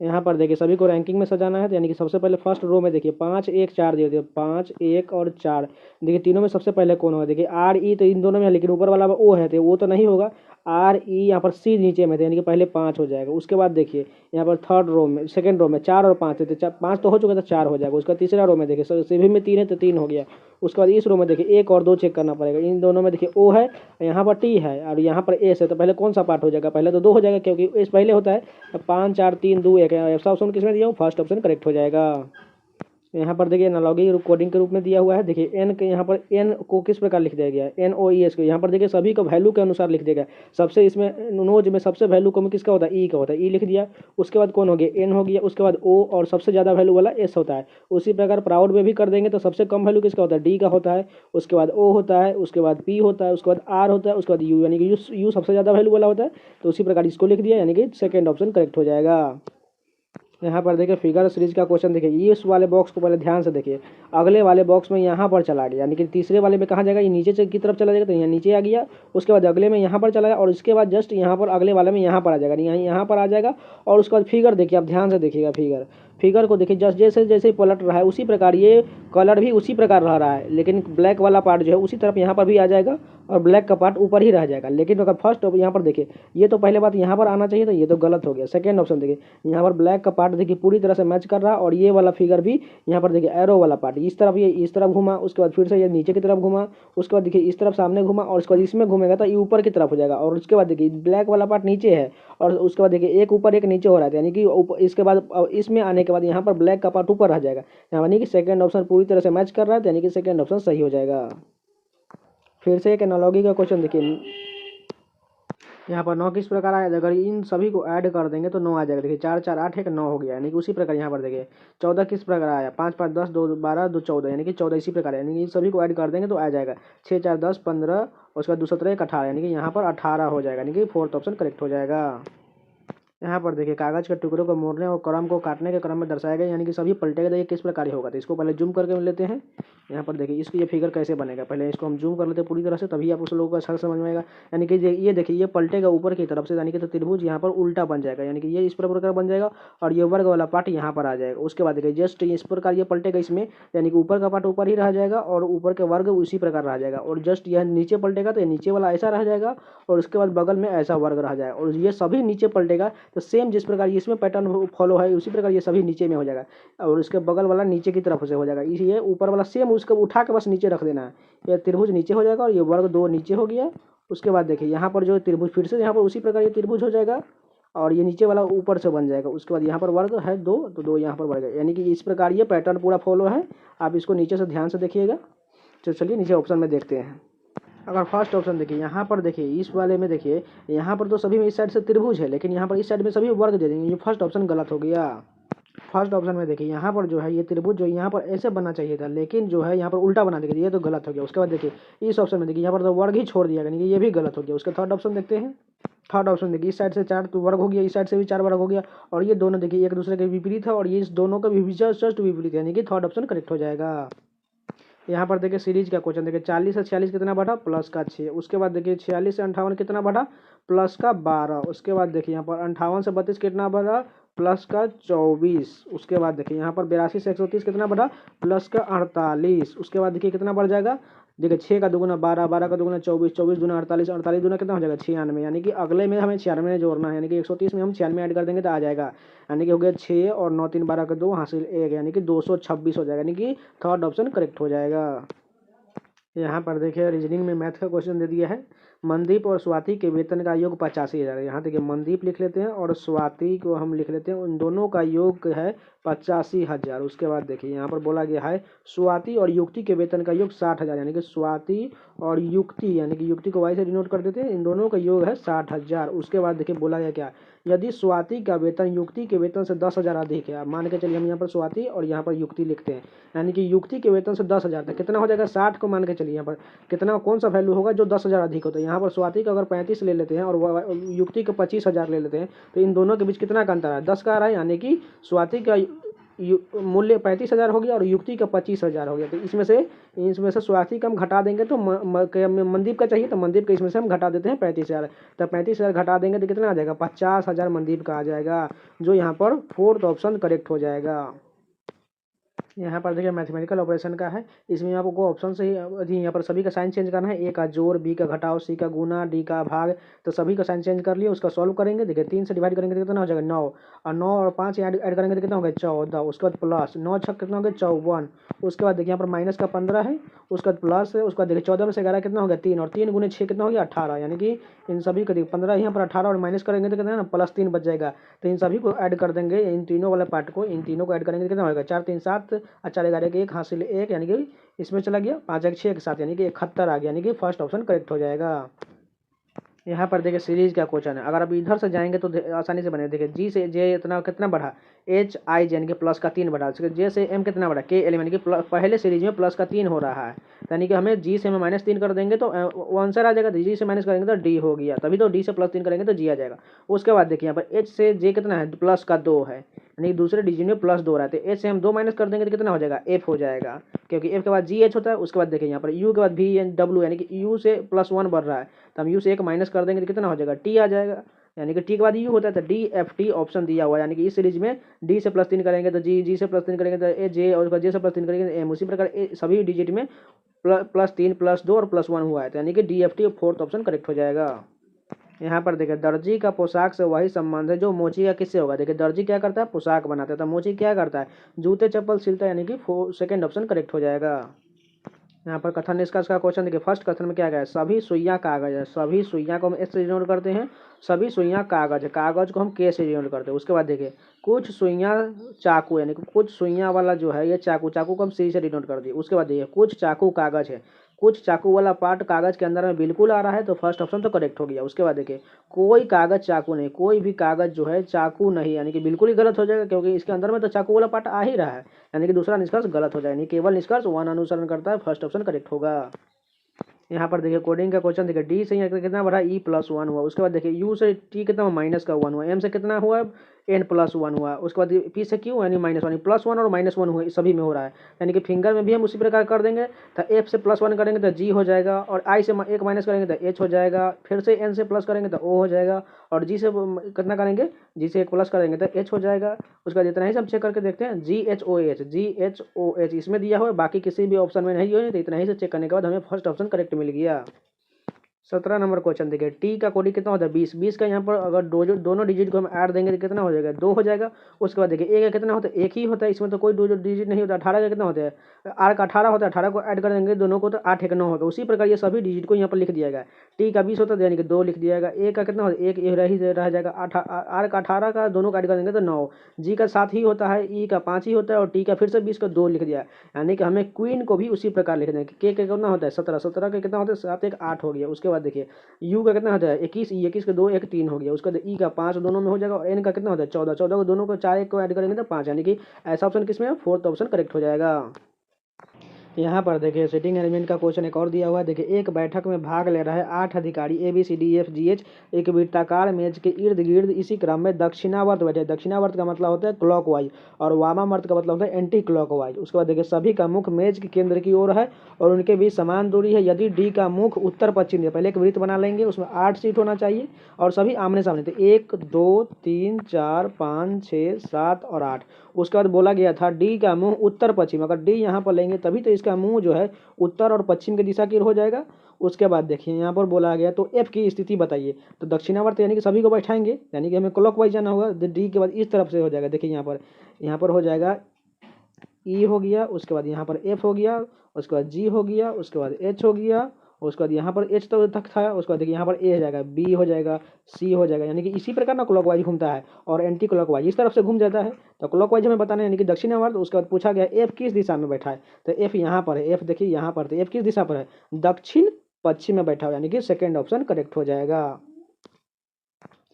यहाँ पर देखिए सभी को रैंकिंग में सजाना है, तो यानी कि सबसे पहले फर्स्ट रो में देखिए 5 1 4 दिए थे, 5 1 और 4। देखिए तीनों में सबसे पहले कौन होगा, देखिए आर ई तो इन दोनों में है, लेकिन ऊपर वाला ओ है तो वो तो नहीं होगा। आर ई यहाँ पर सी नीचे में थे, यानी कि पहले 5 हो जाएगा। उसके बाद देखिए यहाँ पर थर्ड रो में, सेकंड रो में 4 और 5 थे, तो 5 तो हो चुका था, 4 हो जाएगा। उसका तीसरा रो में देखिए सभी में 3 है तो 3 हो गया। उसके बाद इस रो में देखिए 1 और 2 चेक करना पड़ेगा। इन दोनों में देखिए ओ है, यहाँ पर टी है और यहाँ पर एस है, तो पहले कौन सा पार्ट हो जाएगा, पहले तो 2 हो जाएगा क्योंकि एस पहले होता है। 5 4 3 2 1 ऐसा ऑप्शन किसमें दिया हो, फर्स्ट ऑप्शन करेक्ट हो जाएगा। यहाँ पर देखिए एनालॉगी कोडिंग के रूप में दिया हुआ है। देखिए एन के यहाँ पर एन को किस प्रकार लिख दिया गया है, एन ओ ई एस को, यहाँ पर देखिए सभी को वैल्यू के अनुसार लिख दिया गया। सबसे इसमें नोज में सबसे वैल्यू कम किसका होता है, ई का होता है, ई लिख दिया। उसके बाद कौन हो गया, एन हो गया। उसके बाद ओ और सबसे ज़्यादा वैल्यू वाला एस होता है। उसी प्रकार प्राउड में भी कर देंगे तो सबसे कम वैल्यू किसका होता है, डी का होता है। उसके बाद ओ होता है, उसके बाद पी होता है, उसके बाद आर होता है, उसके बाद यू, यानी कि यू सबसे ज़्यादा वैल्यू वाला होता है। तो उसी प्रकार इसको लिख दिया, यानी कि सेकेंड ऑप्शन करेक्ट हो जाएगा। यहाँ पर देखिए फिगर सीरीज का क्वेश्चन देखिए, इस वाले बॉक्स को पहले ध्यान से देखिए, अगले वाले बॉक्स में यहाँ पर चला गया, यानी कि तीसरे वाले में कहाँ जाएगा, ये नीचे की तरफ चला जाएगा, तो यहाँ नीचे आ गया, उसके बाद अगले में यहाँ पर चला गया, और उसके बाद जस्ट यहाँ पर अगले वाले में यहाँ पर आ जाएगा, यहाँ पर आ जाएगा। और उसके बाद फिगर देखिए, आप ध्यान से देखिएगा फिगर को देखिए, जस्ट जैसे जैसे पलट रहा है उसी प्रकार ये कलर भी उसी प्रकार रह रहा है, लेकिन ब्लैक वाला पार्ट जो है उसी तरफ यहाँ पर भी आ जाएगा, और ब्लैक का पार्ट ऊपर ही रह जाएगा। लेकिन अगर फर्स्ट यहाँ पर देखिए, ये तो पहले बात यहाँ पर आना चाहिए, तो ये तो गलत हो गया। सेकंड ऑप्शन देखिए, यहाँ पर ब्लैक का पार्ट देखिए पूरी तरह से मैच कर रहा है, और ये वाला फिगर भी यहाँ पर देखिए एरो वाला पार्ट इस तरफ, ये इस तरफ घुमा, उसके बाद फिर से ये नीचे की तरफ घुमा, उसके बाद देखिए इस तरफ सामने घुमा, और उसके बाद इसमें घूमेगा तो ये ऊपर की तरफ हो जाएगा, और उसके बाद देखिए ब्लैक वाला पार्ट नीचे है, और उसके बाद देखिए एक ऊपर एक नीचे हो रहा है, यानी कि इसके बाद इसमें आने के बाद यहाँ पर ब्लैक का पार्ट ऊपर रह जाएगा, यानी कि सेकंड ऑप्शन पूरी तरह से मैच कर रहा है, यानी कि सेकंड ऑप्शन सही हो जाएगा। फिर से एक एनालॉजी का क्वेश्चन देखिए, यहाँ पर 9 किस प्रकार आया, अगर इन सभी को ऐड कर देंगे तो 9 आ जाएगा। देखिए 4 4 8 1 9 हो गया, यानी कि उसी प्रकार यहाँ पर देखिए 14 किस प्रकार आया, 5 5 10 2 12 2 14, यानी कि 14 इसी प्रकार है, यानी कि इन सभी को ऐड कर देंगे तो आ जाएगा 6 4 10 15, उसके बाद 2 17 1 18, यानी कि यहाँ पर 18 हो जाएगा, यानी कि फोर्थ ऑप्शन करेक्ट हो जाएगा। यहाँ पर देखिए कागज के टुकड़ों को मोड़ने और कलम को काटने के क्रम में दर्शाया गया, यानी कि सभी पलटेगा, देखिए किस प्रकार होगा। तो इसको पहले जूम करके लेते हैं। यहाँ पर देखिए इसकी ये फिगर कैसे बनेगा, पहले इसको हम जूम कर लेते हैं पूरी तरह से, तभी आप उस लोगों को अच्छा समझ में आएगा। यानी कि ये देखिए ये पलटेगा ऊपर की तरफ से, यानी कि तो त्रिभुज यहाँ पर उल्टा बन जाएगा, यानी कि ये इस प्रकार बन जाएगा, और ये वर्ग वाला पार्ट यहाँ पर आ जाएगा। उसके बाद देखिए जस्ट इस प्रकार ये पलटेगा इसमें, यानी कि ऊपर का पार्ट ऊपर ही रह जाएगा, और ऊपर के वर्ग उसी प्रकार रह जाएगा, और जस्ट यह नीचे पलटेगा तो ये नीचे वाला ऐसा रह जाएगा, और उसके बाद बगल में ऐसा वर्ग रह जाएगा, और ये सभी नीचे पलटेगा तो सेम जिस प्रकार इसमें पैटर्न फॉलो है उसी प्रकार ये सभी नीचे में हो जाएगा, और उसके बगल वाला नीचे की तरफ से हो जाएगा, इसलिए ऊपर वाला सेम उसको उठा के बस नीचे रख देना है। ये त्रिभुज नीचे हो जाएगा, और ये वर्ग 2 नीचे हो गया। उसके बाद देखिए यहाँ पर जो त्रिभुज फिर से यहाँ पर उसी प्रकार ये त्रिभुज हो जाएगा, और ये नीचे वाला ऊपर से बन जाएगा। उसके बाद यहाँ पर वर्ग है 2, तो 2 यहाँ पर बढ़ गया, यानी कि इस प्रकार ये पैटर्न पूरा फॉलो है। आप इसको नीचे से ध्यान से देखिएगा। तो चलिए नीचे ऑप्शन में देखते हैं। अगर फर्स्ट ऑप्शन देखिए, यहाँ पर देखिए इस वाले में देखिए, यहाँ पर तो सभी में इस साइड से त्रिभुज है, लेकिन यहाँ पर इस साइड में सभी वर्ग दे देंगे, ये फर्स्ट ऑप्शन गलत हो गया। फर्स्ट ऑप्शन में देखिए यहाँ पर जो है ये त्रिभुज जो यहाँ पर ऐसे बनना चाहिए था, लेकिन जो है यहाँ पर उल्टा बना देंगे, ये तो गलत हो गया। उसके बाद देखिए इस ऑप्शन में देखिए यहाँ पर तो वर्ग ही छोड़ दिया, यानी कि ये भी गलत हो गया। उसका थर्ड ऑप्शन देखते हैं। थर्ड ऑप्शन देखिए, इस साइड से 4 तो वर्ग हो गया, इस साइड से भी 4 वर्ग हो गया, और ये दोनों देखिए एक दूसरे के विपरीत है, और ये इस दोनों का भी जस्ट विपरीत है, यानी कि थर्ड ऑप्शन करेक्ट हो जाएगा। यहाँ पर देखिए सीरीज का क्वेश्चन देखिए, 40 से 46 कितना बढ़ा, प्लस का 6। उसके बाद देखिए 46 से 58 कितना बढ़ा, प्लस का 12। उसके बाद देखिए यहाँ पर 58 से 32 कितना बढ़ा, प्लस का 24। उसके बाद देखिए यहाँ पर 82 से 130 कितना बढ़ा, प्लस का 48। उसके बाद देखिए कितना बढ़ जाएगा, देखिए 6 का दुगुना 12, 12 का दुगुना 24, 24 दूना 48, 48 दूना कितना हो जाएगा 96, यानी कि अगले में हमें 96 जोड़ना है, यानी कि 130 में हम 96 ऐड कर देंगे तो आ जाएगा, यानी कि हो गया 6 और 9 3 12 का 2 हासिल 1, यानी कि 226 हो जाएगा, यानी कि थर्ड ऑप्शन करेक्ट हो जाएगा। यहाँ पर देखिए रीजनिंग में मैथ का क्वेश्चन दे दिया है, मनदीप और स्वाति के वेतन का योग 85,000। यहाँ देखिए मनदीप लिख लेते हैं और स्वाति को हम लिख लेते हैं, उन दोनों का योग है 85,000। उसके बाद देखिए यहाँ पर बोला गया है स्वाति और युक्ति के वेतन का योग 60,000, यानी कि स्वाति और युक्ति, यानी कि युक्ति को वाई से डिनोट कर देते हैं, इन दोनों का योग है 60,000। उसके बाद देखिए बोला गया क्या, यदि स्वाति का वेतन युक्ति के वेतन से 10,000 अधिक है, आप मान के चलिए हम यहाँ पर स्वाति और यहाँ पर युक्ति लिखते हैं, यानी कि युक्ति के वेतन से 10,000 तक कितना हो जाएगा 60 को मान के चलिए, यहाँ पर कितना कौन सा वैल्यू होगा जो 10,000 अधिक होता है। यहाँ पर स्वाति का अगर 35 ले लेते हैं और युक्ति का 25,000 ले लेते हैं, तो इन दोनों के बीच कितना का अंतर है 10 का आ रहा है, यानी कि स्वाति का मूल्य 35,000 हो गया और युक्ति का 25,000 हो गया। तो इसमें से स्वाति का हम घटा देंगे तो मनदीप का चाहिए, तो मनदीप के इसमें से हम घटा देते हैं 35,000, तो 35,000 घटा देंगे तो कितना आ जाएगा 50,000 मनदीप का आ जाएगा, जो यहाँ पर फोर्थ ऑप्शन करेक्ट हो जाएगा। यहाँ पर देखिए मैथमेटिकल ऑपरेशन का है, इसमें आपको ऑप्शन से ही यहाँ पर सभी का साइन चेंज करना है, ए का जोड़, बी का घटाव, सी का गुना, डी का भाग, तो सभी का साइन चेंज कर लिए। उसका सॉल्व करेंगे, देखिए 3 से डिवाइड करेंगे तो कितना हो जाएगा 9, और 9 और 5 ऐड करेंगे तो कितना हो गया 14। उसके बाद प्लस 9 छक कितना हो गया 54। उसके बाद देखिए यहाँ पर माइनस का 15 है, उसके बाद प्लस है, उसके बाद देखिए 14 में से 11 कितना हो गया 3, और 3 गुने 6 कितना हो गया 18, यानी कि इन सभी को देखिए 15 यहाँ पर 18 और माइनस करेंगे तो कितना है ना प्लस 3 बच जाएगा। तो इन सभी को ऐड कर देंगे, इन तीनों वाले पार्ट को, इन तीनों को ऐड करेंगे तो कितना होगा 4 3 7 और 4 11 1 हासिल 1, यानी कि इसमें चला गया 5 1 6 के साथ, यानी कि 71 आ गया, यानी कि फर्स्ट ऑप्शन करेक्ट हो जाएगा। यहाँ पर देखिए सीरीज का क्वेश्चन है, अगर आप इधर से जाएंगे तो आसानी से बनेगा। देखिए जी से जे इतना कितना बढ़ा, एच आई जे यानी कि प्लस का 3 बढ़ा, जैसे एम कितना बढ़ा के एल यानी कि पहले सीरीज में प्लस का 3 हो रहा है, यानी कि हमें जी से में -3 कर देंगे तो वो आंसर आ जाएगा, जी से माइनस करेंगे तो डी हो गया, तभी तो डी से +3 करेंगे तो जी आ जाएगा। उसके बाद देखिए यहाँ पर एच से जे कितना है, प्लस का 2 है, यानी दूसरे डिजिट में +2 रहा है, तो एच से हम 2 माइनस कर देंगे तो कितना हो जाएगा, एफ हो जाएगा, क्योंकि एफ के बाद जी एच होता है। उसके बाद देखिए यहाँ पर यू के बाद वी एन डब्ल्यू, यानी कि यू से +1 बढ़ रहा है, तो हम यू से 1 माइनस कर देंगे तो कितना हो जाएगा, टी आ जाएगा, यानी कि टी के बाद यू होता है, तो डी एफ टी ऑप्शन दिया हुआ है, यानी कि इस सीरीज में डी से +3 करेंगे तो जी, जी से +3 करेंगे तो ए जे, और उसके बाद जे से +3 करेंगे तो एम, उसी प्रकार सभी डिजिट में +3 +2 और +1 हुआ है, तो यानी कि D F T fourth option correct हो जाएगा। यहाँ पर देखिए दर्जी का पोशाक से वही संबंध है जो मोची का किससे होगा। देखिए दर्जी क्या करता है, पोशाक बनाता है, तो मोची क्या करता है, जूते चप्पल सिलता है, यानी कि सेकंड ऑप्शन करेक्ट हो जाएगा। यहाँ पर कथन निष्कर्ष का क्वेश्चन देखिए, फर्स्ट कथन में क्या गया है, सभी सुइयाँ कागज है, सभी सुइयाँ को हम एस से डिनोट करते हैं, सभी सुइयाँ कागज है, कागज को हम के से डिनोट करते हैं। उसके बाद देखिए कुछ सुइयाँ चाकू, यानी कि कुछ सुइयाँ वाला जो है ये चाकू, चाकू को हम सी से डिनोट कर दिए। उसके बाद देखिए कुछ चाकू कागज है, कुछ चाकू वाला पार्ट कागज के अंदर में बिल्कुल आ रहा है, तो फर्स्ट ऑप्शन तो करेक्ट हो गया। उसके बाद देखिए कोई कागज चाकू नहीं, कोई भी कागज जो है चाकू नहीं, यानी कि बिल्कुल ही गलत हो जाएगा, क्योंकि इसके अंदर में तो चाकू वाला पार्ट आ ही रहा है, यानी कि दूसरा निष्कर्ष गलत हो जाएगा, यानी केवल निष्कर्ष 1 अनुसरण करता है, फर्स्ट ऑप्शन करेक्ट होगा। यहाँ पर देखिए कोडिंग का क्वेश्चन देखिए, डी से यहाँ कितना बढ़ा, E+1 हुआ। उसके बाद देखिए यू से टी कितना -1 हुआ, एम से कितना हुआ, N+1 हुआ। उसके बाद पी से क्यू यानी -1, +1 और -1 हुआ, सभी में हो रहा है, यानी कि फिंगर में भी हम उसी प्रकार कर देंगे, तो एफ से +1 करेंगे तो जी हो जाएगा, और आई से 1 माइनस करेंगे तो एच हो जाएगा, फिर से एन से प्लस करेंगे तो ओ हो जाएगा, और जी से कितना करेंगे, जी से 1 प्लस करेंगे तो एच हो जाएगा। उसका जितना ही हम चेक करके देखते हैं, GHOH इसमें दिया हुआ है, बाकी किसी भी ऑप्शन में नहीं हो, तो इतना ही से चेक करने के बाद हमें फर्स्ट ऑप्शन करेक्ट मिल गया। 17 नंबर क्वेश्चन देखिए, टी का कोडी कितना होता है, 20, 20 का यहाँ पर अगर दोनों डिजिट को हम ऐड देंगे तो कितना हो जाएगा, 2 हो जाएगा। उसके बाद देखिए ए का कितना होता है, एक ही होता है, इसमें तो कोई दो डिजिट नहीं होता। 18 का कितना होता है, आर का 18 होता है, 18 को ऐड कर देंगे दोनों को तो 8 1 9 होगा। उसी प्रकार ये सभी डिजिट को यहाँ पर लिख दिया गया। टी का 20 होता है, यानी कि 2 लिख दिया जाएगा। ए का कितना होता है, एक रह जाएगा। आर का 18 का दोनों का ऐड कर देंगे तो 9। जी का 7 ही होता है, ई का 5 ही होता है, और टी का फिर से 20 का 2 लिख दिया, यानी कि हमें क्वीन को भी उसी प्रकार लिख देंगे। के कितना होता है, 17, 17 का कितना होता है, 7 1 8 हो गया। उसके बाद देखिए यू का कितना होता है, 21, 21 का 2 1 3 हो गया। उसका ई का 5 दोनों में हो जाएगा, और एन का कितना होता है, 14, 14 को दोनों को 4 1 को ऐड करेंगे तो 5, यानी कि ऐसा ऑप्शन किसमें है, फोर्थ ऑप्शन करेक्ट हो जाएगा। यहाँ पर देखिए सीटिंग अरेंजमेंट का क्वेश्चन एक और दिया हुआ है। देखिए एक बैठक में भाग ले रहे 8 अधिकारी ABCDEFGH एक वृत्ताकार मेज के इर्द गिर्द इसी क्रम में दक्षिणावर्त बैठे। दक्षिणावर्त का मतलब होता है क्लॉकवाइज, और वामावर्त का मतलब होता है एंटी क्लॉकवाइज। उसके बाद देखिए सभी का मुख मेज के केंद्र की ओर है और उनके बीच समान दूरी है। यदि डी का मुख उत्तर पश्चिम है, पहले एक वृत्त बना लेंगे, उसमें 8 सीट होना चाहिए और सभी आमने सामने थे, 1 2 3 4 5 6 7 और 8। उसके बाद बोला गया था डी का मुंह उत्तर पश्चिम, अगर डी यहाँ पर लेंगे तभी तो इसका मुंह जो है उत्तर और पश्चिम की दिशा की ओर हो जाएगा। उसके बाद देखिए यहाँ पर बोला गया तो एफ की स्थिति बताइए, तो दक्षिणावर्त यानी कि सभी को बैठाएंगे, यानी कि हमें क्लॉकवाइज जाना होगा। डी के बाद इस तरफ से हो जाएगा। देखिए यहाँ पर हो जाएगा ई हो गया, उसके बाद यहाँ पर एफ हो गया, उसके बाद जी हो गया, उसके बाद एच हो गया, उसके बाद यहाँ पर एच तक था। उसके बाद देखिए यहाँ पर ए हो जाएगा, बी हो जाएगा, सी हो जाएगा, यानी कि इसी प्रकार ना क्लॉकवाइज घूमता है और एंटी क्लॉकवाइज इस तरफ से घूम जाता है। तो क्लॉकवाइज हमें बताना है, यानी कि दक्षिणावर्त। उसके बाद पूछा गया एफ किस दिशा में बैठा है, तो एफ यहाँ पर है। एफ देखिए यहाँ पर, तो एफ किस दिशा पर है, दक्षिण पश्चिम में बैठा हुआ, यानी कि सेकेंड ऑप्शन करेक्ट हो जाएगा।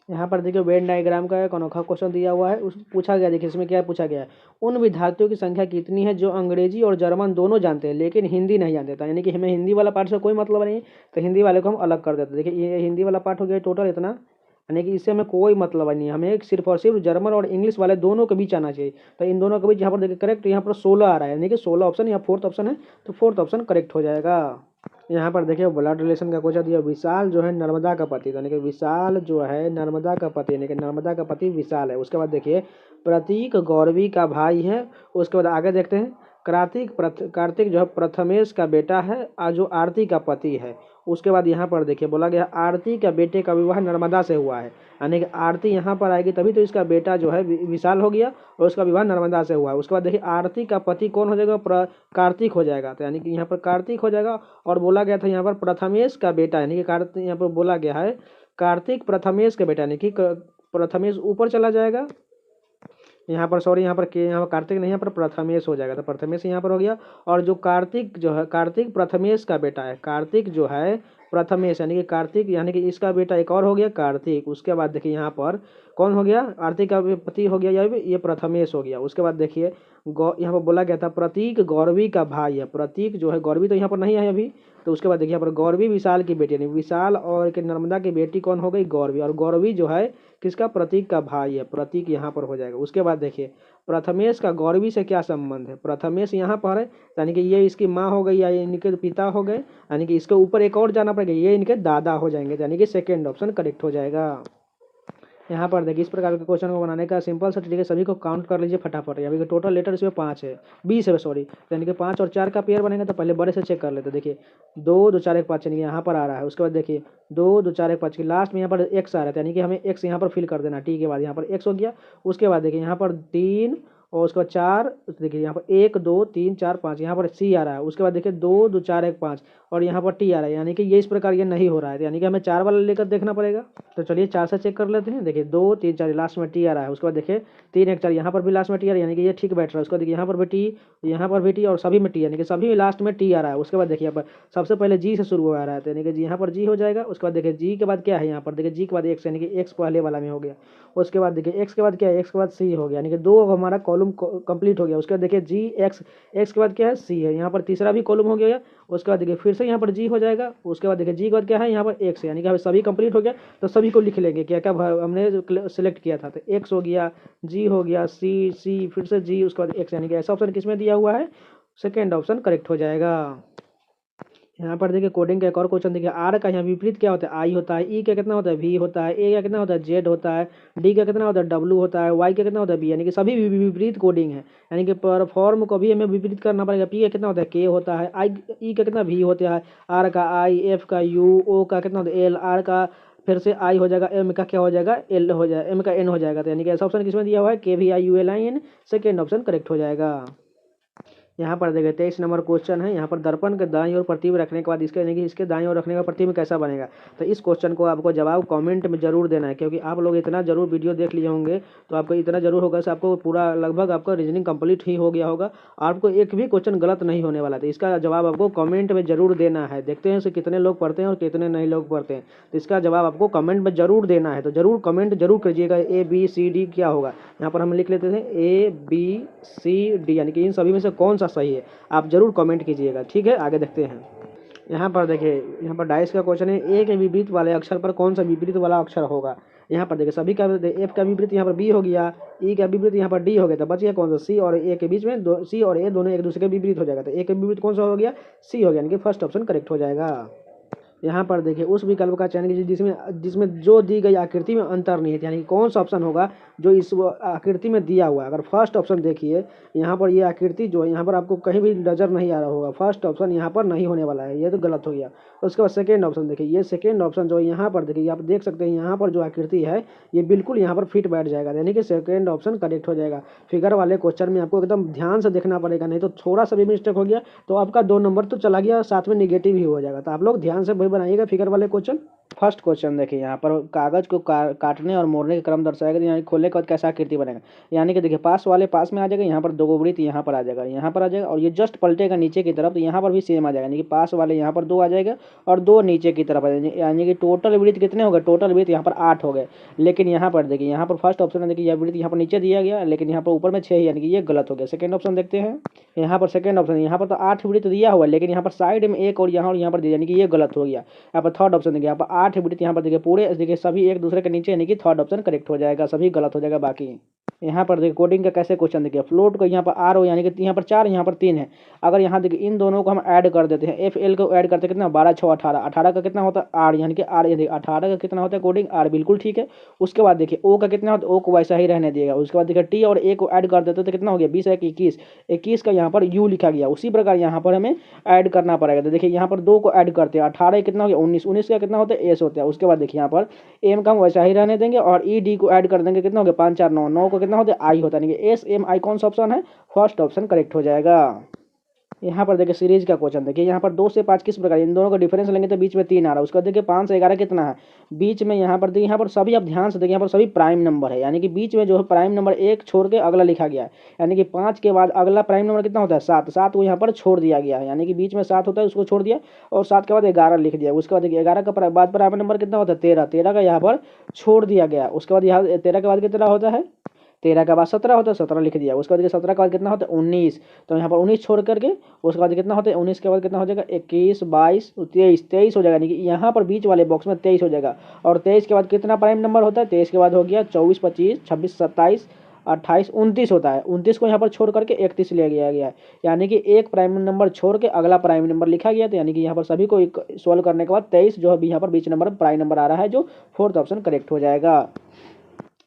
यहाँ पर देखिए वेन डायग्राम का एक अनोखा क्वेश्चन दिया हुआ है। उस पूछा गया, देखिए इसमें क्या पूछा गया है, उन विद्यार्थियों की संख्या कितनी है जो अंग्रेजी और जर्मन दोनों जानते हैं लेकिन हिंदी नहीं जानते था, यानी कि हमें हिंदी वाला पार्ट से कोई मतलब नहीं, तो हिंदी वाले को हम अलग कर देते। देखिए ये हिंदी वाला पार्ट हो गया टोटल इतना, यानी कि इससे हमें कोई मतलब नहीं है, हमें सिर्फ और सिर्फ जर्मन और इंग्लिश वाले दोनों के बीच आना चाहिए। तो इन दोनों के बीच यहाँ पर देखिए करेक्ट, यहाँ पर 16 आ रहा है, यानी कि 16 ऑप्शन यहाँ फोर्थ ऑप्शन है, तो फोर्थ ऑप्शन करेक्ट हो जाएगा। यहाँ पर देखिए ब्लड रिलेशन का क्वेश्चन दिया, विशाल जो है नर्मदा का पति, यानी कि विशाल जो है नर्मदा का पति, यानी कि नर्मदा का पति विशाल है। उसके बाद देखिए प्रतीक गौरवी का भाई है। उसके बाद आगे देखते हैं कार्तिक जो है प्रथमेश का बेटा है, जो आरती का पति है। उसके बाद यहाँ पर देखिए बोला गया आरती का बेटे का विवाह नर्मदा से हुआ है, यानी कि आरती यहाँ पर आएगी तभी तो इसका बेटा जो है विशाल हो गया और उसका विवाह नर्मदा से हुआ है। उसके बाद देखिए आरती का पति कौन हो जाएगा, कार्तिक हो जाएगा, तो यानी कि यहाँ पर कार्तिक हो जाएगा। और बोला गया था यहाँ पर प्रथमेश का बेटा, यानी कि कार्तिक, यहाँ पर बोला गया है कार्तिक प्रथमेश का बेटा, यानी कि प्रथमेश ऊपर चला जाएगा। यहाँ पर सॉरी, यहाँ पर कार्तिक नहीं, यहाँ पर प्रथमेश हो जाएगा, तो प्रथमेश यहाँ पर हो गया। और जो कार्तिक जो है कार्तिक प्रथमेश का बेटा है, कार्तिक जो है प्रथमेश यानी कि कार्तिक, यानी कि इसका बेटा एक और हो गया कार्तिक। उसके बाद देखिए यहाँ पर कौन हो गया, आरती का पति हो गया, ये प्रथमेश हो गया। उसके बाद देखिए यहाँ पर बोला गया था प्रतीक गौरवी का भाई है। प्रतीक जो है, गौरवी तो यहाँ पर नहीं है अभी, तो उसके बाद देखिए यहाँ पर गौरवी विशाल की बेटी, यानी विशाल और एक नर्मदा की बेटी कौन हो गई, गौरवी। और गौरवी जो है किसका, प्रतीक का भाई है, प्रतीक यहाँ पर हो जाएगा। उसके बाद देखिए प्रथमेश का गौरवी से क्या संबंध है, प्रथमेश यहाँ पर है, यानी कि ये इसकी माँ हो गई या ये इनके पिता हो गए, यानी कि इसके ऊपर एक और जाना पड़ेगा, ये इनके दादा हो जाएंगे, यानी कि सेकेंड ऑप्शन करेक्ट हो जाएगा। यहाँ पर देखिए इस प्रकार के क्वेश्चन को बनाने का सिंपल सा तरीका, सभी को काउंट कर लीजिए फटाफट। यहाँ पे टोटल लेटर इसमें 5 है, 20 है सॉरी, यानी कि 5 और 4 का पेयर बनेगा। तो पहले बड़े से चेक कर लेते, देखिए 2 2 4 1 5 यानी कि यहाँ पर आ रहा है। उसके बाद देखिए 2 2 4 1 5 की लास्ट में यहाँ पर एक्स आ रहा है, यानी कि हमें एक्स यहाँ पर फिल कर देना, टी के बाद यहाँ पर एक्स हो गया। उसके बाद देखिए यहाँ पर 3 और उसके बाद 4, देखिए यहाँ पर 1 2 3 4 5, यहाँ पर सी आ रहा है। उसके बाद देखिए 2 2 4 1 5 और यहाँ पर टी आ रहा है, यानी कि ये इस प्रकार ये नहीं हो रहा है, यानी कि हमें 4 वाला लेकर देखना पड़ेगा। तो चलिए 4 से चेक कर लेते हैं, देखिए 2 3 4 लास्ट में टी आ रहा है। उसके बाद देखिए 3 1 4 यहाँ पर भी लास्ट में टी आ रहा है, यानी कि ये ठीक बैठ रहा है। उसके बाद देखिए यहाँ पर भी टी, यहाँ पर भी टी और सभी में टी, यानी कि सभी लास्ट में टी आ रहा है। उसके बाद देखिए यहाँ पर सबसे पहले जी से शुरू हो रहा है, यानी कि यहाँ पर जी हो जाएगा। उसके बाद देखिए जी के बाद क्या है, यहाँ पर देखिए जी के बाद एक्स, यानी कि एक्स पहले वाला में हो गया। उसके बाद देखिए एक्स के बाद क्या है, एक्स के बाद सी हो गया, यानी कि 2 हमारा कॉलम कंप्लीट हो गया। उसके बाद देखिए जी एक्स, एक्स के बाद क्या है, सी है, यहाँ पर तीसरा भी कॉलम हो गया। उसके बाद देखिए फिर से यहाँ पर जी हो जाएगा। उसके बाद देखिए जी के बाद क्या है, यहाँ पर एक्स है, यानी कि हमें सभी कंप्लीट हो गया। तो सभी को लिख लेंगे क्या क्या हमने सेलेक्ट किया था। तो एक्स हो गया, जी हो गया, सी सी फिर से जी, उसके बाद एक्स, यानी कि ऐसा ऑप्शन किसमें दिया हुआ है, सेकेंड ऑप्शन करेक्ट हो जाएगा। यहाँ पर देखिए कोडिंग का एक और क्वेश्चन देखिए, आर का यहाँ विपरीत क्या होता है, आई होता है, ई का कितना होता है, वी होता है, ए का कितना होता है, जेड होता है, डी का कितना होता है, डब्ल्यू होता है, वाई का कितना होता है, बी, यानी कि सभी विपरीत कोडिंग है, यानी कि पर फॉर्म को भी हमें विपरीत करना पड़ेगा। पी का कितना होता है, के होता है, आई ई का कितना भी होता है, आर का आई, एफ का यू, ओ का कितना होता है एल, आर का फिर से आई हो जाएगा, एम का क्या हो जाएगा, एल हो जाएगा, एम का एन हो जाएगा। तो यानी कि ऐसा ऑप्शन किसमें दिया हुआ है, K V I U L I N, second option correct हो जाएगा। यहाँ पर देखिए 23 नंबर क्वेश्चन है। यहाँ पर दर्पण के दाईं ओर प्रतिबिंब रखने के बाद इसके, यानी कि इसके दाईं ओर रखने का प्रतिबिंब कैसा बनेगा। तो इस क्वेश्चन को आपको जवाब कमेंट में जरूर देना है, क्योंकि आप लोग इतना जरूर वीडियो देख लिए होंगे तो आपको इतना जरूर होगा कि आपको पूरा लगभग आपका रीजनिंग कंप्लीट ही हो गया होगा। आपको एक भी क्वेश्चन गलत नहीं होने वाला। तो इसका जवाब आपको कमेंट में जरूर देना है। देखते हैं कितने लोग पढ़ते हैं और कितने नहीं लोग पढ़ते हैं। तो इसका जवाब आपको कमेंट में जरूर देना है, तो जरूर कमेंट जरूर कीजिएगा। ए बी सी डी क्या होगा, यहाँ पर हम लिख लेते थे ए बी सी डी, यानी कि इन सभी में से कौन सा सही है, आप जरूर कमेंट कीजिएगा। ठीक है, आगे देखते हैं। यहाँ पर देखिए, यहाँ पर डाइस का क्वेश्चन है, ए के विपरीत वाले अक्षर पर कौन सा विपरीत वाला अक्षर होगा। यहाँ पर देखिए सभी का, एफ का विपरीत यहाँ पर बी हो गया, ई का विपरीत यहाँ पर डी हो गया, तो बच गया कौन सा, सी और ए के बीच में सी और ए दोनों एक दूसरे के विपरीत हो जाएगा। तो ए के विपरीत कौन सा हो गया, सी हो गया, यानी कि फर्स्ट ऑप्शन करेक्ट हो जाएगा। यहाँ पर देखिए उस विकल्प का चयन कीजिए जिसमें जिसमें जो दी गई आकृति में अंतर नहीं है, यानी कि कौन सा ऑप्शन होगा जो इस आकृति में दिया हुआ है। अगर फर्स्ट ऑप्शन देखिए, यहाँ पर ये आकृति जो है यहाँ पर आपको कहीं भी नजर नहीं आ रहा होगा, फर्स्ट ऑप्शन यहाँ पर नहीं होने वाला है, ये तो गलत हो गया। उसके बाद सेकेंड ऑप्शन देखिए, ये सेकेंड ऑप्शन जो यहाँ पर देखिए, आप देख सकते हैं यहाँ पर जो आकृति है ये बिल्कुल यहाँ पर फिट बैठ जाएगा, यानी कि सेकेंड ऑप्शन करेक्ट हो जाएगा। फिगर वाले क्वेश्चन में आपको एकदम ध्यान से देखना पड़ेगा, नहीं तो थोड़ा सा भी मिस्टेक हो गया तो आपका 2 नंबर तो चला गया, साथ में निगेटिव ही हो जाएगा। तो आप लोग ध्यान से वही बनाइएगा फिगर वाले क्वेश्चन। फर्स्ट क्वेश्चन देखिए, यहाँ पर कागज को काटने और मोड़ने का क्रम दर्शाएगा, यानी खोलने के बाद कैसा आकृति बनेगा। यानी कि देखिए पास वाले पास में आ जाएगा, यहाँ पर 2 वृत्त यहाँ पर आ जाएगा, यहाँ पर आ जाएगा, और ये जस्ट पलटेगा नीचे की तरफ, तो यहाँ पर भी सेम आ जाएगा, यानी कि पास वाले यहाँ पर 2 आ जाएगा और 2 नीचे की तरफ आ जाएंगे, यानी कि टोटल वृत्त कितने हो गए, टोटल वृत्त यहाँ पर 8 हो गए। लेकिन यहाँ पर देखिए, यहाँ पर फर्स्ट ऑप्शन है, देखिए यह वृत्त यहाँ पर नीचे दिया गया, लेकिन यहाँ पर ऊपर में 6 यानी कि ये गलत हो गया। सेकंड ऑप्शन देखते हैं, यहाँ पर सेकंड ऑप्शन, यहाँ पर तो 8 वृत्त दिया हुआ है, लेकिन यहाँ पर साइड में 1 और यहाँ पर दिया, यानी कि ये गलत हो गया। यहाँ पर थर्ड ऑप्शन देखिए, यहाँ पर 8 वृत्त यहाँ पर देखिए पूरे देखिए सभी एक दूसरे के नीचे, यानी कि थर्ड ऑप्शन करेक्ट हो जाएगा, सभी गलत हो जाएगा बाकी। यहाँ पर देखिए कोडिंग का कैसे क्वेश्चन देखिए, फ्लोट को यहाँ पर आर हो, यानी कि यहाँ पर 4 यहाँ पर 3 है। अगर यहाँ देखिए इन दोनों को हम ऐड कर देते हैं, एफ एल को ऐड करते हैं, कितना 12 6 18, 18 का कितना होता है आर, यानी कि आर, 18 का कितना होता है कोडिंग आर, बिल्कुल ठीक है। उसके बाद देखिए ओ का कितना होता है, ओ को वैसा ही रहने दिएगा। उसके बाद देखिए टी और ए को ऐड कर देते तो कितना हो गया 20 21, 21 का यहाँ पर यू लिखा गया। उसी प्रकार यहाँ पर हमें ऐड करना पड़ेगा। तो देखिए यहाँ पर 2 को ऐड करते हैं, 18 कितना हो गया 19, 19 का कितना होता है एस होता है। उसके बाद देखिए यहाँ पर एम का हम वैसा ही रहने देंगे और ई डी को ऐड कर देंगे, कितना हो गया 5 4 9, 9 को कितना होता है आई होता है, एस एम आई कौन सा ऑप्शन है, फर्स्ट ऑप्शन करेक्ट हो जाएगा। यहाँ पर देखिए सीरीज का क्वेश्चन देखिए, यहाँ पर 2 से 5 किस प्रकार, इन दोनों का डिफरेंस लेंगे तो बीच में 3 आ रहा है। उसका देखिए 5 से 11 कितना है, बीच में यहाँ पर देखिए, यहाँ पर सभी आप ध्यान से देखिए, यहाँ पर सभी प्राइम नंबर है, यानी कि बीच में जो है प्राइम नंबर 1 छोड़ के अगला लिखा गया है, यानी कि 5 के बाद अगला प्राइम नंबर कितना होता है 7, 7 को यहाँ पर छोड़ दिया गया है, यानी कि बीच में 7 होता है उसको छोड़ दिया, और 7 के बाद 11 लिख दिया। उसके बाद देखिए 11 का बाद प्राइम नंबर कितना होता है 13, 13 का यहाँ पर छोड़ दिया गया। उसके बाद यहाँ 13 के बाद कितना होता है, 13 के बाद 17 होता है, 17 लिख दिया। उसके बाद 17 के बाद कितना होता है 19, तो यहाँ पर 19 छोड़ करके उसके बाद कितना होता है 19 के बाद कितना हो जाएगा 21, 22, 23, 23 हो जाएगा, यानी कि यहाँ पर बीच वाले बॉक्स में 23 हो जाएगा। और 23 के बाद कितना प्राइम नंबर होता है, 23 के बाद हो गया 24, 25, 26, 27, 28, 29 होता है। 29 को यहाँ पर छोड़ करके 31 ले गया गया है, यानी कि एक प्राइम नंबर छोड़ के अगला प्राइम नंबर लिखा गया। तो यानी कि यहाँ पर सभी को सोल्व करने के बाद 23 जो है यहाँ पर बीच नंबर प्राइम नंबर आ रहा है, जो 4th ऑप्शन करेक्ट हो जाएगा।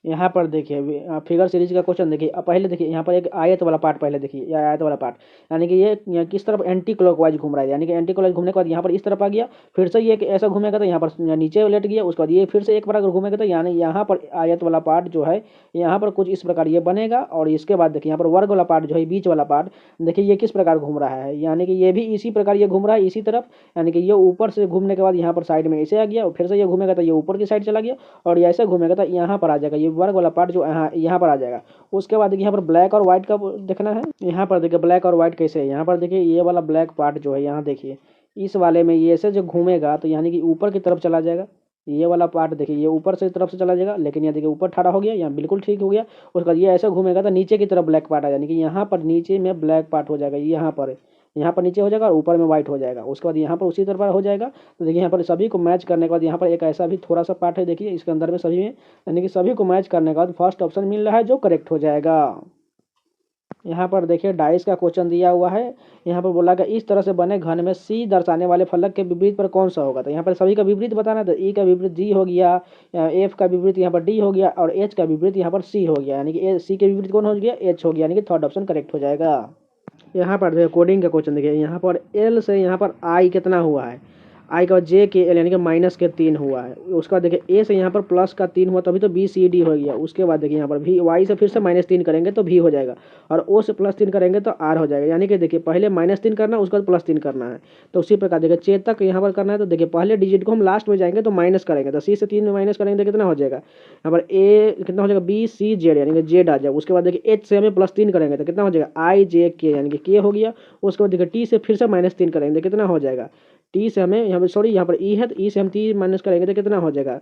यहाँ पर देखिए फिगर सीरीज का क्वेश्चन देखिए, अब पहले देखिए यहाँ पर एक आयत वाला पार्ट पहले देखिए, यह आयत वाला पार्ट, यानी कि ये किस तरफ एंटी क्लॉकवाइज घूम रहा है, यानी कि एंटी क्लॉकवाइज घूमने के बाद यहाँ पर इस तरफ आ गया, फिर से ये ऐसा घूमेगा तो यहाँ पर नीचे लेट गया। उसके बाद ये फिर से एक बार अगर घूमेगा तो यानी यहाँ पर आयत वाला पार्ट जो है यहाँ पर कुछ इस प्रकार ये बनेगा। और इसके बाद देखिए यहाँ पर वर्ग वाला पार्ट जो है बीच वाला पार्ट देखिए ये किस प्रकार घूम रहा है, यानी कि ये भी इसी प्रकार ये घूम रहा है इसी तरफ, यानी कि ये ऊपर से घूमने के बाद यहाँ पर साइड में ऐसे आ गया, और फिर से ये घूमेगा तो ये ऊपर की साइड चला गया, और ऐसे घूमेगा तो यहाँ पर आ जाएगा, ये वर्ग वाला पार्ट जो यहाँ पर आ जाएगा। उसके बाद देखिए यहाँ पर ब्लैक और व्हाइट का देखना है। यहाँ पर देखिए ब्लैक और व्हाइट कैसे है, यहाँ पर देखिए ये वाला ब्लैक पार्ट जो है यहाँ देखिए इस वाले में ये ऐसे जो घूमेगा तो यानी कि ऊपर की तरफ चला जाएगा। ये वाला पार्ट देखिए ये ऊपर से तरफ से चला जाएगा, लेकिन यहाँ देखिए ऊपर ठड़ा हो गया, यहाँ बिल्कुल ठीक हो गया। उसके बाद ये ऐसा घूमेगा तो नीचे की तरफ ब्लैक पार्ट आ, यानी कि यहाँ पर नीचे में ब्लैक पार्ट हो जाएगा, यहाँ पर नीचे हो जाएगा और ऊपर में व्हाइट हो जाएगा। उसके बाद यहाँ पर उसी तरह हो जाएगा। तो देखिए यहाँ पर सभी को मैच करने के बाद यहाँ पर एक ऐसा भी थोड़ा सा पार्ट है देखिए इसके अंदर में सभी में, यानी कि सभी को मैच करने के बाद फर्स्ट ऑप्शन मिल रहा है जो करेक्ट हो जाएगा। यहाँ पर देखिए डाइस का क्वेश्चन दिया हुआ है, यहाँ पर बोला कि इस तरह से बने घन में सी दर्शाने वाले फलक के विपरीत पर कौन सा होगा। तो यहाँ पर सभी का विपरीत बताना है, तो ई का विपरीत जी हो गया, एफ का विपरीत यहाँ पर डी हो गया, और एच का विपरीत यहाँ पर सी हो गया, यानी कि सी के विपरीत कौन हो गया एच हो गया, यानी कि 3rd ऑप्शन करेक्ट हो जाएगा। यहाँ पर देखिए कोडिंग का क्वेश्चन देखिए, यहाँ पर एल से यहाँ पर आई कितना हुआ है, आई का जे के एल यानी कि माइनस के 3 हुआ है। उसके बाद देखिए ए से यहाँ पर प्लस का 3 हुआ तभी तो बी सी डी हो गया। उसके बाद देखिए यहाँ पर भी वाई से फिर से -3 करेंगे तो भी हो जाएगा, और ओ से +3 करेंगे तो आर हो जाएगा, यानी कि देखिए पहले -3 करना है उसके बाद +3 करना है। तो उसी प्रकार देखिए चेतक यहाँ पर करना है, तो देखिए पहले डिजिट को हम लास्ट में जाएंगे तो माइनस करेंगे, तो सी से 3 में माइनस करेंगे तो कितना हो जाएगा, यहाँ पर ए कितना हो जाएगा बी सी जेड यानी कि जेड आ जाएगा। उसके बाद देखिए एच से हमें +3 करेंगे तो कितना हो जाएगा आई जे के यानी कि के हो गया। उसके बाद देखिए टी से फिर से -3 करेंगे तो कितना हो जाएगा, टी से हमें यहाँ पर सॉरी यहाँ पर ई है तो ई से हम 3 माइनस करेंगे तो कितना हो जाएगा,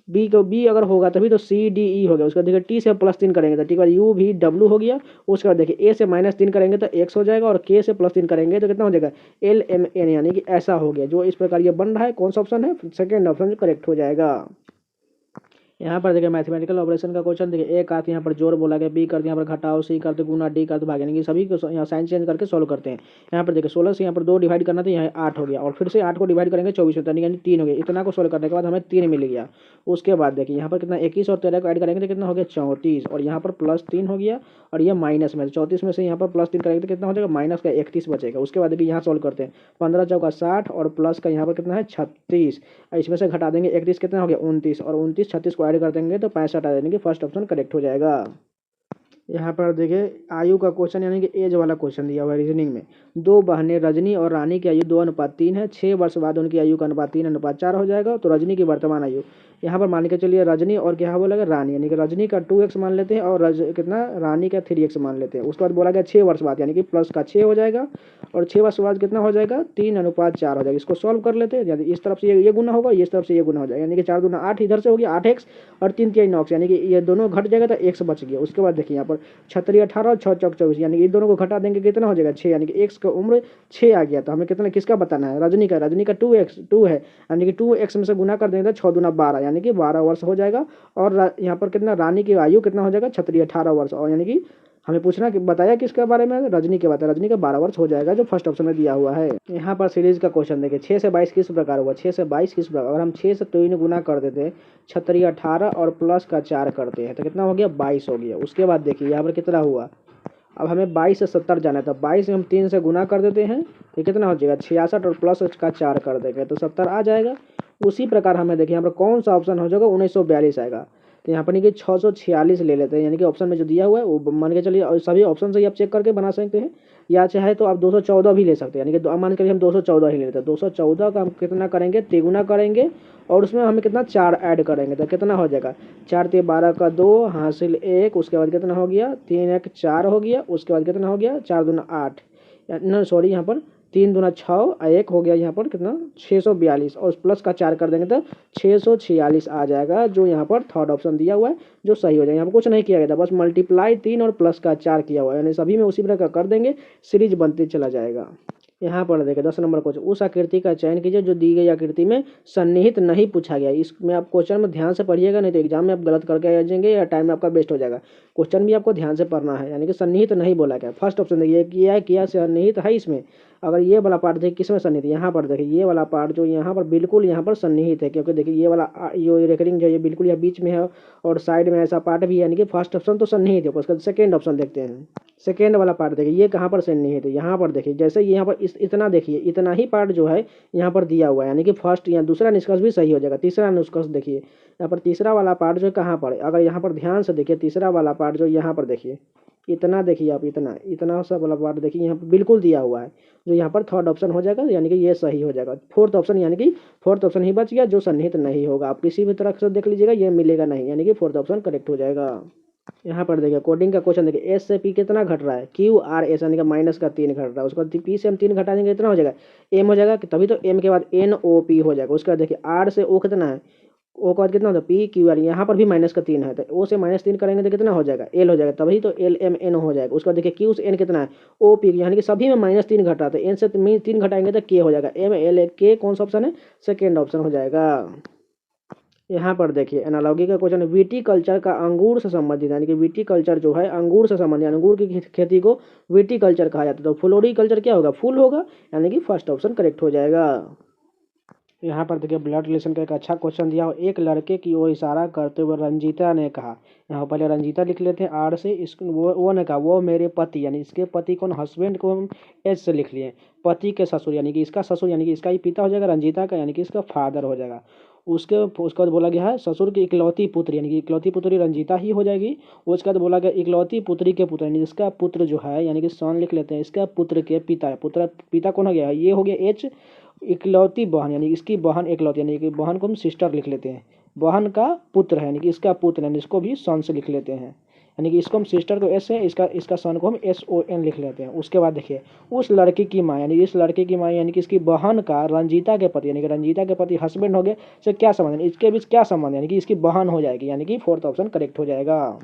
बी को बी अगर होगा तभी तो सी डी ई हो गया। उसके बाद देखिए टी से हम +3 करेंगे तो टी के बाद यू भी डब्ल्यू हो गया। उसके बाद देखिए ए से -3 करेंगे तो एक्स हो जाएगा, और के से +3 करेंगे तो कितना हो जाएगा एल एम एन, यानी कि ऐसा हो गया। जो इस प्रकार ये बन रहा है कौन सा ऑप्शन है 2nd ऑप्शन करेक्ट हो जाएगा। यहाँ पर देखिए मैथमेटिकल ऑपरेशन का क्वेश्चन देखिए, ए करते यहाँ पर जोड़ बोला गया, बी करते यहाँ पर घटाओ, सी करते गुना, डी करते भाग, यानी कि सभी को यहाँ साइन चेंज करके सॉल्व करते हैं। यहाँ पर देखिए 16 से यहाँ पर 2 डिवाइड करना तो यहाँ 8 हो गया, और फिर से 8 को डिवाइड करेंगे 24 होता है, यानी 3 हो गया। इतना को सॉल्व करने के बाद हमें 3 मिल गया। उसके बाद देखिए यहाँ पर कितना 21 और 13 को ऐड करेंगे तो कितना हो गया 34, और यहाँ पर +3 हो गया, और ये माइनस में 34 में से यहाँ पर +3 करेंगे तो कितना हो जाएगा माइनस का 31 बचेगा। उसके बाद देखिए यहाँ सॉल्व करते हैं, 15 चौका 60 और प्लस का यहाँ पर कितना है 36, इसमें से घटा देंगे 31 कितना हो गया 29, और 29 36 को ऐड कर देंगे तो 65 आ जाएंगे, फर्स्ट ऑप्शन करेक्ट हो जाएगा। यहाँ पर देखिए आयु का क्वेश्चन यानी कि एज वाला क्वेश्चन दिया हुआ है रीजनिंग में। 2 बहनें रजनी और रानी की आयु 2:3 है, 6 वर्ष बाद उनकी आयु का अनुपात 3:4 हो जाएगा। तो रजनी की वर्तमान आयु यहाँ पर मान के चलिए रजनी और क्या बोला गया रानी, यानी कि रजनी का 2x मान लेते हैं और कितना रानी का 3x मान लेते हैं। उसके बाद बोला गया 6 वर्ष बाद, यानी कि प्लस का 6 हो जाएगा, और 6 वर्ष बाद कितना हो जाएगा 3:4 हो जाएगा। इसको सॉल्व कर लेते हैं, यानी इस तरफ से ये गुना होगा, इस तरफ से ये गुना हो जाएगा, यानी कि 4 दूना 8 इधर से हो गया 8x, और 3 3 9, यानी कि ये दोनों घट जाएगा तो x बच गया। उसके बाद देखिए यहाँ पर 36 18 और 6 चौक 24, यानी कि इन दोनों को घटा देंगे कितना हो जाएगा 6, यानी कि x का उम्र 6 आ गया। तो हमें कितना किसका बताना है रजनी का 2 है, यानी कि 2x में से गुना कर देंगे तो 6 दूना 12, यानी कि 12 वर्ष हो जाएगा। और यहाँ पर कितना रानी की आयु कितना हो जाएगा 36 18 वर्ष, और यानी कि हमें पूछना कि बताया किसके बारे में रजनी के बताया, रजनी का 12 वर्ष हो जाएगा जो फर्स्ट ऑप्शन में दिया हुआ है। यहाँ पर सीरीज का क्वेश्चन देखिए 6 से 22 किस प्रकार हुआ, 6 से 22 किस प्रकार, अगर हम 6 से 3 गुना कर देते हैं 36 18 और प्लस का 4 करते हैं तो कितना हो गया 22 हो गया। उसके बाद देखिए यहाँ पर कितना हुआ, अब हमें 22 से 70 जाना है, तो 22 में हम 3 से गुना कर देते हैं तो कितना हो जाएगा 66 और प्लस का 4 कर देंगे तो 70 आ जाएगा। उसी प्रकार हमें देखिए यहाँ पर कौन सा ऑप्शन हो जाएगा 1942 आएगा। तो यहाँ पर नहीं कि 646 ले लेते हैं, यानी कि ऑप्शन में जो दिया हुआ है वो मान के चलिए, और सभी ऑप्शन से ही आप चेक करके बना सकते हैं, या चाहे तो आप 214 भी ले सकते हैं, यानी कि मान के हम 214 ही ले लेते हैं। 214 का हम कितना करेंगे, तिगुना करेंगे और उसमें हमें कितना 4 ऐड करेंगे तो कितना हो जाएगा, 4 × 12 का 2 हासिल 1, उसके बाद कितना हो गया 3 × 1 4 हो गया, उसके बाद कितना हो गया 4 दूना 8, ना सॉरी यहाँ पर 3 दूना 6 और 1 हो गया यहाँ पर कितना 642 और प्लस का 4 कर देंगे तो 646 आ जाएगा, जो यहाँ पर थर्ड ऑप्शन दिया हुआ है जो सही हो जाएगा। यहाँ पर कुछ नहीं किया गया था, बस मल्टीप्लाई 3 और प्लस का 4 किया हुआ है, यानी सभी में उसी प्रकार कर देंगे, सीरीज बनते चला जाएगा। यहाँ पर देखिए 10 नंबर क्वेश्चन, उस आकृति का चयन कीजिए जो दी गई आकृति में सन्निहित नहीं पूछा गया। इसमें आप क्वेश्चन में ध्यान से पढ़िएगा, नहीं तो एग्जाम में आप गलत करके आ जाएंगे या टाइम आपका वेस्ट हो जाएगा। क्वेश्चन भी आपको ध्यान से पढ़ना है, यानी कि सन्निहित नहीं बोला गया। फर्स्ट ऑप्शन देखिए किया सन्निहित है इसमें, अगर ये वाला पार्ट देखिए किसमें सन्निहित, यहाँ पर देखिए ये वाला पार्ट जो यहाँ पर बिल्कुल यहाँ पर सन्निहित है, क्योंकि देखिए ये वाला ये रेकरिंग जो ये बिल्कुल यहाँ बीच में है और साइड में ऐसा पार्ट भी है, यानी कि फर्स्ट ऑप्शन तो सन्निहित है। उसका सेकेंड ऑप्शन देखते हैं, सेकेंड वाला पार्ट देखिए ये कहाँ पर सन्निहित है, यहाँ पर देखिए जैसे यहाँ पर इतना देखिए इतना ही पार्ट जो है यहाँ पर दिया हुआ है, यानी कि फर्स्ट या दूसरा निष्कर्ष भी सही हो जाएगा। तीसरा निष्कर्ष देखिए यहाँ पर तीसरा वाला पार्ट जो कहाँ पर, अगर यहाँ पर ध्यान से देखिए तीसरा वाला पार्ट जो यहाँ पर देखिए इतना देखिए आप इतना इतना सा वाला पार्ट देखिए यहाँ पर बिल्कुल दिया हुआ है, जो यहाँ पर थर्ड ऑप्शन हो जाएगा, यानी कि ये सही हो जाएगा। फोर्थ ऑप्शन यानी कि फोर्थ ऑप्शन ही बच गया जो सन्निहित नहीं होगा, आप किसी भी तरह से देख लीजिएगा ये मिलेगा नहीं, यानी कि फोर्थ ऑप्शन करेक्ट हो जाएगा। यहाँ पर देखिए कोडिंग का क्वेश्चन देखिए, एस से पी कितना घट रहा है, क्यू आर एस यानी कि माइनस का 3 घट रहा है, उसके बाद पी से हम 3 घटा देंगे कितना हो जाएगा, एम हो जाएगा, तभी तो एम के बाद एन ओ पी हो जाएगा। उसके बाद देखिए आर से ओ कितना है, ओ के बाद कितना होता है पी क्यू आर, यहाँ पर भी माइनस का 3 है तो ओ से -3 करेंगे तो कितना हो जाएगा एल हो जाएगा, तभी तो एल एम एन हो जाएगा। उसके बाद देखिए क्यू से एन कितना है ओ पी, यानी कि सभी में -3 घटा तो एन से 3 घटाएंगे तो के हो जाएगा, एम एल के कौन सा ऑप्शन है, सेकेंड ऑप्शन हो जाएगा। यहाँ पर देखिए एनालॉजी का क्वेश्चन है, विटी कल्चर का अंगूर से संबंधित, यानी कि विटी कल्चर जो है अंगूर से संबंधित, अंगूर की खेती को विटी कल्चर कहा जाता है, तो फ्लोरी कल्चर क्या होगा, फूल होगा, यानी कि फर्स्ट ऑप्शन करेक्ट हो जाएगा। यहाँ पर देखिए ब्लड रिलेशन का एक अच्छा क्वेश्चन दिया हो, एक लड़के की ओर इशारा करते हुए रंजीता ने कहा, यहाँ पहले रंजीता लिख लेते हैं आर से, इस वो ने कहा वो मेरे पति, यानी इसके पति कौन, हस्बैंड को हम एस से लिख लिए, पति के ससुर यानी कि इसका ससुर यानी कि इसका ही पिता हो जाएगा, रंजीता का यानी कि इसका फादर हो जाएगा। उसके बाद बोला गया है ससुर की इकलौती पुत्री, यानी कि इकलौती पुत्री रंजीता ही हो जाएगी। उसके बाद बोला गया इकलौती पुत्री के पुत्र, यानी इसका पुत्र जो है यानी कि सन लिख लेते हैं, इसका पुत्र के पिता, पिता कौन हो गया, ये हो गया एच, इकलौती बहन यानी इसकी बहन इकलौती, यानी कि बहन को हम सिस्टर लिख लेते हैं, बहन का पुत्र है यानी कि इसका पुत्र, यानी इसको भी सन से लिख लेते हैं, यानी कि इसको हम सिस्टर को एस है, इसका सन को हम SON लिख लेते हैं। उसके बाद देखिए उस लड़की की माँ, यानी इस लड़के की माँ यानी कि इसकी बहन का रंजीता के पति, यानी कि रंजीता के पति हस्बैंड हो गए, से क्या संबंध, इसके बीच क्या संबंध, यानी कि इसकी बहन हो जाएगी, यानी कि फोर्थ ऑप्शन करेक्ट हो जाएगा।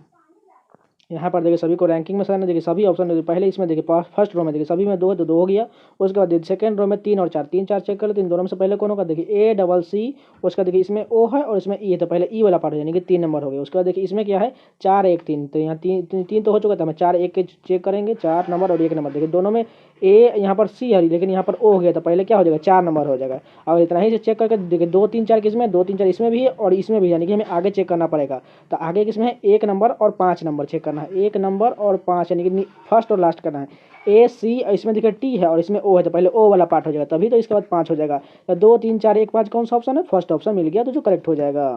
यहाँ पर देखिए सभी को रैंकिंग में सर देखिए सभी ऑप्शन पहले इसमें देखिए फर्स्ट रो में देखिए सभी में 2 है तो 2 हो गया। उसके बाद सेकंड रो में 3 और 4, 3 4 चेक कर लेते हैं, दोनों में से पहले कौन होगा, देखिए ACC, उसका देखिए इसमें O है और इसमें E है, तो पहले E वाला पार्ट यानी कि 3 नंबर हो गया। उसके बाद देखिए इसमें क्या है 4 1 3, तो यहाँ 3 तो हो चुका था, हम 4 1 के चेक करेंगे, 4 नंबर और 1 नंबर, देखिए दोनों में A यहाँ पर C है लेकिन यहाँ पर O हो गया, तो पहले क्या हो जाएगा 4 नंबर हो जाएगा। और इतना ही से चेक करके देखिए 2 3 4 किसमें, 2 3 4 इसमें भी है और इसमें भी, यानी कि हमें आगे चेक करना पड़ेगा। तो आगे किसमें है 1 नंबर और 5 नंबर चेक करना है, 1 नंबर और 5 यानी कि फर्स्ट और लास्ट करना है। AC इसमें देखिए T है और इसमें O है, तो पहले O वाला पार्ट हो जाएगा, तभी तो इसके बाद 5 हो जाएगा। तो 2 3 4 1 5 कौन सा ऑप्शन है, फर्स्ट ऑप्शन मिल गया, तो जो करेक्ट हो जाएगा।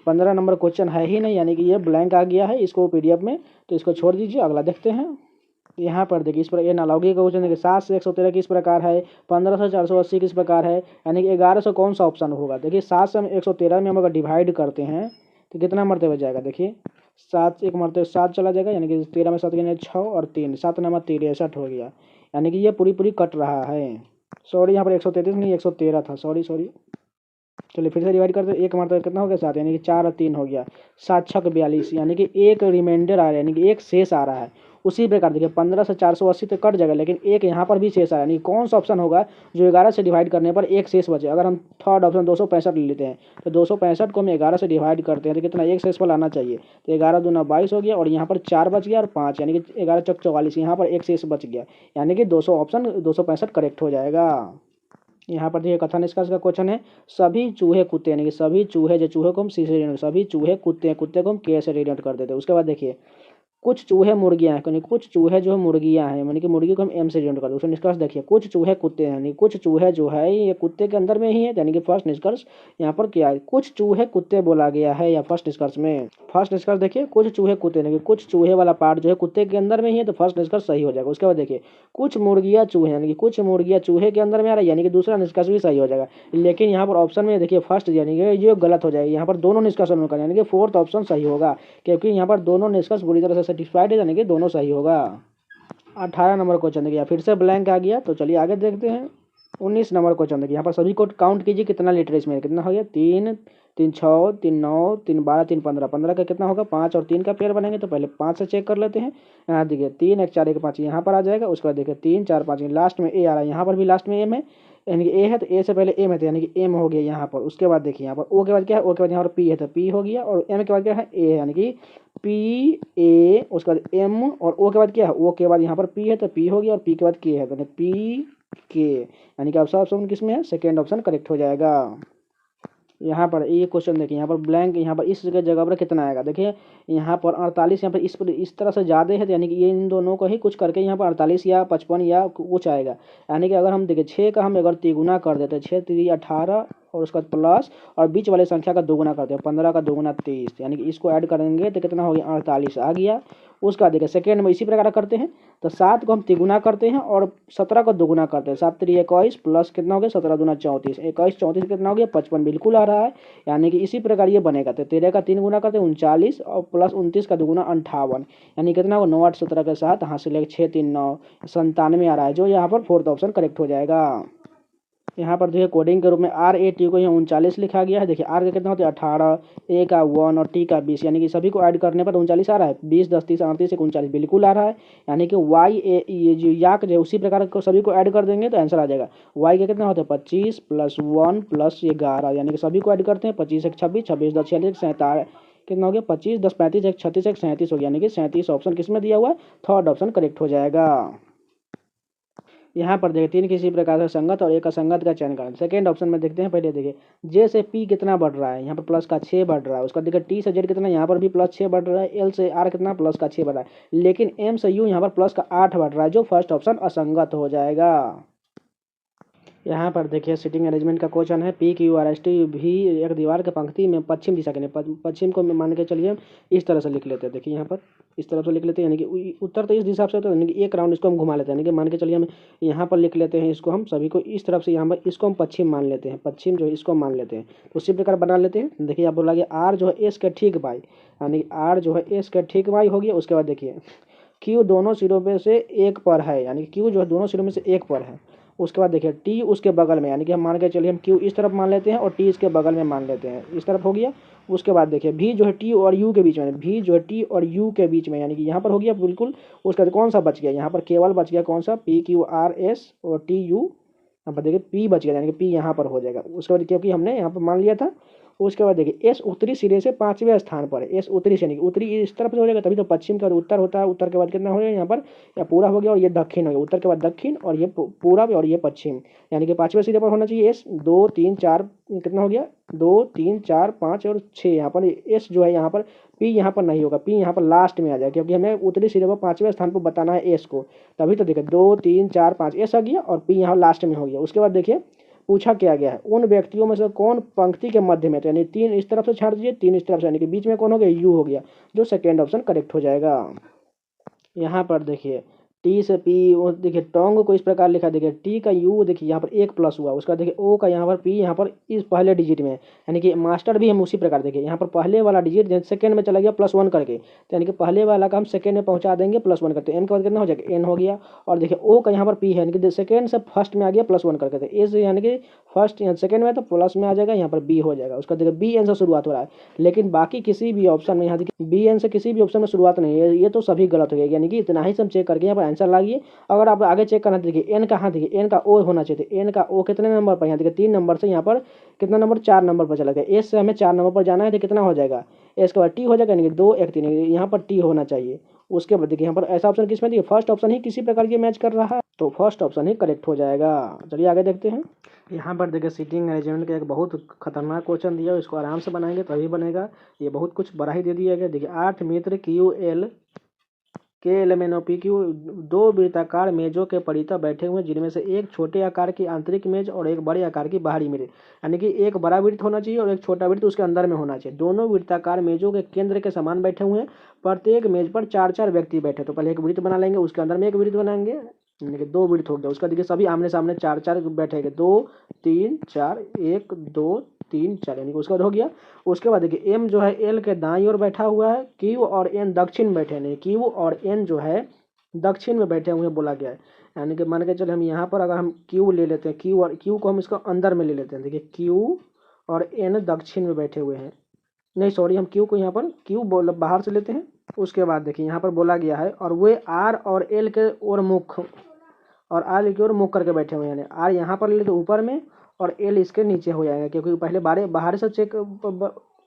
15 नंबर क्वेश्चन है ही नहीं, यानी कि ये ब्लैंक आ गया है इसको PDF में, तो इसको छोड़ दीजिए, अगला देखते हैं। यहाँ पर देखिए इस पर एनालॉजी का क्वेश्चन देखिए 7 से 113 किस प्रकार है, 15 से 480 किस प्रकार है, यानी कि 11 से कौन सा ऑप्शन होगा। देखिए 7 से हम 113 में हम अगर डिवाइड करते हैं तो कितना मरतबा जाएगा, देखिए 7 एक मरतबा 7 चला जाएगा, यानी कि 13 में 7 गिने 6 और 3, 7 नंबर 63 हो गया, यानी कि ये पूरी कट रहा है। सॉरी यहाँ पर 133 नहीं 113 था, सॉरी। चलिए फिर से डिवाइड करते हैं, एक मरतबा कितना हो गया 7, यानी कि 4 और 3 हो गया, 7 6 42, यानी कि एक रिमाइंडर आ रहा है, यानी कि एक शेष आ रहा है। उसी प्रकार देखिए 15 से 480 तो कट जाएगा, लेकिन एक यहाँ पर भी शेष आ रहा है, यानी कौन सा ऑप्शन होगा जो 11 से डिवाइड करने पर एक शेष बचे। अगर हम थर्ड ऑप्शन 265 ले लेते हैं, तो 265 को हम 11 से डिवाइड करते हैं तो कितना एक शेष पर लाना चाहिए, तो 11 दूना 22 हो गया और यहाँ पर 4 बच गया और 5, यानी कि 11 चौक 44, यहाँ पर एक शेष बच गया, यानी कि 200 ऑप्शन 265 करेक्ट हो जाएगा। यहाँ पर देखिए कथन निष्कर्ष का क्वेश्चन है, सभी चूहे कुत्ते, यानी कि सभी चूहे जो चूहे को हम सी से डिनोट, सभी चूहे कुत्ते को हम के से डिनोट कर देते हैं। उसके बाद देखिए कुछ चूहे मुर्गियां हैं, यानी कुछ चूहे जो है मुर्गियां हैं, यानी कि मुर्गी को हम एम से डिनोट करते हैं। उसका निष्कर्ष देखिए, कुछ चूहे कुत्ते हैं, यानी कुछ चूहे जो है ये कुत्ते के अंदर में ही है, यानी कि फर्स्ट निष्कर्ष यहाँ पर क्या है, कुछ चूहे कुत्ते बोला गया है या फर्स्ट निष्कर्ष में। फर्स्ट निष्कर्ष देखिए, कुछ चूहे कुत्ते, यानी कि कुछ चूहे वाला पार्ट जो है कुत्ते के अंदर में ही है, तो फर्स्ट निष्कर्ष सही हो जाएगा। उसके बाद देखिए, कुछ मुर्गियां चूहे, यानी कि कुछ मुर्गियां चूहे के अंदर में आ रहा है, यानी कि दूसरा निष्कर्ष भी सही हो जाएगा। लेकिन यहाँ पर ऑप्शन में देखिए फर्स्ट यानी कि ये गलत हो जाएगा, यहाँ पर दोनों निष्कर्ष होगा, यानी कि फोर्थ ऑप्शन सही होगा, क्योंकि यहाँ पर दोनों निष्कर्ष पूरी तरह से सेटिस्फाइड है, यानी कि दोनों सही होगा। 18 नंबर क्वेश्चन देखिए, फिर से ब्लैंक आ गया, तो चलिए आगे देखते हैं। 19 नंबर क्वेश्चन देखिए, यहाँ पर सभी को काउंट कीजिए कितना लीटर इसमें, कितना हो गया, 3 3 6 3 9 3 12 3 15, 15 का कितना होगा, 5 और 3 का पेयर बनेंगे, तो पहले 5 से चेक कर लेते हैं। यहाँ देखिए 3 1 4 1 5 यहाँ पर आ जाएगा। उसके बाद देखिए 3 4 5 लास्ट में ए आ रहा है, यहाँ पर भी लास्ट में एम है, यानी कि ए है, तो ए से पहले एम है, तो यानी कि एम हो गया यहाँ पर। उसके बाद देखिए यहाँ पर ओ के बाद क्या है, ओ के बाद यहाँ पर पी है, तो पी हो गया, और एम के बाद क्या है, ए है, यानी कि पी ए। उसके बाद एम, और ओ के बाद क्या है, ओ के बाद यहाँ पर पी है, तो पी हो गया, और पी के बाद के है, तो पी के, यानी कि ऑप्शन किसमें है, सेकेंड ऑप्शन करेक्ट हो जाएगा। यहाँ पर ये क्वेश्चन देखिए, यहाँ पर ब्लैंक, यहाँ पर इस जगह पर कितना आएगा, देखिए यहाँ पर 48, यहाँ पर इस तरह से ज़्यादा है, तो यानी कि ये इन दोनों को ही कुछ करके यहाँ पर 48 या 55 या कुछ आएगा। यानी कि अगर हम देखिए 6 का हम अगर तिगुना कर देते हैं, 6 3 18, और उसका प्लस, और बीच वाले संख्या का दोगुना करते हैं, 15 का दोगुना 30, यानी कि इसको ऐड करेंगे तो कितना हो गया, 48 आ गया। उसका देखिए सेकेंड में इसी प्रकार करते हैं, तो 7 को हम तिगुना करते हैं और 17 को दोगुना करते हैं, 7 3 21 प्लस कितना हो गया, 17 दूना 34, 21 34 कितना हो गया, 55 बिल्कुल आ रहा है। यानी कि इसी प्रकार ये बनेगा, तो 13 का 3 गुना करते हैं 39, और प्लस 29 का दोगुना 58, यानी कितना होगा, 9 8 17 के साथ हाथ से लेकर 6 3 9 97 आ रहा है, जो यहाँ पर फोर्थ ऑप्शन करेक्ट हो जाएगा। यहाँ पर देखिए कोडिंग के रूप में आर ए टी को यहाँ 39 लिखा गया है। देखिए आर का कितना होता है 18, ए का 1 और टी का 20, यानी कि सभी को ऐड करने पर 39 आ रहा है। 20 10 30 38 से 39 बिल्कुल आ रहा है। यानी कि वाई ए ये जो याक जो उसी प्रकार को सभी को ऐड कर देंगे तो आंसर आ जाएगा। वाई का कितना होता है 25 प्लस 1 प्लस 11, यानी कि सभी को ऐड करते हैं। 25 1 26, 26 10 46, 47 कितना हो गया, 25 10 35 1 36 1 37 हो गया, यानी कि 37 ऑप्शन किसमें दिया हुआ है, थर्ड ऑप्शन करेक्ट हो जाएगा। यहाँ पर देखिए 3 किसी प्रकार से संगत और एक असंगत का चयन करें। सेकेंड ऑप्शन में देखते हैं, पहले देखिए जे से पी कितना बढ़ रहा है, यहाँ पर प्लस का 6 बढ़ रहा है। उसका देखिए टी से जेड कितना, यहाँ पर भी प्लस 6 बढ़ रहा है। एल से आर कितना, प्लस का 6 बढ़ रहा है। लेकिन एम से यू यहाँ पर प्लस का 8 बढ़ रहा है, जो फर्स्ट ऑप्शन असंगत हो जाएगा। यहाँ पर देखिए सिटिंग अरेंजमेंट का क्वेश्चन है, P Q R S T भी एक दीवार के पंक्ति में पश्चिम दिशा के पश्चिम को मान के चलिए इस तरह से लिख लेते हैं। देखिए यहाँ पर इस तरह से लिख लेते हैं, यानी कि उत्तर तो इस हिसाब से होता है, यानी कि एक राउंड इसको हम घुमा लेते हैं, यानी कि मान के चलिए हम यहाँ पर लिख लेते हैं इसको, हम सभी को इस तरफ से यहाँ पर इसको हम पश्चिम मान लेते हैं, पश्चिम जो है इसको मान लेते हैं, तो उसी प्रकार बना लेते हैं। देखिए आप बोला गया आर जो है एस के ठीक बाई, यानी आर जो है एस के ठीक बाई हो गया। उसके बाद देखिए क्यू दोनों सिरों में से एक पर है, यानी कि क्यू जो है दोनों सिरों में से एक पर है। उसके बाद देखिए टी उसके बगल में, यानी कि हम मान के चलिए हम क्यू इस तरफ मान लेते हैं और टी इसके बगल में मान लेते हैं, इस तरफ हो गया। उसके बाद देखिए भी जो है टी और यू के बीच में, भी जो है टी और यू के बीच में, यानी कि यहाँ पर हो गया बिल्कुल। उसके बाद कौन सा बच गया, यहाँ पर केवल बच गया कौन सा, पी क्यू आर एस और टी यू, यहाँ पर देखिए पी बच गया, यानी कि पी यहाँ पर हो जाएगा। उसके बाद क्योंकि हमने यहाँ पर मान लिया था। उसके बाद देखिए एस उत्तरी सिरे से 5वें स्थान पर है, एस उत्तरी से नहीं, उत्तरी इस तरफ से हो जाएगा, तभी तो पश्चिम का उत्तर होता है। उत्तर के बाद कितना हो जाएगा यहाँ पर, या पूरा हो गया, और ये दक्षिण हो गया, उत्तर के बाद दक्षिण, और ये पूरब और ये पश्चिम, यानी कि 5वें सिरे पर होना चाहिए एस। 2 3 4 कितना हो गया, 2 3 4 5 और 6, यहाँ पर एस जो है यहाँ पर, पी यहाँ पर नहीं होगा, पी यहाँ पर लास्ट में आ जाएगा, क्योंकि हमें उत्तरी सिरे पर 5वें स्थान पर बताना है एस को। तभी तो देखिए 2 3 4 5 एस आ गया, और पी यहाँ लास्ट में हो गया। उसके बाद देखिए पूछा क्या गया है, उन व्यक्तियों में से कौन पंक्ति के मध्य में, तो यानी 3 इस तरफ से छाड़ दीजिए, 3 इस तरफ से, यानी कि बीच में कौन हो गया, यू हो गया, जो सेकेंड ऑप्शन करेक्ट हो जाएगा। यहाँ पर देखिए टी से पी, वो देखिए टोंग को इस प्रकार लिखा, देखिए टी का यू देखिए यहाँ पर एक प्लस हुआ। उसका देखिए ओ का यहाँ पर पी यहाँ पर इस पहले डिजिट में, यानी कि मास्टर भी हम उसी प्रकार देखिए यहाँ पर पहले वाला डिजिट जैसे सेकंड में चला गया +1 करके, तो यानी कि पहले वाला का हम सेकंड में पहुंचा देंगे +1 करते। एन के बाद कितना हो जाएगा, एन हो गया। और देखिए ओ का यहाँ पर पी है, यानी कि सेकंड से फर्स्ट में आ गया +1 करके, तो ए से यानी कि फर्स्ट सेकंड में तो प्लस में आ जाएगा, यहाँ पर बी हो जाएगा। उसका देखिए बी एन से शुरुआत हो रहा है, लेकिन बाकी किसी भी ऑप्शन में यहाँ देखिए बी एन से किसी भी ऑप्शन में शुरुआत नहीं है, ये तो सभी गलत हो गया, यानी कि इतना ही सब चेक करके यहाँ पर आंसर लागिए। अगर आप आगे चेक करना देखिए एन कहाँ, देखिए एन का ओ होना चाहिए, एन का ओ कितने नंबर पर, यहाँ देखिए 3 नंबर से यहाँ पर कितना नंबर, 4 नंबर पर चला गया। एस से हमें 4 नंबर पर जाना है, तो कितना हो जाएगा, एस के बाद टी हो जाएगा, यानी कि 2 1 3, यहाँ पर टी होना चाहिए। उसके बाद देखिए यहाँ पर ऐसा ऑप्शन किसमें देखिए फर्स्ट ऑप्शन ही किसी प्रकार की मैच कर रहा है, तो फर्स्ट ऑप्शन ही करेक्ट हो जाएगा। चलिए आगे देखते हैं। यहाँ पर देखिए सीटिंग अरेंजमेंट का एक बहुत खतरनाक क्वेश्चन दिया है, इसको आराम से बनाएंगे तभी बनेगा। ये बहुत कुछ बड़ा ही दे दिया गया। देखिए 8 मित्र Q L K L M N O P Q 2 वृत्ताकार मेजों के परितः बैठे हुए जिनमें से एक छोटे आकार की आंतरिक मेज और एक बड़े आकार की बाहरी मेज, यानी कि एक बड़ा वृत्त होना चाहिए और एक छोटा वृत्त उसके अंदर में होना चाहिए। दोनों वृत्ताकार मेजों के केंद्र के समान बैठे हुए हैं, प्रत्येक मेज पर 4-4 व्यक्ति बैठे। तो पहले एक वृत्त बना लेंगे, उसके अंदर में एक वृत्त बनाएंगे, यानी कि 2 वृत्त हो गया। उसका देखिए सभी आमने सामने 4-4 बैठेंगे, 2 3 4 1 2 3 4, यानी कि उसका हो गया। उसके बाद देखिए एम जो है एल के दाईं ओर बैठा हुआ है, क्यू और एन दक्षिण बैठे हैं, नहीं क्यू और एन जो है दक्षिण में बैठे हुए बोला गया है। यानी कि मान के चले हम यहाँ पर अगर हम क्यू ले लेते हैं, क्यू को हम इसको अंदर में ले लेते हैं। देखिए क्यू और एन दक्षिण में बैठे हुए हैं, नहीं सॉरी, हम क्यू को यहाँ पर क्यू बोल बाहर से लेते हैं। उसके बाद देखिए यहाँ पर बोला गया है और वे आर और एल के ओर मुख और आर की ओर मुख करके बैठे हुए हैं, यानी आर यहाँ पर ले लेते ऊपर में और एल इसके नीचे हो जाएगा, क्योंकि पहले बाहर से चेक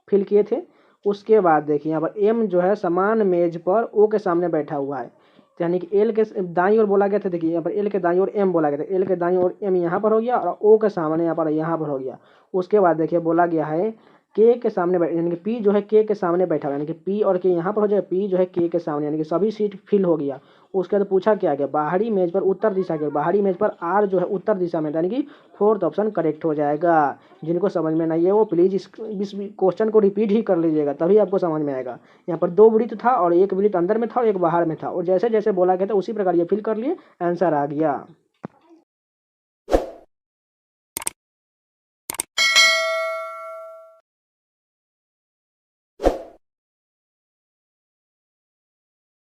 फिल किए थे। उसके बाद देखिए यहाँ पर एम जो है समान मेज पर ओ के सामने बैठा हुआ है, यानी कि एल के दाईं ओर बोला गया था। देखिए यहाँ पर एल के दाईं ओर एम बोला गया था, एल के दाईं ओर एम यहाँ पर हो गया और ओ के सामने यहाँ पर हो गया। उसके बाद देखिए बोला गया है के सामने यानी कि पी जो है के सामने बैठा हुआ, यानी कि पी और के यहाँ पर हो जाए, पी जो है के सामने, यानी कि सभी सीट फिल हो गया। उसके बाद पूछा क्या गया, बाहरी मेज पर उत्तर दिशा के, बाहरी मेज पर आर जो है उत्तर दिशा में, यानी कि 4th ऑप्शन करेक्ट हो जाएगा। जिनको समझ में नहीं है वो प्लीज इस क्वेश्चन को रिपीट ही कर लीजिएगा, तभी आपको समझ में आएगा। यहाँ पर 2 वृत्त था और एक वृत्त अंदर में था और एक बाहर में था, और जैसे जैसे बोला गया था उसी प्रकार ये फिल कर लिए, आंसर आ गया।